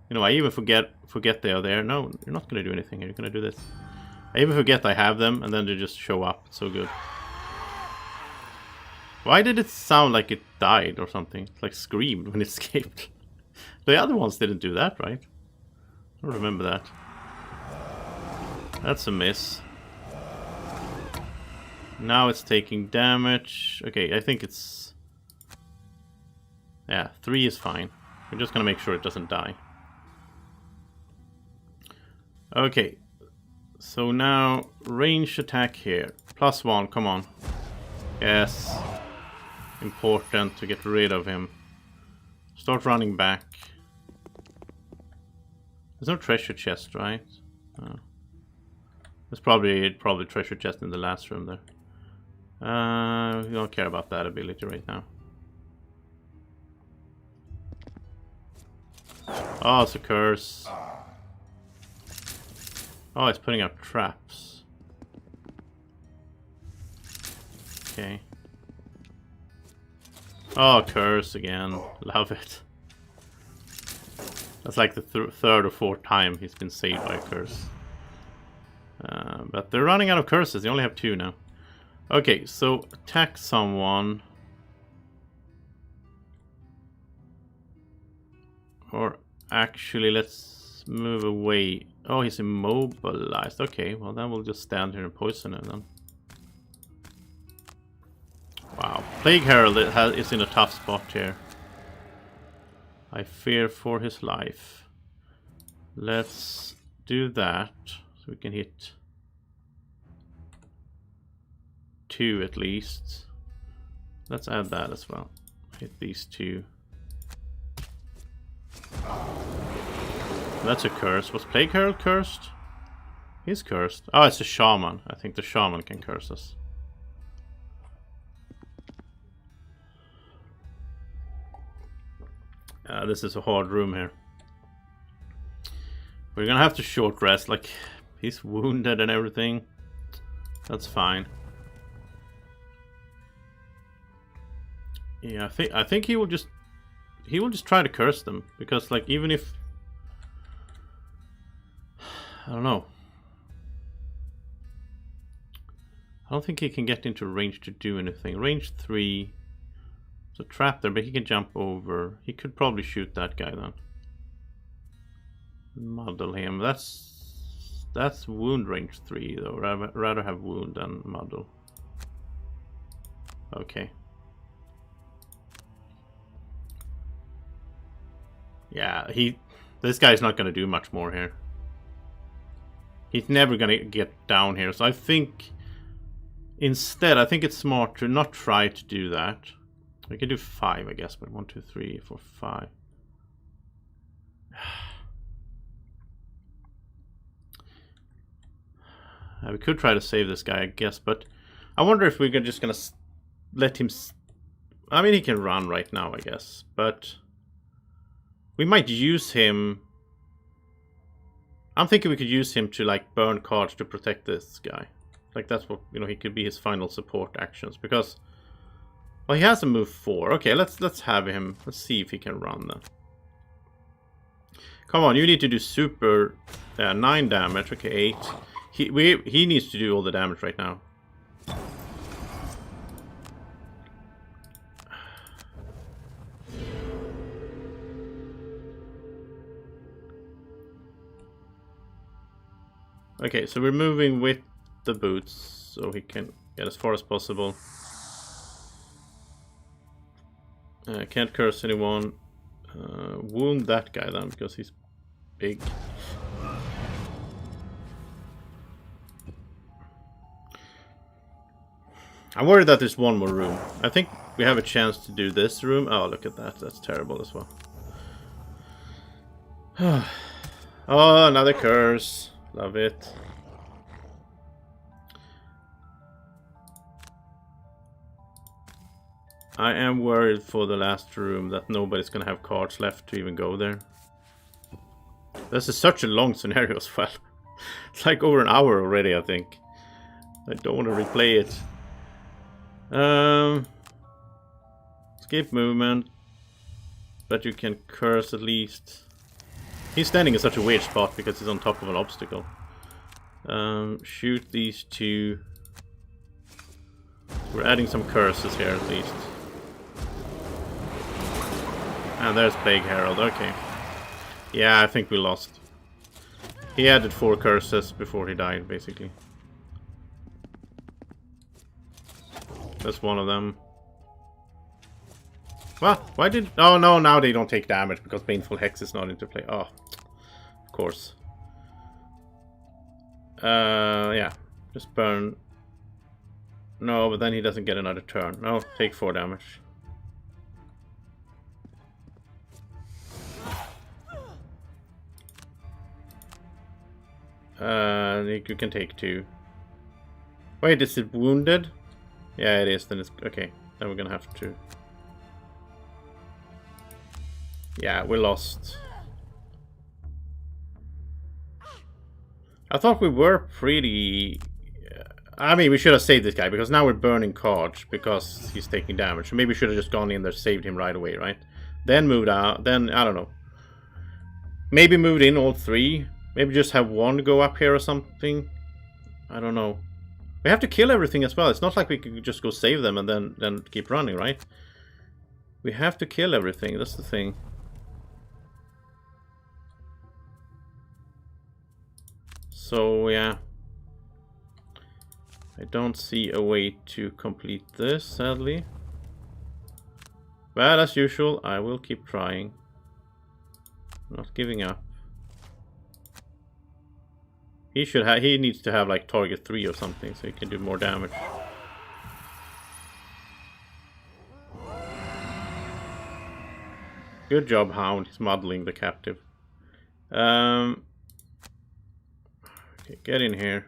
You know, I even forget they are there. No, you're not gonna do anything here. You're gonna do this. I even forget I have them, and then they just show up. It's so good. Why did it sound like it died or something? Like screamed when it escaped. The other ones didn't do that, right? I don't remember that. That's a miss. Now it's taking damage. Okay, I think it's... Yeah, 3 is fine. We're just gonna make sure it doesn't die. Okay. So now, range attack here. +1, come on. Yes. Important to get rid of him. Start running back. There's no treasure chest, right? Oh. There's probably treasure chest in the last room there. We don't care about that ability right now. Oh, it's a curse. Oh, it's putting up traps. Okay. Oh, curse again. Love it. That's like the third or fourth time he's been saved by a curse. But they're running out of curses. They only have 2 now. Okay, so attack someone. Or actually, let's move away. Oh, he's immobilized. Okay, well then we'll just stand here and poison him then. Wow, Plague Herald is in a tough spot here. I fear for his life. Let's do that so we can hit 2 at least. Let's add that as well. Hit these 2. That's a curse. Was Plague Herald cursed? He's cursed. Oh, it's a shaman. I think the shaman can curse us. This is a hard room here. We're gonna have to short rest. Like, he's wounded and everything. That's fine. Yeah, I think he will just... he will just try to curse them, because like even if I don't know, I don't think he can get into range to do anything. Range 3, there's a trap there, but he can jump over. He could probably shoot that guy then. Muddle him. That's wound range 3 though. I'd rather have wound than muddle. Okay. Yeah, this guy's not gonna do much more here. He's never gonna get down here, so I think instead, I think it's smart to not try to do that. We can do 5, I guess, but 1, 2, 3, 4, 5. We could try to save this guy, I guess, but I wonder if we're just gonna let him. I mean, he can run right now, I guess, but we might use him. I'm thinking we could use him to like burn cards to protect this guy. Like that's what, you know, he could be his final support actions, because well, he has a move 4. Okay, let's have him. Let's see if he can run then. Come on, you need to do super 9 damage. Okay, 8. He needs to do all the damage right now. Okay, so we're moving with the boots so he can get as far as possible. Can't curse anyone. Wound that guy then, because he's big. I'm worried that there's one more room. I think we have a chance to do this room. Oh, look at that. That's terrible as well. Oh, another curse. Love it. I am worried for the last room that nobody's gonna have cards left to even go there. This is such a long scenario as well. It's like over an hour already, I think. I don't want to replay it. Skip movement. But you can curse at least. He's standing in such a weird spot because he's on top of an obstacle. Shoot these 2. We're adding some curses here at least. And there's Plague Herald, okay. Yeah, I think we lost. He added 4 curses before he died, basically. That's one of them. What? Why did... Oh no, now they don't take damage because Baneful Hex is not into play. Oh, of course. Yeah. Just burn. No, but then he doesn't get another turn. No, take 4 damage. You can take 2. Wait, is it wounded? Yeah, it is. Then it's okay. Then we're gonna have to. Yeah, we lost. I thought we were pretty. I mean, we should have saved this guy because now we're burning cards because he's taking damage. Maybe we should have just gone in there, saved him right away, right? Then moved out. Then I don't know. Maybe moved in all 3. Maybe just have 1 go up here or something. I don't know. We have to kill everything as well. It's not like we can just go save them and then keep running, right? We have to kill everything. That's the thing. So, yeah. I don't see a way to complete this, sadly. But as usual, I will keep trying. Not giving up. He needs to have like target 3 or something so he can do more damage. Good job, Hound. He's muddling the captive. Okay, get in here.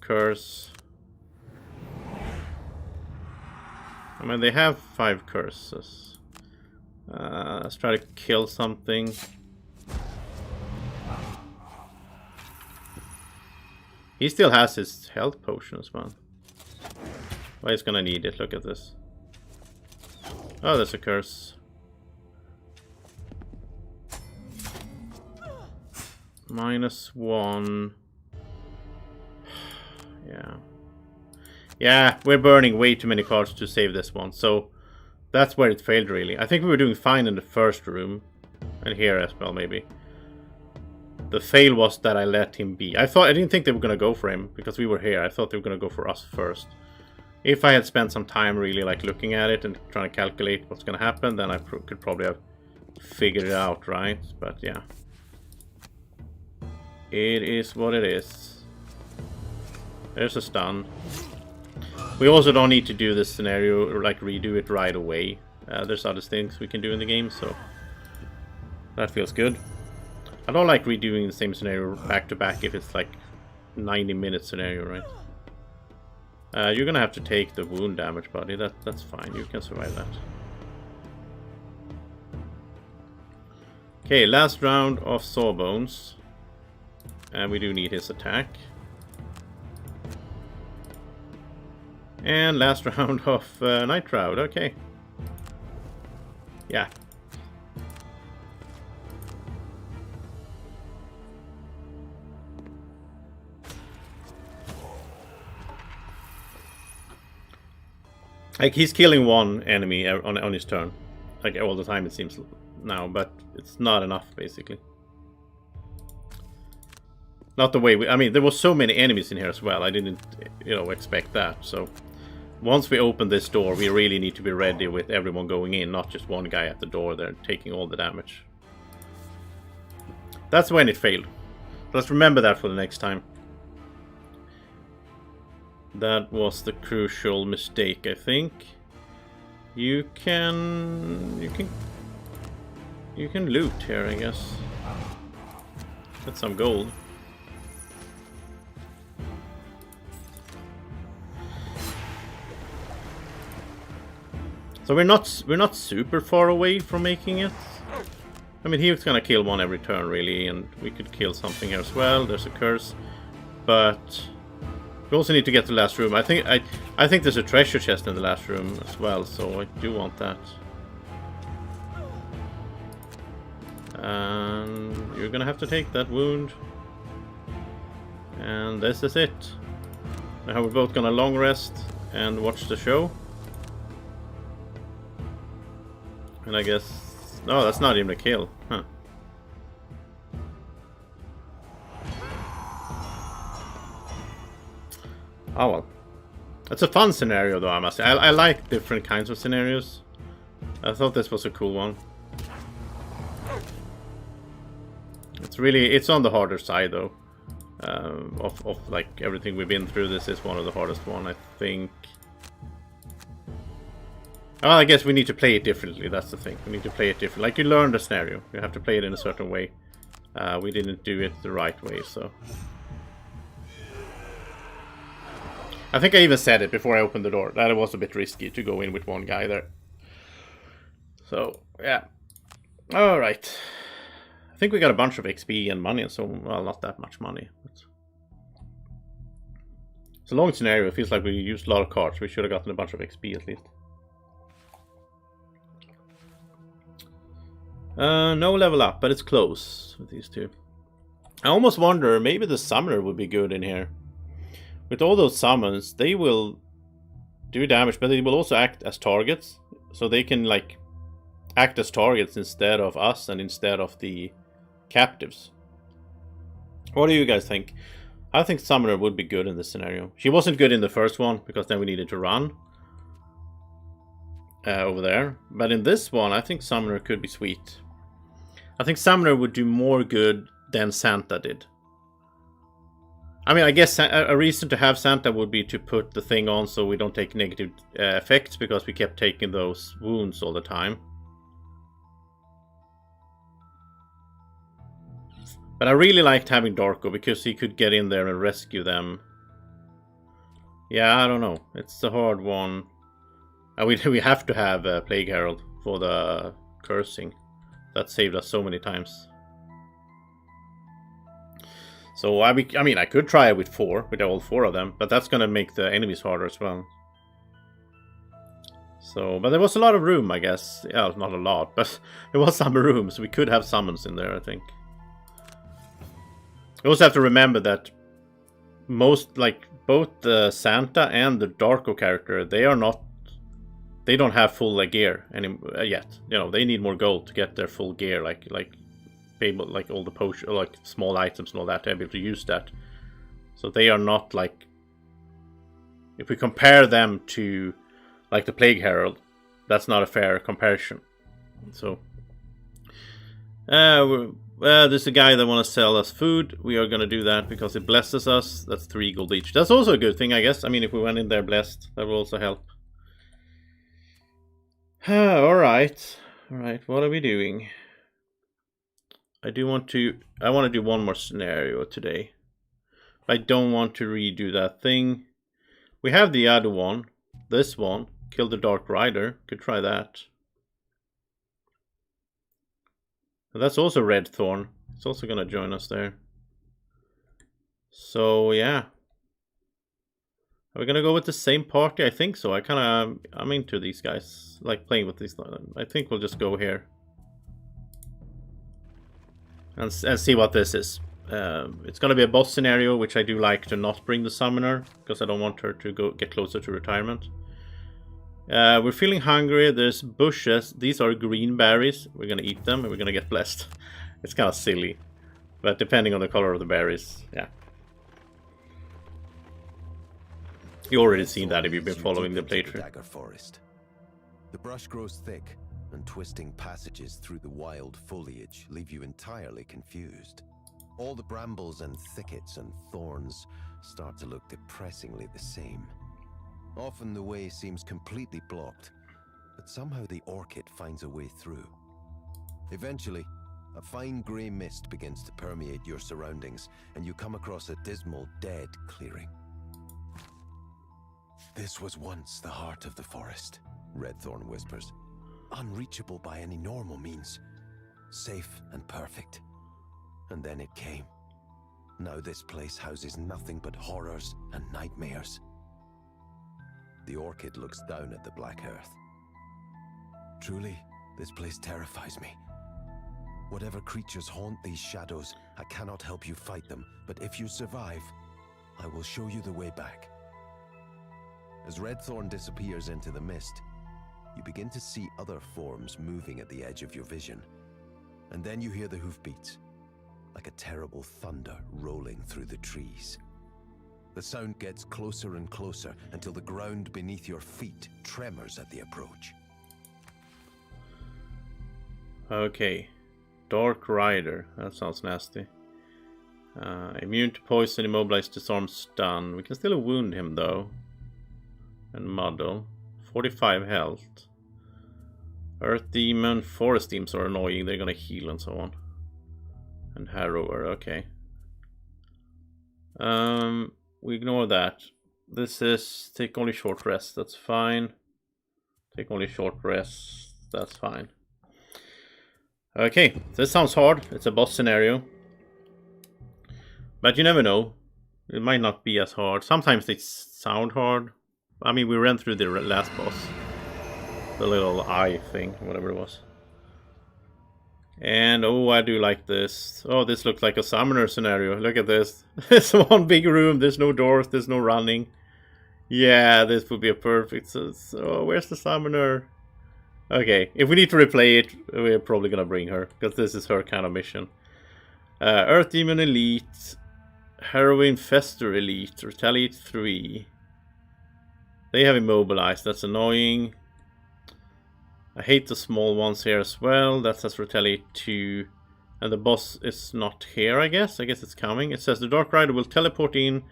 Curse. I mean, they have 5 curses. Let's try to kill something. He still has his health potion as well. Well, he's gonna need it. Look at this. Oh, there's a curse. -1. Yeah. Yeah, we're burning way too many cards to save this one, so that's where it failed, really. I think we were doing fine in the first room, and here as well, maybe. The fail was that I let him be. I didn't think they were gonna go for him, because we were here. I thought they were gonna go for us first. If I had spent some time really like looking at it and trying to calculate what's gonna happen, then I could probably have figured it out, right? But yeah. It is what it is. There's a stun. We also don't need to do this scenario, or like redo it right away. There's other things we can do in the game, so that feels good. I don't like redoing the same scenario back to back if it's like 90-minute scenario, right? You're gonna have to take the wound damage, buddy. That's fine. You can survive that. Okay, last round of Sawbones. And we do need his attack. And last round of Night Shroud. Okay. Yeah. Like, he's killing one enemy on his turn. Like, all the time it seems now, but it's not enough, basically. Not the way I mean, there was so many enemies in here as well. I didn't, expect that. So, once we open this door, we really need to be ready with everyone going in, not just one guy at the door there taking all the damage. That's when it failed. Let's remember that for the next time. That was the crucial mistake, I think. You can loot here, I guess. Get some gold. So we're not super far away from making it. I mean, he's gonna kill one every turn, really, and we could kill something here as well. There's a curse, but we also need to get to the last room. I think there's a treasure chest in the last room as well, so I do want that. And you're gonna have to take that wound. And this is it. Now we're both gonna long rest and watch the show. And I guess... No, that's not even a kill. Huh. Oh well. It's a fun scenario though, I must say. I like different kinds of scenarios. I thought this was a cool one. It's on the harder side though. Of like everything we've been through, this is one of the hardest one, I think. Oh, I guess we need to play it differently, that's the thing. We need to play it differently. Like, you learn the scenario. You have to play it in a certain way. We didn't do it the right way, so... I think I even said it before I opened the door, that it was a bit risky to go in with one guy there. So, yeah. Alright. I think we got a bunch of XP and money, so, well, not that much money. But... It's a long scenario, it feels like we used a lot of cards. We should have gotten a bunch of XP at least. No level up, but it's close with these two. I almost wonder, maybe the summoner would be good in here. With all those summons, they will do damage, but they will also act as targets. So they can, like, act as targets instead of us and instead of the captives. What do you guys think? I think summoner would be good in this scenario. She wasn't good in the first one, because then we needed to run. Over there. But in this one, I think summoner could be sweet. I think summoner would do more good than Santa did. I mean, I guess a reason to have Santa would be to put the thing on so we don't take negative effects, because we kept taking those wounds all the time. But I really liked having Darko, because he could get in there and rescue them. Yeah, I don't know. It's a hard one. We have to have Plague Herald for the cursing. That saved us so many times. So, I mean, I could try it with all four of them, but that's going to make the enemies harder as well. So, but there was a lot of room, I guess. Yeah, not a lot, but there was some room, so we could have summons in there, I think. You also have to remember that most, like, both the Santa and the Darko character, they don't have full gear yet. You know, they need more gold to get their full gear, like able, like all the potion, like small items and all that, to be able to use that. So they are not like, if we compare them to like the Plague Herald, that's not a fair comparison. So there's a guy that wants to sell us food. We are going to do that because it blesses us. That's 3 gold each. That's also a good thing, I guess. I mean, if we went in there blessed, that will also help. Alright. Alright, what are we doing? I want to do one more scenario today. I don't want to redo that thing. We have the other one. This one. Kill the Dark Rider. Could try that. And that's also Red Thorn. It's also gonna join us there. So yeah. Are we gonna go with the same party? I think so. I'm into these guys. Like playing with these. I think we'll just go here. And see what this is. It's gonna be a boss scenario, which I do like to not bring the summoner, because I don't want her to get closer to retirement. We're feeling hungry. There's bushes. These are green berries. We're gonna eat them and we're gonna get blessed. It's kind of silly, but depending on the color of the berries, yeah. You already seen that if you've been following the playthrough. Dagger Forest. The brush grows thick, and twisting passages through the wild foliage leave you entirely confused. All the brambles and thickets and thorns start to look depressingly the same. Often the way seems completely blocked, but somehow the orchid finds a way through. Eventually, a fine grey mist begins to permeate your surroundings, and you come across a dismal, dead clearing. This was once the heart of the forest, Redthorn whispers. Unreachable by any normal means. Safe and perfect. And then it came. Now this place houses nothing but horrors and nightmares. The orchid looks down at the black earth. Truly, this place terrifies me. Whatever creatures haunt these shadows, I cannot help you fight them, but if you survive, I will show you the way back. As Redthorn disappears into the mist, you begin to see other forms moving at the edge of your vision. And then you hear the hoofbeats, like a terrible thunder rolling through the trees. The sound gets closer and closer until the ground beneath your feet tremors at the approach. Okay. Dark Rider. That sounds nasty. Immune to poison, immobilized, disarm, stun. We can still wound him though. And muddle. 45 health. Earth Demon, Forest Demons are annoying. They're gonna heal and so on. And Harrower, okay. We ignore that. This is take only short rest, that's fine. Take only short rest, that's fine. Okay, this sounds hard. It's a boss scenario. But you never know. It might not be as hard. Sometimes they sound hard. I mean, we ran through the last boss. The little eye thing, whatever it was. And oh, I do like this. Oh, this looks like a summoner scenario. Look at this. It's one big room. There's no doors. There's no running. Yeah, this would be a perfect. So where's the summoner? Okay, if we need to replay it, we're probably gonna bring her, because this is her kind of mission. Earth Demon Elite, Heroine Fester Elite, Retaliate 3. They have immobilized, that's annoying. I hate the small ones here as well. That says Retaliate 2. And the boss is not here, I guess. I guess it's coming. It says the Dark Rider will teleport in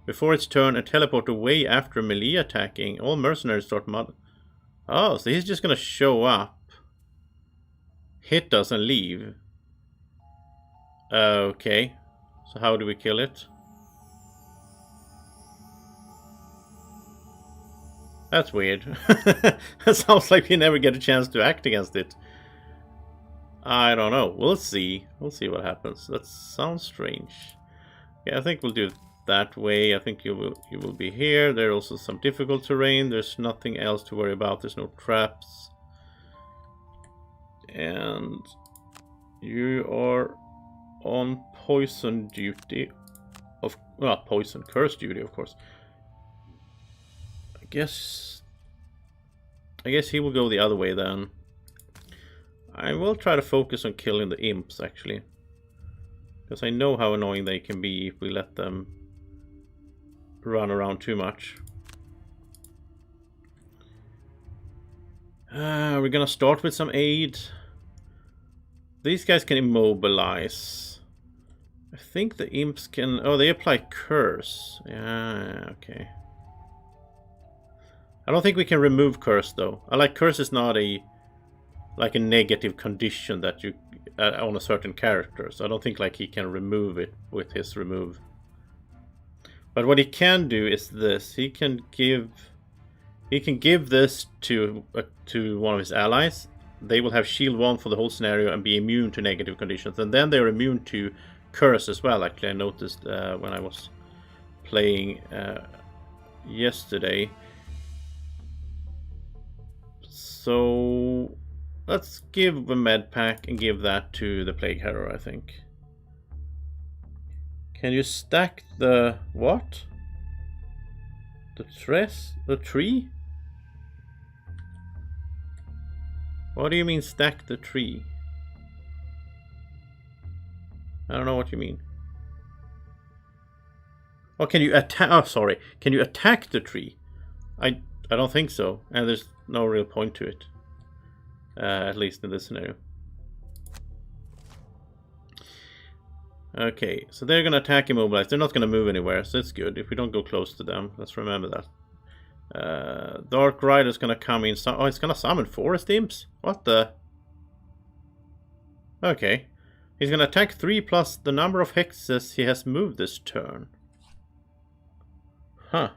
before its turn and teleport away after melee attacking. All mercenaries start mud. Oh, so he's just gonna show up, hit us and leave. Okay. So how do we kill it? That's weird. It sounds like we never get a chance to act against it. I don't know. We'll see. We'll see what happens. That sounds strange. Yeah, I think we'll do that way. I think you will be here. There's also some difficult terrain. There's nothing else to worry about. There's no traps. And you are on poison duty. Poison curse duty, of course. I guess he will go the other way then. I will try to focus on killing the imps, actually. Because I know how annoying they can be if we let them run around too much. We're gonna start with some aid. These guys can immobilize. I think the imps can... Oh, they apply curse. Yeah, okay. I don't think we can remove curse, though. Curse is not a negative condition that you on a certain character, so I don't think he can remove it with his remove. But what he can do is this: he can give this to one of his allies. They will have shield 1 for the whole scenario and be immune to negative conditions, and then they're immune to curse as well. Actually, I noticed when I was playing yesterday. So let's give a med pack and give that to the Plague Harrow, I think. Can you stack the what? The tree? What do you mean stack the tree? I don't know what you mean. Oh, can you attack? Oh, sorry. Can you attack the tree? I don't think so, and there's no real point to it. At least in this scenario. Okay, so they're gonna attack immobilize. They're not gonna move anywhere, so it's good if we don't go close to them. Let's remember that. Dark Rider's gonna come in. Oh, it's gonna summon forest imps? What the? Okay. He's gonna attack 3 plus the number of hexes he has moved this turn. Huh.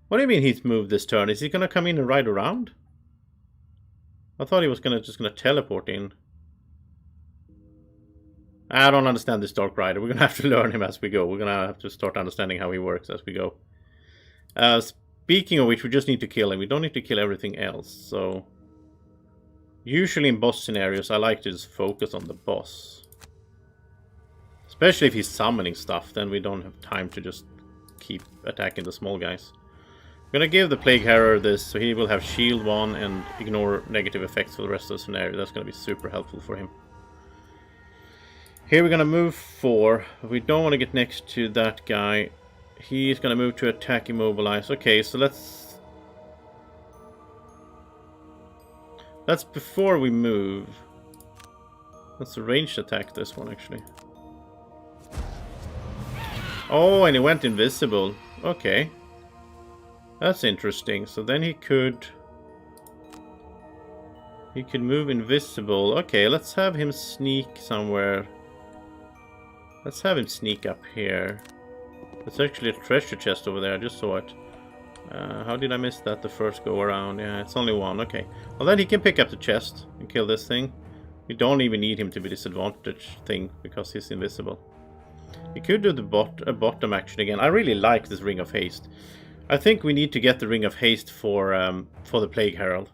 What do you mean he's moved this turn? Is he gonna come in and ride around? I thought he was just gonna teleport in. I don't understand this Dark Rider. We're gonna have to learn him as we go. We're gonna have to start understanding how he works as we go. Speaking of which, we just need to kill him. We don't need to kill everything else. So usually in boss scenarios, I like to just focus on the boss. Especially if he's summoning stuff, then we don't have time to just keep attacking the small guys. I'm gonna give the Plague Harrow this, so he will have shield 1 and ignore negative effects for the rest of the scenario. That's gonna be super helpful for him. Here we're gonna move 4. We don't want to get next to that guy. He's gonna move to attack immobilize. Okay, so let's before we move. Let's ranged attack this one actually. Oh, and he went invisible. Okay. That's interesting. So then he could move invisible. Okay, let's have him sneak somewhere. Let's have him sneak up here. There's actually a treasure chest over there. I just saw it. How did I miss that the first go around? Yeah, it's only 1. Okay. Well, then he can pick up the chest and kill this thing. We don't even need him to be disadvantaged thing because he's invisible. He could do the bottom action again. I really like this Ring of Haste. I think we need to get the Ring of Haste for the Plague Herald.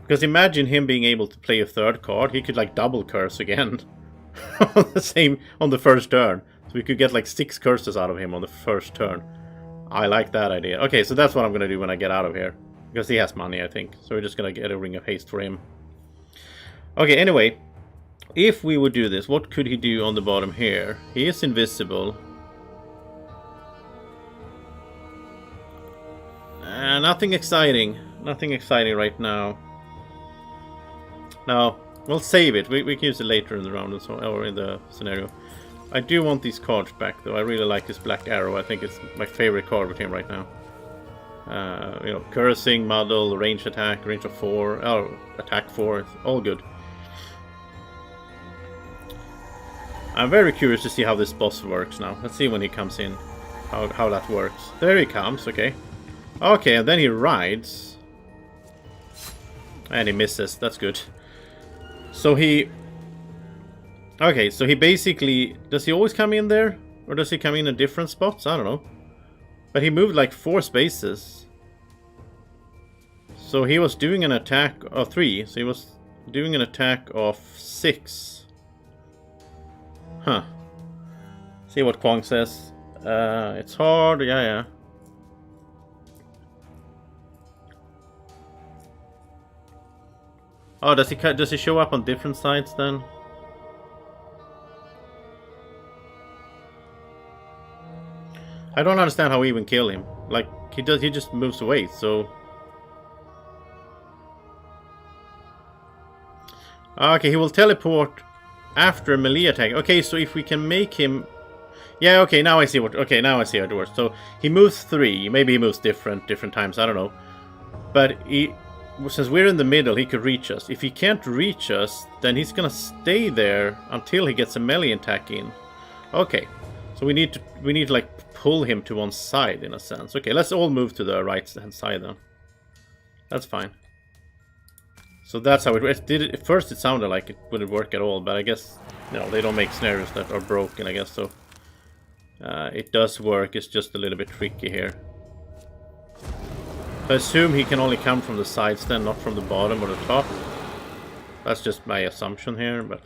Because imagine him being able to play a 3rd card. He could double curse again on the first turn. So we could get 6 curses out of him on the first turn. I like that idea. Okay, so that's what I'm gonna do when I get out of here. Because he has money, I think. So we're just gonna get a Ring of Haste for him. Okay, anyway. If we would do this, what could he do on the bottom here? He is invisible. Nothing exciting. Nothing exciting right now. No, we'll save it. We can use it later in the round or in the scenario. I do want these cards back though. I really like this Black Arrow. I think it's my favorite card with him right now. You know, cursing, muddle, range attack, range of 4, attack 4, all good. I'm very curious to see how this boss works now. Let's see when he comes in, how that works. There he comes, okay. Okay, and then he rides. And he misses, that's good. So he... Okay, so he basically... Does he always come in there? Or does he come in different spots? I don't know. But he moved like 4 spaces. So he was doing an attack of 3. So he was doing an attack of 6. Huh. See what Kwong says. It's hard. Yeah. Oh, does he show up on different sides then? I don't understand how we even kill him. Like he just moves away, so okay, he will teleport after a melee attack. Okay, so if we can make him, yeah, okay, now I see how it works. So he moves 3, maybe he moves different times, I don't know. But since we're in the middle, he could reach us. If he can't reach us, then he's gonna stay there until he gets a melee attack in. Okay, so we need to like pull him to one side in a sense. Okay, let's all move to the right hand side then. That's fine. So that's how it works. At first it sounded like it wouldn't work at all, but I guess, you know, they don't make scenarios that are broken, I guess, so it does work. It's just a little bit tricky here. I assume he can only come from the sides then, not from the bottom or the top. That's just my assumption here, but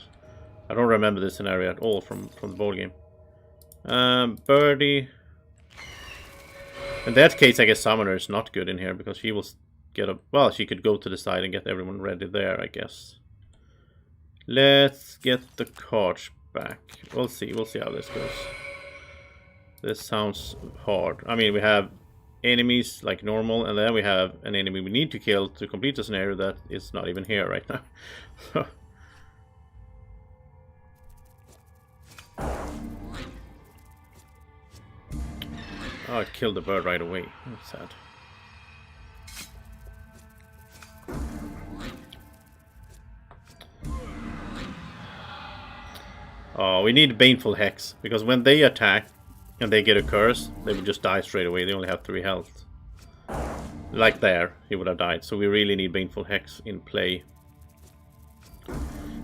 I don't remember this scenario at all from the board game. Birdie. In that case, I guess Summoner is not good in here because she will get a... Well, she could go to the side and get everyone ready there, I guess. Let's get the cards back. We'll see how this goes. This sounds hard. I mean, we have enemies like normal, and then we have an enemy we need to kill to complete the scenario that is not even here right now. Oh, it killed the bird right away. That's sad. Oh, we need Baneful Hex, because when they attack and they get a curse, they would just die straight away. They only have 3 health. Like there, he would have died. So we really need Baneful Hex in play.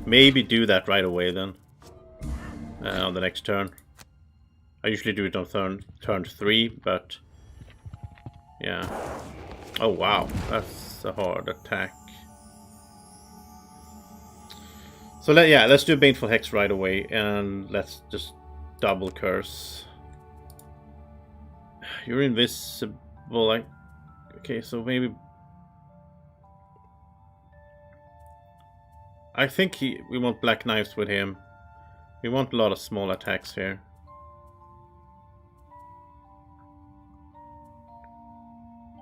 Maybe do that right away then. On the next turn. I usually do it on turn 3, but yeah. Oh wow, that's a hard attack. So let's do Baneful Hex right away, and let's just double curse. You're invisible. Okay, so maybe I think we want Black Knives with him. We want a lot of small attacks here.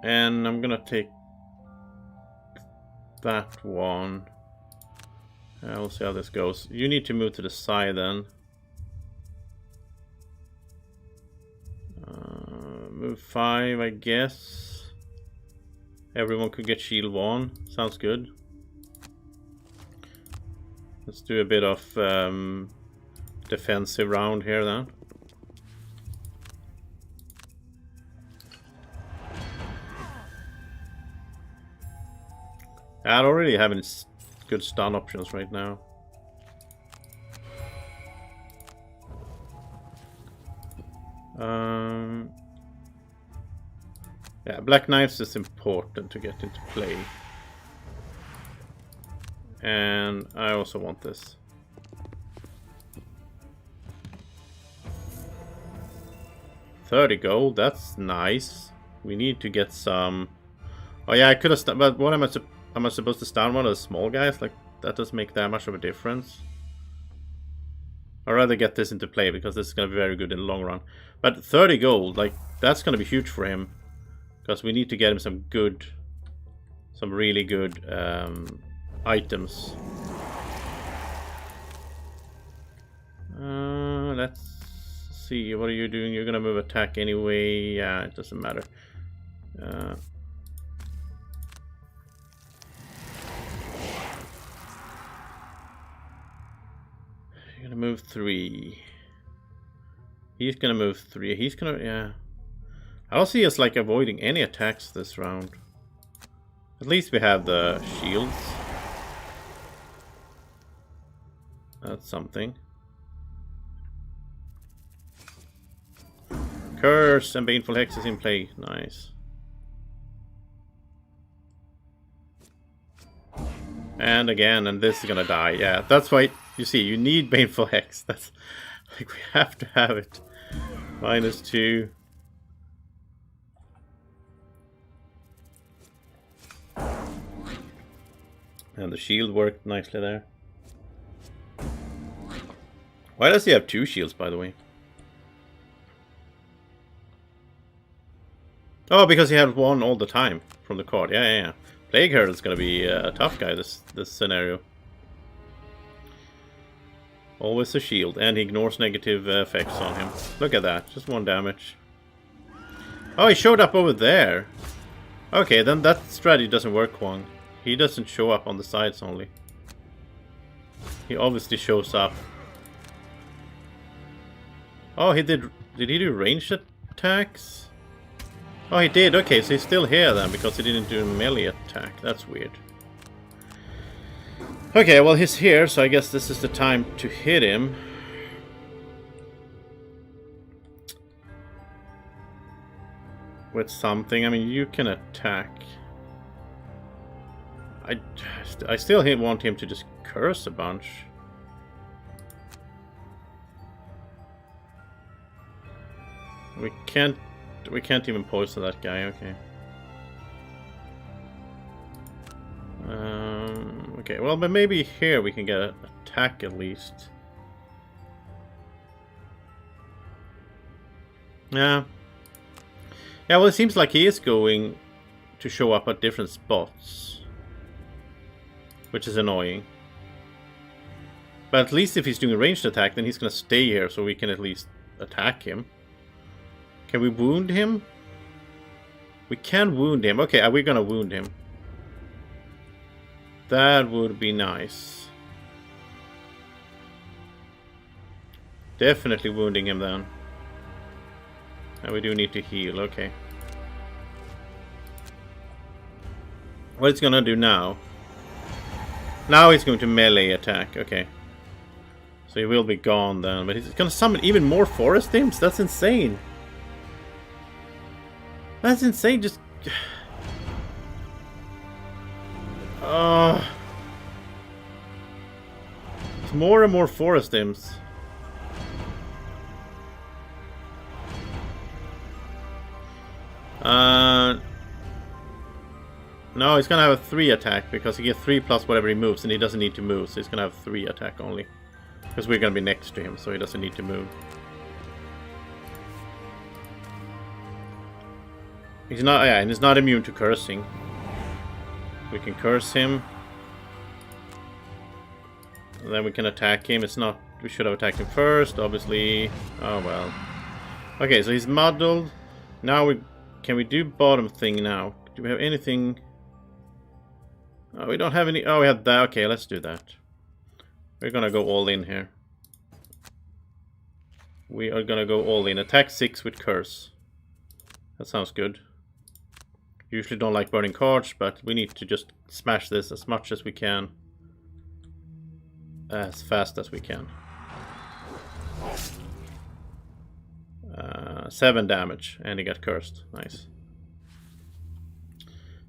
And I'm gonna take that one. We'll see how this goes. You need to move to the side then. Move 5, I guess. Everyone could get shield 1. Sounds good. Let's do a bit of defensive round here then. I don't really have any good stun options right now. Yeah, Black Knives is important to get into play. And I also want this. $30 gold, that's nice. We need to get some... Oh yeah, I could have... But what am I supposed to stun one of the small guys? Like, that doesn't make that much of a difference. I'd rather get this into play because this is going to be very good in the long run. But 30 gold, like, that's going to be huge for him. Because we need to get him some really good items. Let's see, what are you doing? You're going to move attack anyway. Yeah, it doesn't matter. You're gonna move 3. He's gonna move 3. He's gonna, yeah. I don't see us like avoiding any attacks this round. At least we have the shields. That's something. Curse and Baneful Hex is in play. Nice. And again, and this is gonna die. Yeah, that's why, you see, you need Baneful Hex. That's like, we have to have it. -2. And the shield worked nicely there. Why does he have 2 shields, by the way? Oh, because he had 1 all the time from the card. Yeah. Plague Herald is gonna be a tough guy this scenario. Always a shield, and he ignores negative effects on him. Look at that, just 1 damage. Oh, he showed up over there. Okay, then that strategy doesn't work, Kwang. He doesn't show up on the sides only. He obviously shows up. Oh, he did he do ranged attacks? Oh, he did. Okay, so he's still here then, because he didn't do a melee attack. That's weird. Okay, well, he's here, so I guess this is the time to hit him. With something. I mean, you can attack. I still want him to just curse a bunch. We can't even poison that guy. Okay. Okay, well, but maybe here we can get an attack at least. Yeah. Yeah, well, it seems like he is going to show up at different spots. Which is annoying. But at least if he's doing a ranged attack, then he's going to stay here, so we can at least attack him. Can we wound him? We can wound him. Okay, are we going to wound him? That would be nice. Definitely wounding him then. And we do need to heal, okay. What it's gonna do now? Now he's going to melee attack, okay. So he will be gone then, but he's gonna summon even more forest imps? That's insane. That's insane, just... It's more and more forest imps. No, he's gonna have a 3 attack because he gets 3 plus whatever he moves, and he doesn't need to move, so he's gonna have 3 attack only. Because we're gonna be next to him, so he doesn't need to move. He's not, yeah, and he's not immune to cursing. We can curse him. And then we can attack him. It's not, we should have attacked him first, obviously. Oh well. Okay, so he's muddled. Now can we do bottom thing now? Do we have anything? Oh, we don't have any. Oh, we have that. Okay, let's do that. We're gonna go all in here. We are gonna go all in. Attack 6 with curse. That sounds good. Usually don't like burning cards, but we need to just smash this as much as we can. As fast as we can. 7 damage, and he got cursed. Nice.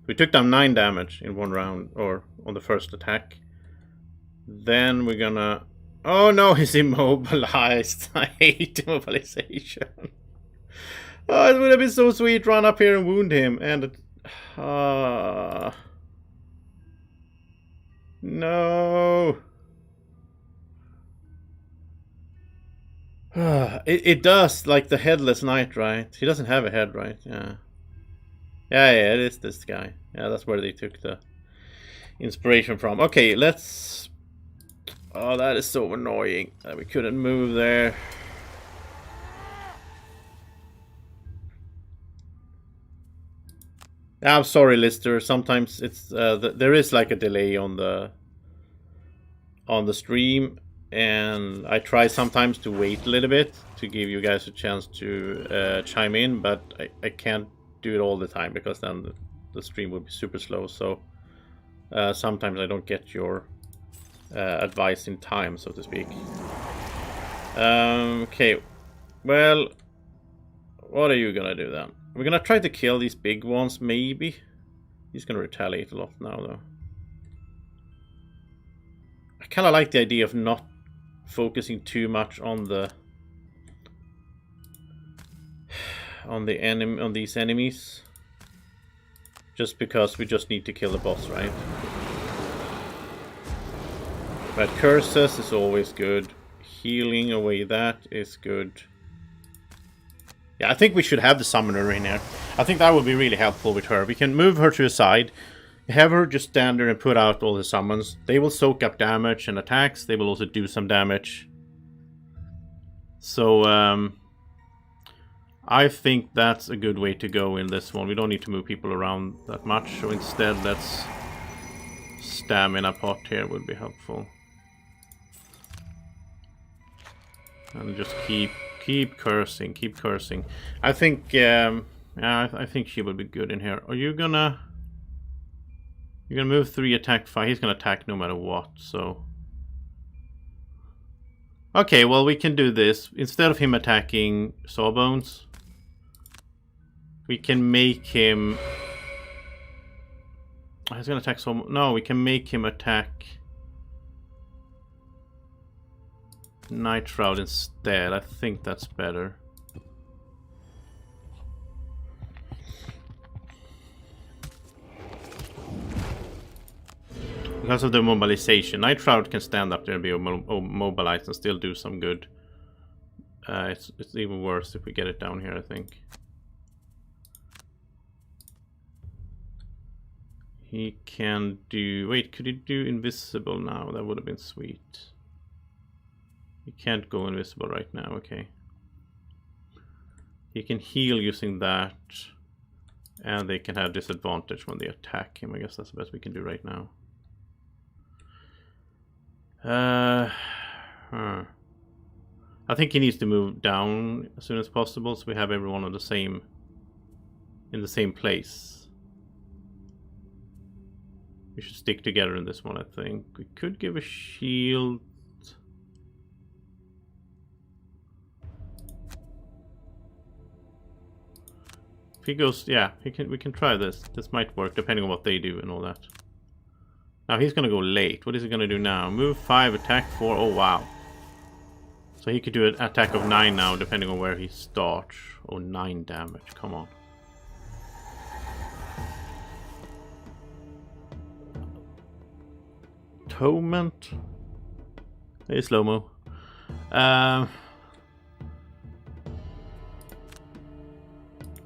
We took down 9 damage in 1 round, or on the first attack. Then we're gonna... Oh no, he's immobilized. I hate immobilization. Oh, it would have been so sweet. Run up here and wound him. And... No. It does, like the headless knight, right? He doesn't have a head, right? Yeah. Yeah, it is this guy. Yeah, that's where they took the inspiration from. Okay, let's... Oh, that is so annoying that we couldn't move there. I'm sorry, Lister. Sometimes it's there is like a delay on the stream, and I try sometimes to wait a little bit to give you guys a chance to chime in, but I can't do it all the time because then the stream will be super slow. So sometimes I don't get your advice in time, so to speak. Okay, well, what are you gonna do then? We're gonna try to kill these big ones, maybe. He's gonna retaliate a lot now, though. I kind of like the idea of not focusing too much on the on these enemies, just because we just need to kill the boss, right? But curses is always good. Healing away that is good. Yeah, I think we should have the summoner in here. I think that would be really helpful with her. We can move her to the side, have her just stand there and put out all the summons. They will soak up damage and attacks. They will also do some damage. So, I think that's a good way to go in this one. We don't need to move people around that much. So instead, let's stamina pot here would be helpful. And just keep cursing, keep cursing. I think, yeah, I think she would be good in here. Are you gonna... You're gonna move 3, attack 5. He's gonna attack no matter what, so... Okay, well, we can do this. Instead of him attacking Sawbones, we can make him... Oh, he's gonna attack Sawbones. No, we can make him attack Night Shroud instead. I think that's better. Because of the mobilization. Night Shroud can stand up there and be mobilized and still do some good. It's even worse if we get it down here, I think. He can do... Wait, could he do invisible now? That would have been sweet. He can't go invisible right now, okay. He can heal using that. And they can have disadvantage when they attack him. I guess that's the best we can do right now. I think he needs to move down as soon as possible, so we have everyone on the same... in the same place. We should stick together in this one, I think. We could give a shield... If he goes, yeah, we can try this. This might work, depending on what they do and all that. Now he's gonna go late. What is he gonna do now? Move 5, attack 4. Oh wow. So he could do an attack of 9 now, depending on where he starts. Oh, 9 damage. Come on. Atonement. Hey, slow-mo.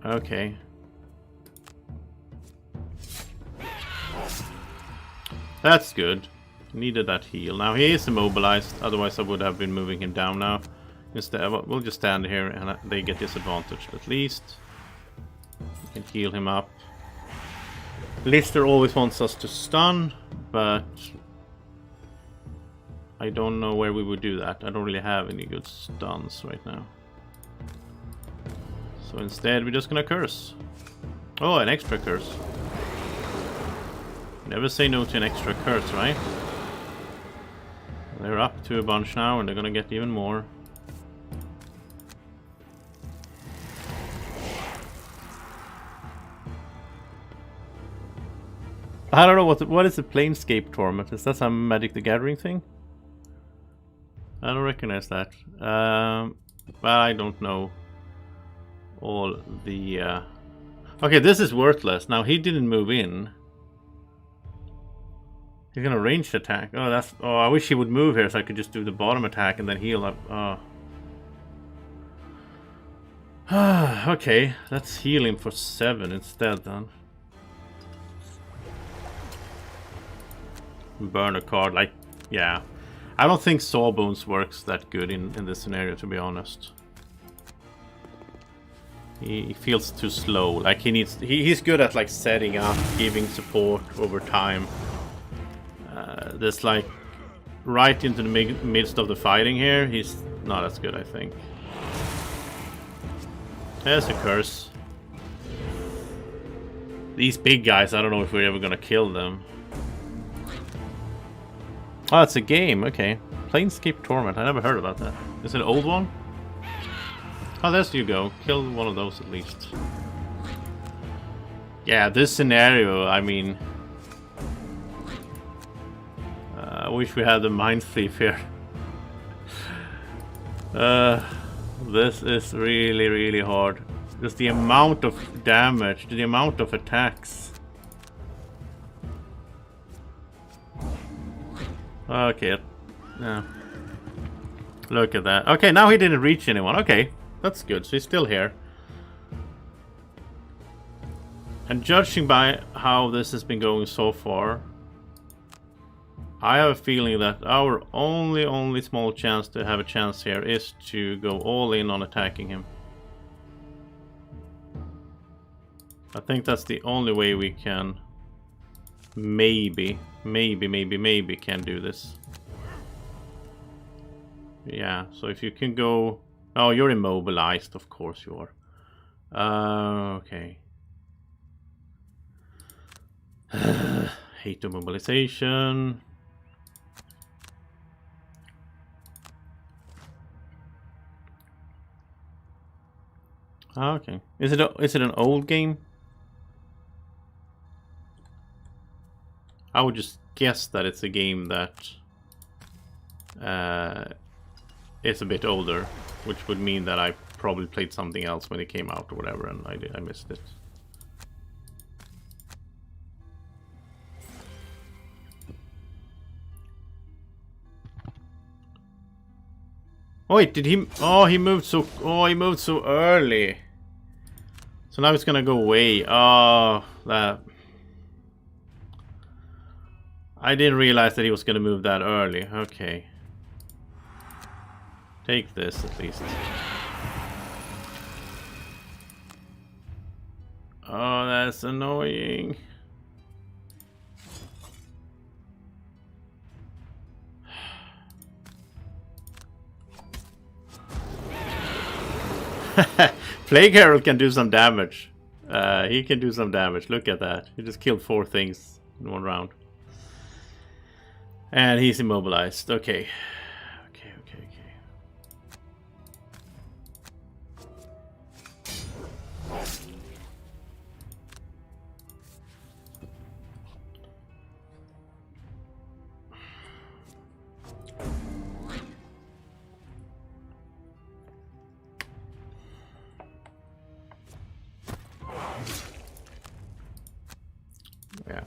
Okay. That's good. Needed that heal. Now he is immobilized, otherwise I would have been moving him down now. Instead, we'll just stand here and they get disadvantaged at least. We can heal him up. Lister always wants us to stun, but I don't know where we would do that. I don't really have any good stuns right now. So instead we're just gonna curse. Oh, an extra curse. Never say no to an extra curse, right? They're up to a bunch now and they're gonna get even more. I don't know what is the Planescape Torment? Is that some Magic the Gathering thing? I don't recognize that. But I don't know all the... Okay, this is worthless. Now he didn't move in. He's gonna ranged attack. Oh, that's... Oh, I wish he would move here so I could just do the bottom attack and then heal up. Oh. Okay, let's heal him for 7 instead then. Burn a card, like... Yeah. I don't think Sawbones works that good in this scenario, to be honest. He feels too slow. Like he needs... He's good at like setting up, giving support over time. This like right into the midst of the fighting here, he's not as good, I think. There's a curse. These big guys, I don't know if we're ever gonna kill them. Oh, it's a game. Okay. Planescape Torment. I never heard about that. Is it an old one? Oh, there you go. Kill one of those at least. Yeah, this scenario, I mean... I wish we had the Mind Thief here. This is really, really hard. Just the amount of damage, the amount of attacks. Okay, yeah. Look at that. Okay, now he didn't reach anyone. Okay, that's good. So he's still here. And judging by how this has been going so far, I have a feeling that our only small chance to have a chance here is to go all in on attacking him. I think that's the only way we can maybe can do this. Yeah, so if you can go... Oh, you're immobilized, of course you are. Okay. Hate immobilization. Okay. Is it an old game? I would just guess that it's a game that is a bit older, which would mean that I probably played something else when it came out or whatever, and I missed it. Oh wait, did he? Oh, he moved so. Oh, he moved so early. So now it's gonna go away. Oh, that. I didn't realize that he was gonna move that early. Okay. Take this at least. Oh, that's annoying. Plague Herald can do some damage. He can do some damage. Look at that. He just killed 4 things in 1 round. And he's immobilized. Okay. Okay. Yeah.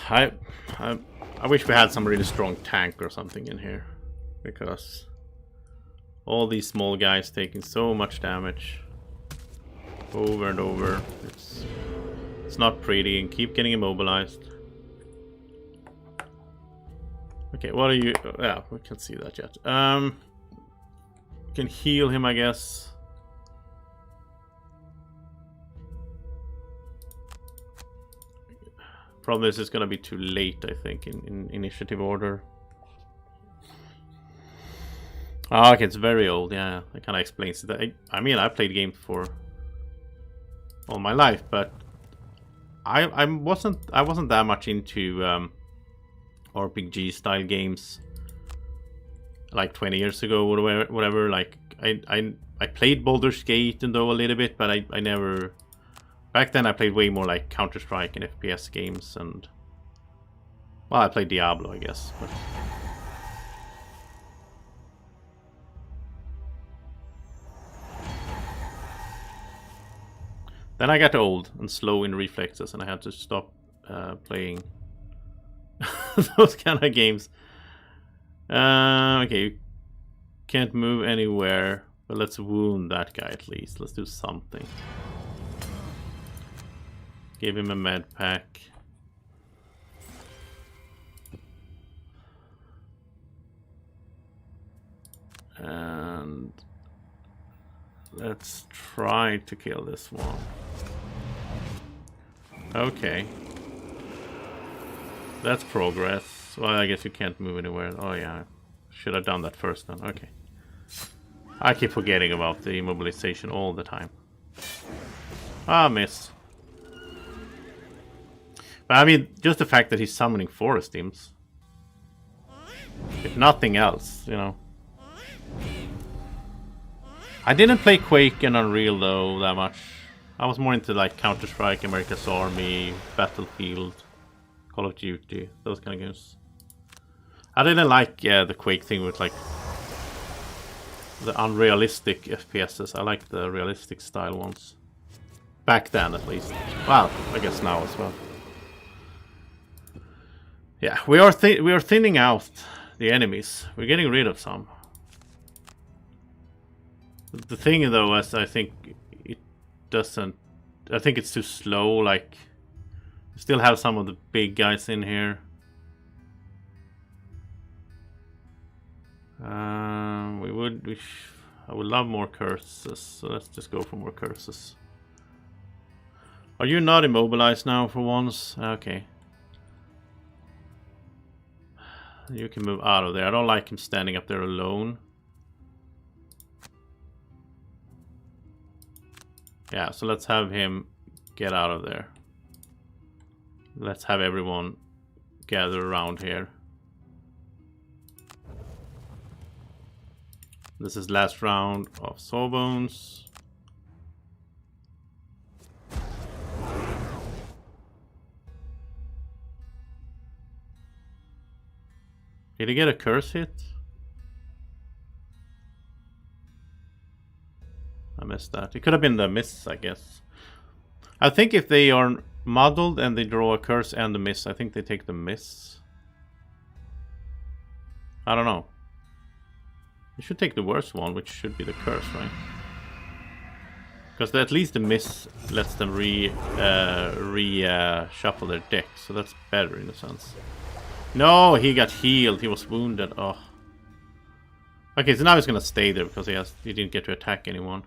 I wish we had some really strong tank or something in here, because all these small guys taking so much damage over and over. It's not pretty, and keep getting immobilized. Okay, what are you? Yeah, we can't see that yet. Can heal him, I guess. Problem is, it's gonna be too late, I think, in initiative order. Oh, okay, it's very old. Yeah, that kind of explains it. I mean, I played games for all my life, but I wasn't that much into RPG style games like 20 years ago or whatever. Like I played Baldur's Gate and though a little bit, but I never. Back then I played way more like Counter-Strike and FPS games, and well, I played Diablo, I guess. But then I got old and slow in reflexes, and I had to stop playing those kind of games. Okay, you can't move anywhere, but let's wound that guy at least. Let's do something. Give him a med pack. And let's try to kill this one. Okay. That's progress. Well, I guess you can't move anywhere. Oh yeah, should have done that first then. Okay. I keep forgetting about the immobilization all the time. Ah, miss. But I mean, just the fact that he's summoning forest imps. If nothing else, you know. I didn't play Quake and Unreal though that much. I was more into like Counter-Strike, America's Army, Battlefield, Call of Duty, those kind of games. I didn't like the Quake thing with like the unrealistic FPSs. I like the realistic style ones. Back then at least. Well, I guess now as well. Yeah, we are thinning out the enemies. We're getting rid of some. The thing though is I think it doesn't... I think it's too slow, like... We still have some of the big guys in here. I would love more curses, so let's just go for more curses. Are you not immobilized now for once? Okay. You can move out of there. I don't like him standing up there alone. Yeah, so let's have him get out of there. Let's have everyone gather around here. This is last round of Sawbones. Did he get a curse hit? I missed that. It could have been the miss, I guess. I think if they are muddled and they draw a curse and a miss, I think they take the miss. I don't know. You should take the worst one, which should be the curse, right? Because at least the miss lets them shuffle their deck, so that's better in a sense. No, he got healed. He was wounded. Oh. Okay, so now he's gonna stay there because he didn't get to attack anyone.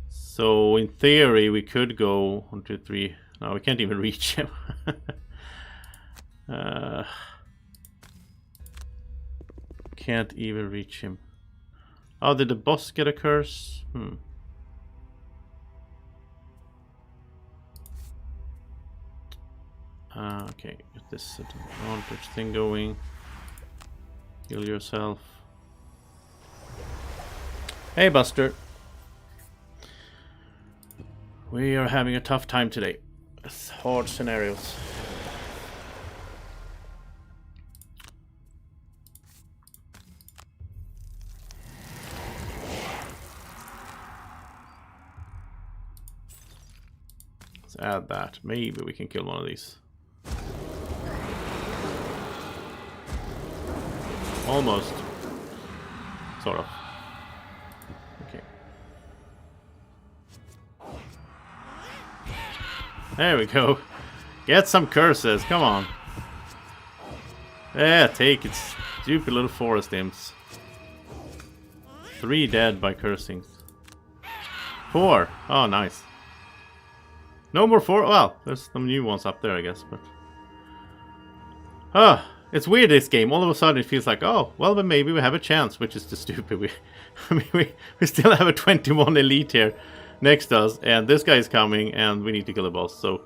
So in theory, we could go 1, 2, 3. No, we can't even reach him. Can't even reach him. Oh, did the boss get a curse? Okay, get this advantage thing going. Heal yourself. Hey, Buster. We are having a tough time today. It's hard scenarios. Let's add that. Maybe we can kill one of these. Almost. Sort of. Okay. There we go. Get some curses. Come on. Yeah, take it. Stupid little forest imps. 3 dead by cursings. 4. Oh, nice. No more 4. Well, there's some new ones up there, I guess. But it's weird, this game. All of a sudden it feels like, oh, well, then maybe we have a chance, which is just stupid. We still have a 21 elite here next to us, and this guy is coming, and we need to kill the boss. So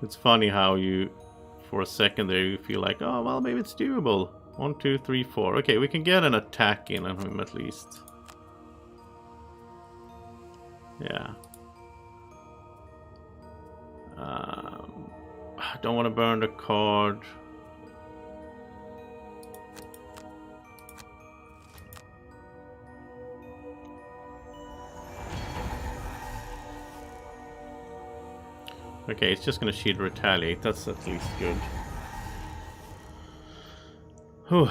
it's funny how you, for a second there, you feel like, oh, well, maybe it's doable. 1, 2, 3, 4. Okay, we can get an attack in on him at least. Yeah. I don't want to burn the card. Okay, it's just gonna shield retaliate. That's at least good. Whew.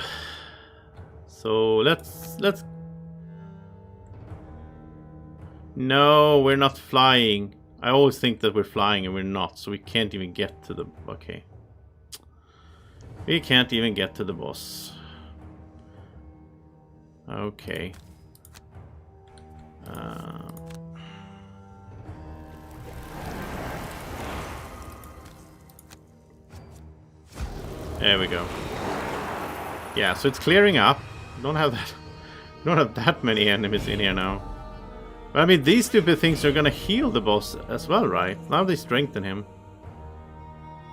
So let's. No, we're not flying. I always think that we're flying and we're not, so we can't even get to the... Okay. We can't even get to the boss. Okay. There we go. Yeah, so it's clearing up. Don't have that many enemies in here now. I mean, these stupid things are gonna heal the boss as well, right? Now they strengthen him.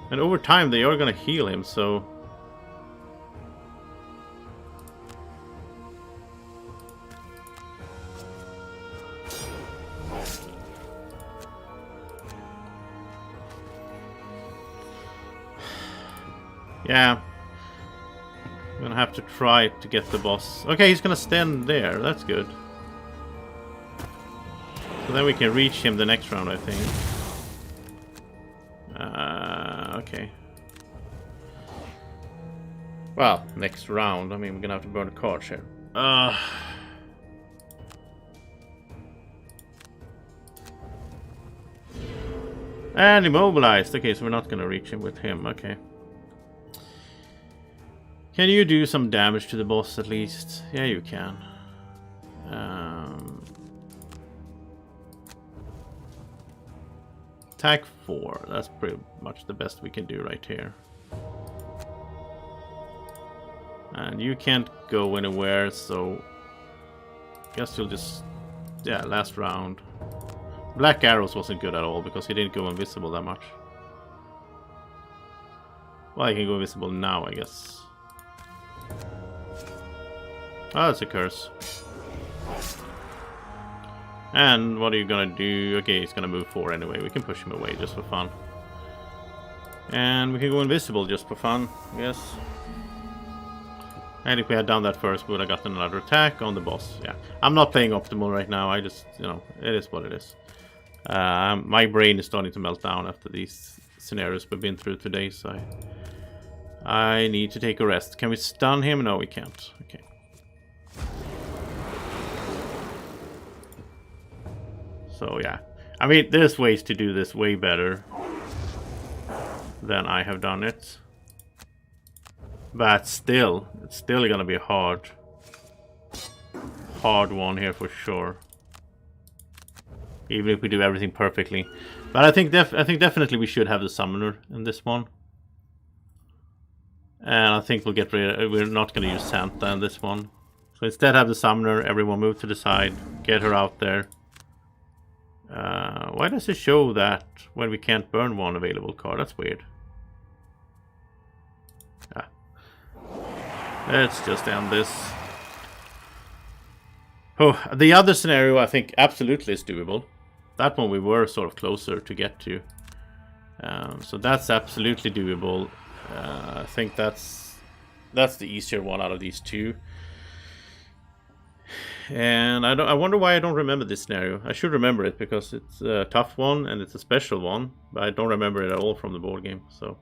And over time they are gonna heal him, so... Yeah. I'm gonna have to try to get the boss. Okay, he's gonna stand there. That's good. So then we can reach him the next round, I think. Okay. Well, next round. I mean, we're gonna have to burn the cards here. And immobilized. Okay, so we're not gonna reach him with him. Okay. Can you do some damage to the boss at least? Yeah, you can. Attack 4. That's pretty much the best we can do right here. And you can't go anywhere, so guess you'll just... Yeah, last round. Black Arrows wasn't good at all because he didn't go invisible that much. Well, he can go invisible now, I guess. Oh, that's a curse. And what are you gonna do? Okay, he's gonna move 4 anyway. We can push him away just for fun. And we can go invisible just for fun, yes. And if we had done that first, we would have gotten another attack on the boss. Yeah, I'm not playing optimal right now. I just, you know, it is what it is. My brain is starting to melt down after these scenarios we've been through today, so I need to take a rest. Can we stun him? No, we can't. Okay. So yeah, I mean, there's ways to do this way better than I have done it. But still, it's still gonna be a hard one here for sure. Even if we do everything perfectly. But I think definitely we should have the summoner in this one. And I think we'll get rid of, we're not gonna use Santa in this one. So instead have the summoner, everyone move to the side, get her out there. Why does it show that when we can't burn one available card? That's weird. Yeah. Let's just end this. Oh, the other scenario I think absolutely is doable. That one we were sort of closer to get to. So that's absolutely doable. I think that's the easier one out of these two. And I wonder why I don't remember this scenario. I should remember it because it's a tough one and it's a special one, but I don't remember it at all from the board game. So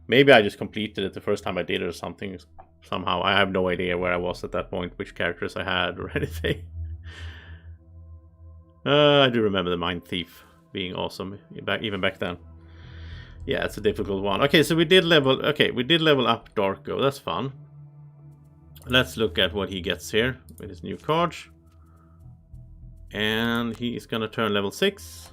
maybe I just completed it the first time I did it or something. Somehow I have no idea where I was at that point, which characters I had or anything. I do remember the Mind Thief being awesome even back then. Yeah, it's a difficult one. Okay, so we did level up Darko. That's fun. Let's look at what he gets here with his new cards. And he is gonna turn level 6.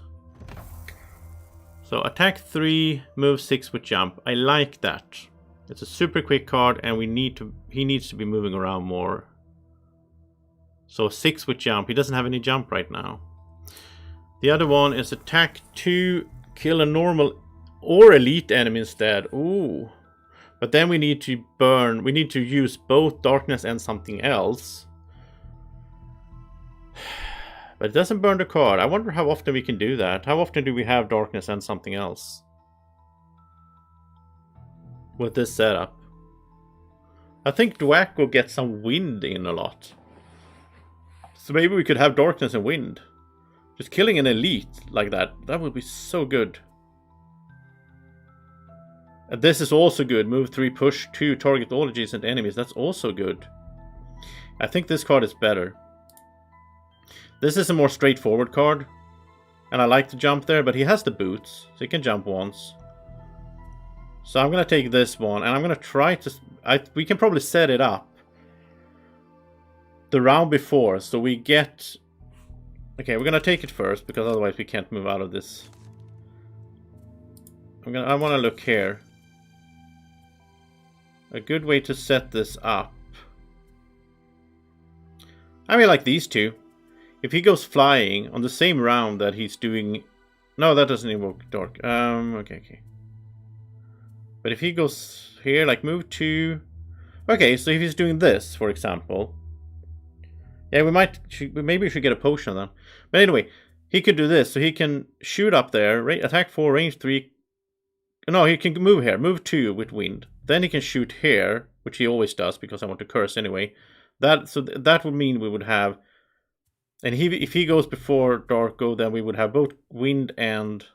So attack 3, move 6 with jump. I like that. It's a super quick card and he needs to be moving around more. So 6 with jump. He doesn't have any jump right now. The other one is attack 2, kill a normal or elite enemy instead. Ooh. But then we need to use both darkness and something else. But it doesn't burn the card. I wonder how often we can do that. How often do we have darkness and something else with this setup? I think Dwack will get some wind in a lot. So maybe we could have darkness and wind. Just killing an elite like that would be so good. And this is also good. Move 3, push 2, target all adjacent enemies. That's also good. I think this card is better. This is a more straightforward card. And I like to jump there, but he has the boots. So he can jump once. So I'm going to take this one. And I'm going to try to... we can probably set it up the round before. So we get... Okay, we're going to take it first. Because otherwise we can't move out of this. I want to look here. A good way to set this up. I mean, like these two. If he goes flying on the same round that he's doing... No, that doesn't invoke dark. Okay. But if he goes here, like move 2... Okay, so if he's doing this, for example... Yeah, maybe we should get a potion then. But anyway, he could do this. So he can shoot up there, attack 4, range 3... No, he can move here. Move 2 with wind. Then he can shoot here, which he always does because I want to curse anyway. That would mean we would have, and if he goes before Darko, then we would have both wind and.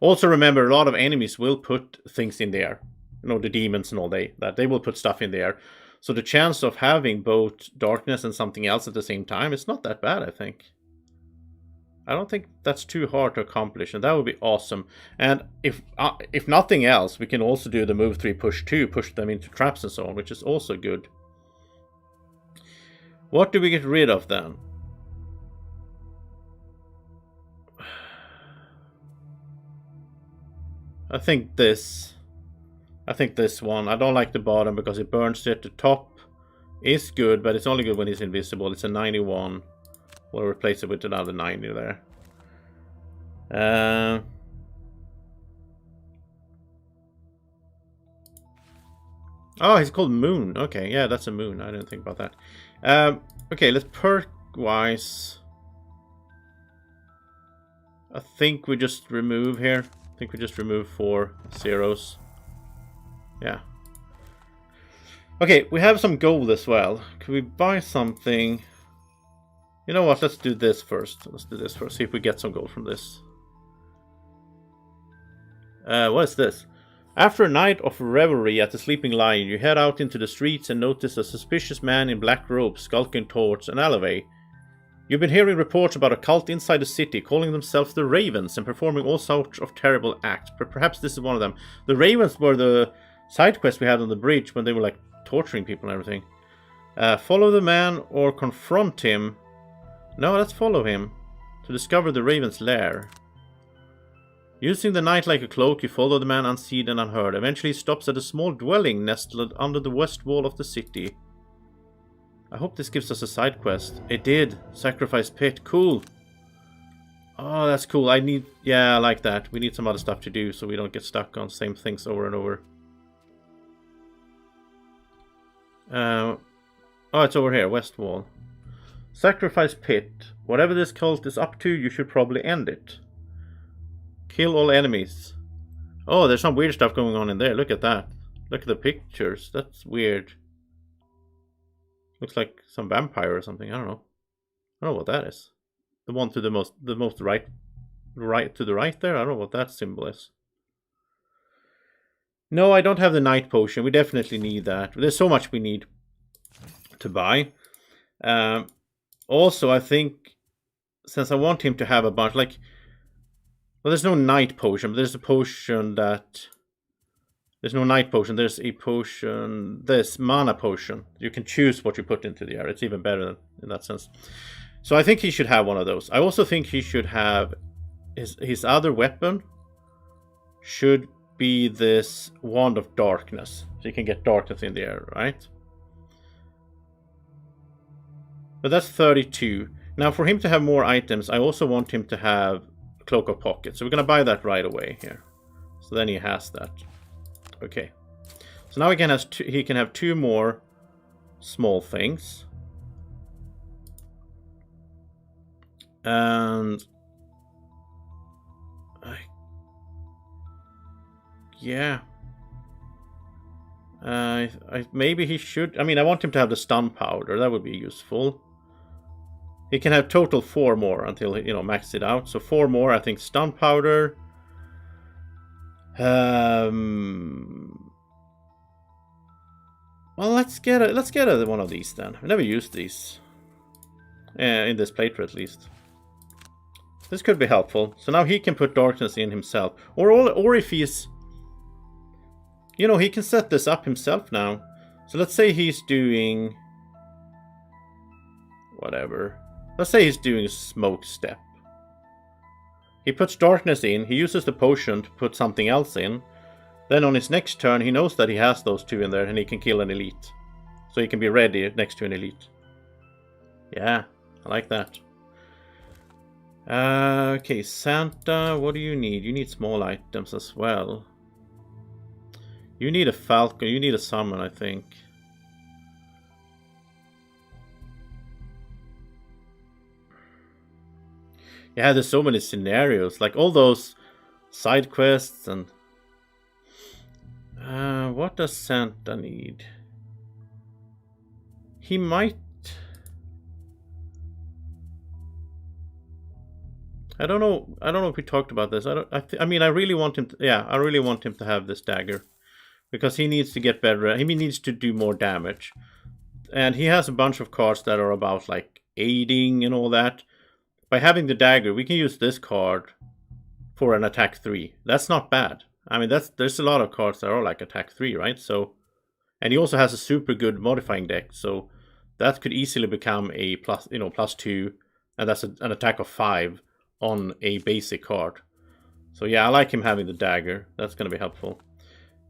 Also remember, a lot of enemies will put things in the air. You know, the demons and all that they will put stuff in the air. So the chance of having both darkness and something else at the same time is not that bad, I think. I don't think that's too hard to accomplish, and that would be awesome. And if nothing else, we can also do the move 3 push 2, push them into traps and so on, which is also good. What do we get rid of then? I think this one. I don't like the bottom because it burns it. The top is good, but it's only good when it's invisible. It's a 91. We'll replace it with another 90 there. Oh, he's called Moon. Okay, yeah, that's a moon. I didn't think about that. Okay, let's perk-wise. I think we just remove here. I think we just remove 4 zeros. Yeah. Okay, we have some gold as well. Can we buy something? You know what? Let's do this first. See if we get some gold from this. What is this? After a night of revelry at the Sleeping Lion, you head out into the streets and notice a suspicious man in black robes skulking towards an alleyway. You've been hearing reports about a cult inside the city, calling themselves the Ravens and performing all sorts of terrible acts. But perhaps this is one of them. The Ravens were the side quest we had on the bridge when they were like torturing people and everything. Follow the man or confront him. No, let's follow him to discover the Raven's lair. Using the night like a cloak, you follow the man unseen and unheard. Eventually he stops at a small dwelling nestled under the west wall of the city. I hope this gives us a side quest. It did. Sacrifice pit. Cool. Oh, that's cool. Yeah, I like that. We need some other stuff to do so we don't get stuck on same things over and over. Oh, it's over here. West wall. Sacrifice pit. Whatever this cult is up to, you should probably end it. Kill all enemies. Oh, there's some weird stuff going on in there. Look at that. Look at the pictures. That's weird. Looks like some vampire or something. I don't know. I don't know what that is. The one to the most right to the right there. I don't know what that symbol is. No, I don't have the night potion. We definitely need that. There's so much we need to buy. Also, I think since I want him to have a bunch, like, well, there's no night potion, but there's a potion that. There's no night potion, there's a potion, this mana potion. You can choose what you put into the air. It's even better in that sense. So I think he should have one of those. I also think he should have his other weapon should be this Wand of Darkness. So you can get darkness in the air, right? But that's 32. Now for him to have more items, I also want him to have Cloak of Pockets. So we're going to buy that right away here. So then he has that. Okay, so now he can have 2 more small things, and yeah, maybe he should. I mean, I want him to have the stun powder. That would be useful. He can have total 4 more until max it out. So 4 more. I think stun powder. Well, let's get one of these then. I've never used these in this playthrough at least. This could be helpful. So now he can put darkness in himself, or if he's, he can set this up himself now. So let's say he's doing whatever. Let's say he's doing a smoke step. He puts darkness in, he uses the potion to put something else in. Then on his next turn, he knows that he has those 2 in there and he can kill an elite. So he can be ready next to an elite. Yeah, I like that. Okay, Santa, what do you need? You need small items as well. You need a falcon, you need a summon, I think. Yeah, there's so many scenarios, like all those side quests and What does Santa need? He might... I don't know if we talked about this. I mean, I really want him to... Yeah, I really want him to have this dagger. Because he needs to get better. He needs to do more damage. And he has a bunch of cards that are about, like, aiding and all that. By having the dagger, we can use this card for an attack 3. That's not bad. I mean, there's a lot of cards that are like attack 3, right? So, and he also has a super good modifying deck, so that could easily become a +2, and that's an attack of 5 on a basic card. So yeah, I like him having the dagger. That's going to be helpful.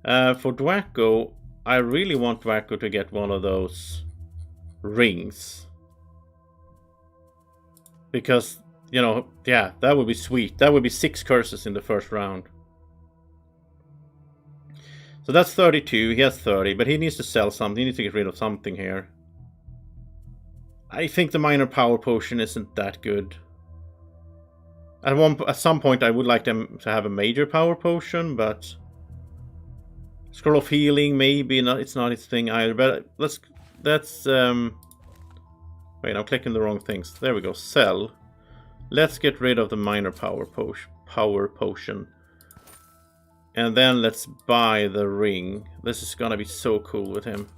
For Dwacko, I really want Dwacko to get one of those rings. Because, you know, yeah, that would be sweet. That would be 6 curses in the first round. So that's 32. He has 30, but he needs to sell something. He needs to get rid of something here. I think the minor power potion isn't that good. At some point, I would like them to have a major power potion, but scroll of healing, maybe not. It's not its thing either. But let's wait, I'm clicking the wrong things. There we go. Sell. Let's get rid of the minor power potion. And then let's buy the ring. This is gonna be so cool with him.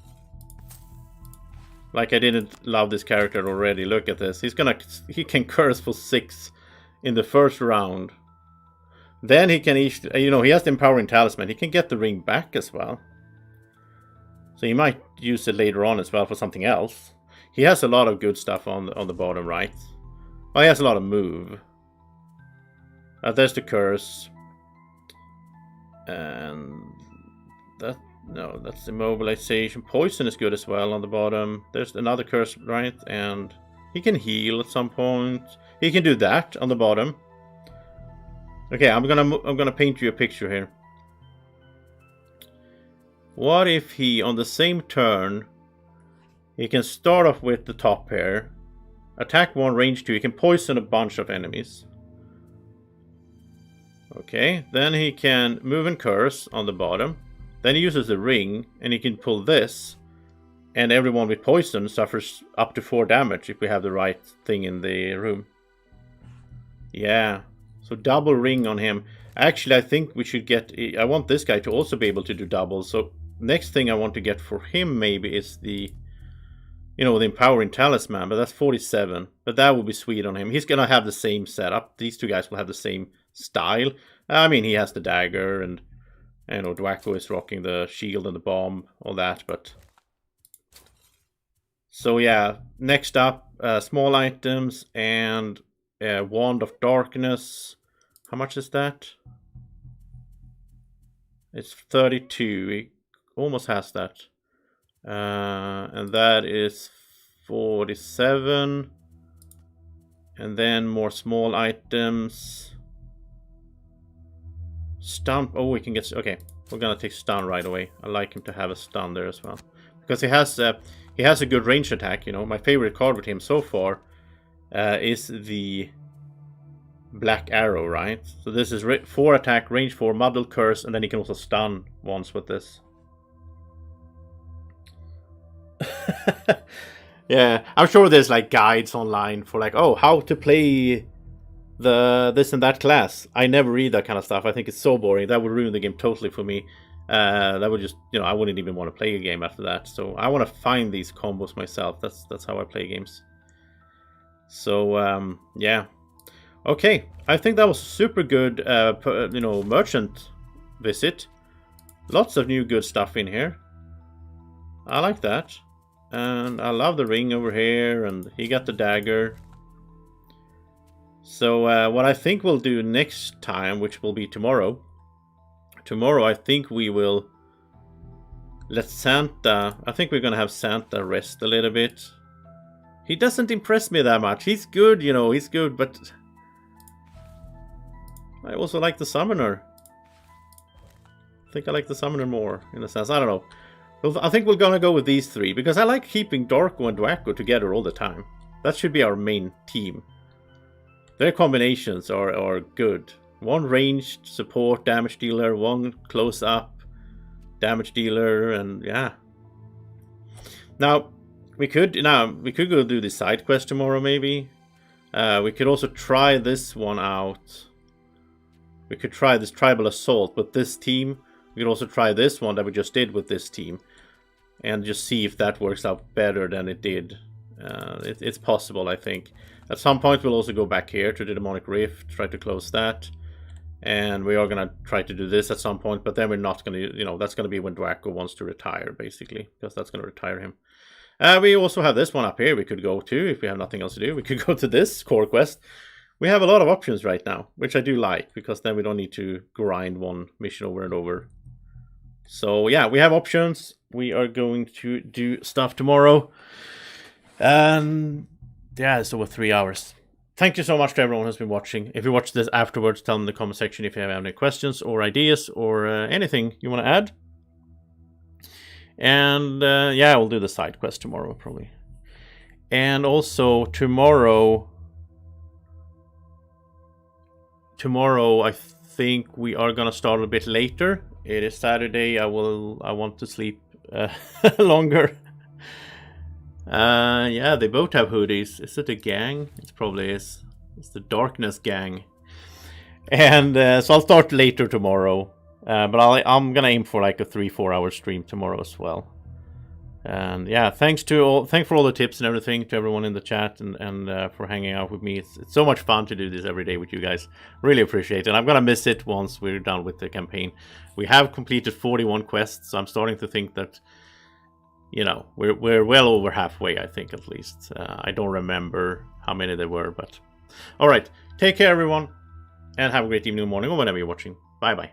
Like, I didn't love this character already. Look at this. He can curse for 6 in the first round. Then he can, you know, he has the empowering talisman. He can get the ring back as well. So he might use it later on as well for something else. He has a lot of good stuff on the bottom right. Well, he has a lot of move. There's the curse. And that's immobilization. Poison is good as well on the bottom. There's another curse, right? And he can heal at some point. He can do that on the bottom. Okay, I'm gonna paint you a picture here. What if he, on the same turn, he can start off with the top pair, attack 1, range 2. He can poison a bunch of enemies. Okay, then he can move and curse on the bottom. Then he uses the ring, and he can pull this, and everyone with poison suffers up to 4 damage if we have the right thing in the room. Yeah, so double ring on him. Actually, I think we should get... I want this guy to also be able to do double, so next thing I want to get for him maybe is the... You know, the empowering talisman, but that's 47. But that would be sweet on him. He's gonna have the same setup. These two guys will have the same style. I mean, he has the dagger, and you know, Dwacko is rocking the shield and the bomb, all that. But so yeah, next up, small items and wand of darkness. How much is that? It's 32. He almost has that. And that is 47. And then more small items. Stun. Oh, we can get... Okay, we're gonna take stun right away. I like him to have a stun there as well. Because he has a good range attack, you know. My favorite card with him so far is the Black Arrow, right? So this is 4 attack, range 4, muddle, curse, and then he can also stun once with this. Yeah, I'm sure there's like guides online for like, oh, how to play this and that class. I never read that kind of stuff. I think it's so boring. That would ruin the game totally for me. That would just, you know, I wouldn't even want to play a game after that. So I want to find these combos myself. That's how I play games. So yeah, okay. I think that was super good. You know, merchant visit. Lots of new good stuff in here. I like that. And I love the ring over here, and he got the dagger. So what I think we'll do next time, which will be tomorrow. Tomorrow I think we will let Santa... I think we're gonna have Santa rest a little bit. He doesn't impress me that much. He's good, you know, he's good, but... I also like the Summoner. I think I like the Summoner more, in a sense. I don't know. I think we're gonna go with these 3, because I like keeping Darko and Dwacko together all the time. That should be our main team. Their combinations are good. 1 ranged support damage dealer, 1 close up, damage dealer, and yeah. Now we could go do the side quest tomorrow, maybe. We could also try this one out. We could try this tribal assault with this team. We could also try this one that we just did with this team, and just see if that works out better than it did. It's possible, I think. At some point we'll also go back here to the demonic rift, try to close that. And we are going to try to do this at some point, but then we're not going to, you know, that's going to be when Draco wants to retire, basically, because that's going to retire him. We also have this one up here we could go to if we have nothing else to do. We could go to this core quest. We have a lot of options right now, which I do like, because then we don't need to grind one mission over and over. So yeah, we have options. We are going to do stuff tomorrow. And yeah, it's over 3 hours. Thank you so much to everyone who's been watching. If you watch this afterwards, tell them in the comment section if you have any questions or ideas or anything you want to add. And yeah, we'll do the side quest tomorrow, probably. And also tomorrow, I think we are gonna start a bit later. It is Saturday. I want to sleep longer. Yeah, they both have hoodies. Is it a gang? It probably is. It's the Darkness gang. And so I'll start later tomorrow. But I'm gonna aim for like a 3-4 hour stream tomorrow as well. And yeah, thanks for all the tips and everything to everyone in the chat and for hanging out with me. It's so much fun to do this every day with you guys. Really appreciate it. I'm gonna miss it once we're done with the campaign. We have completed 41 quests, so I'm starting to think that, you know, we're well over halfway, I think, at least. I don't remember how many there were, but... Alright, take care, everyone, and have a great evening, morning, or whenever you're watching. Bye-bye.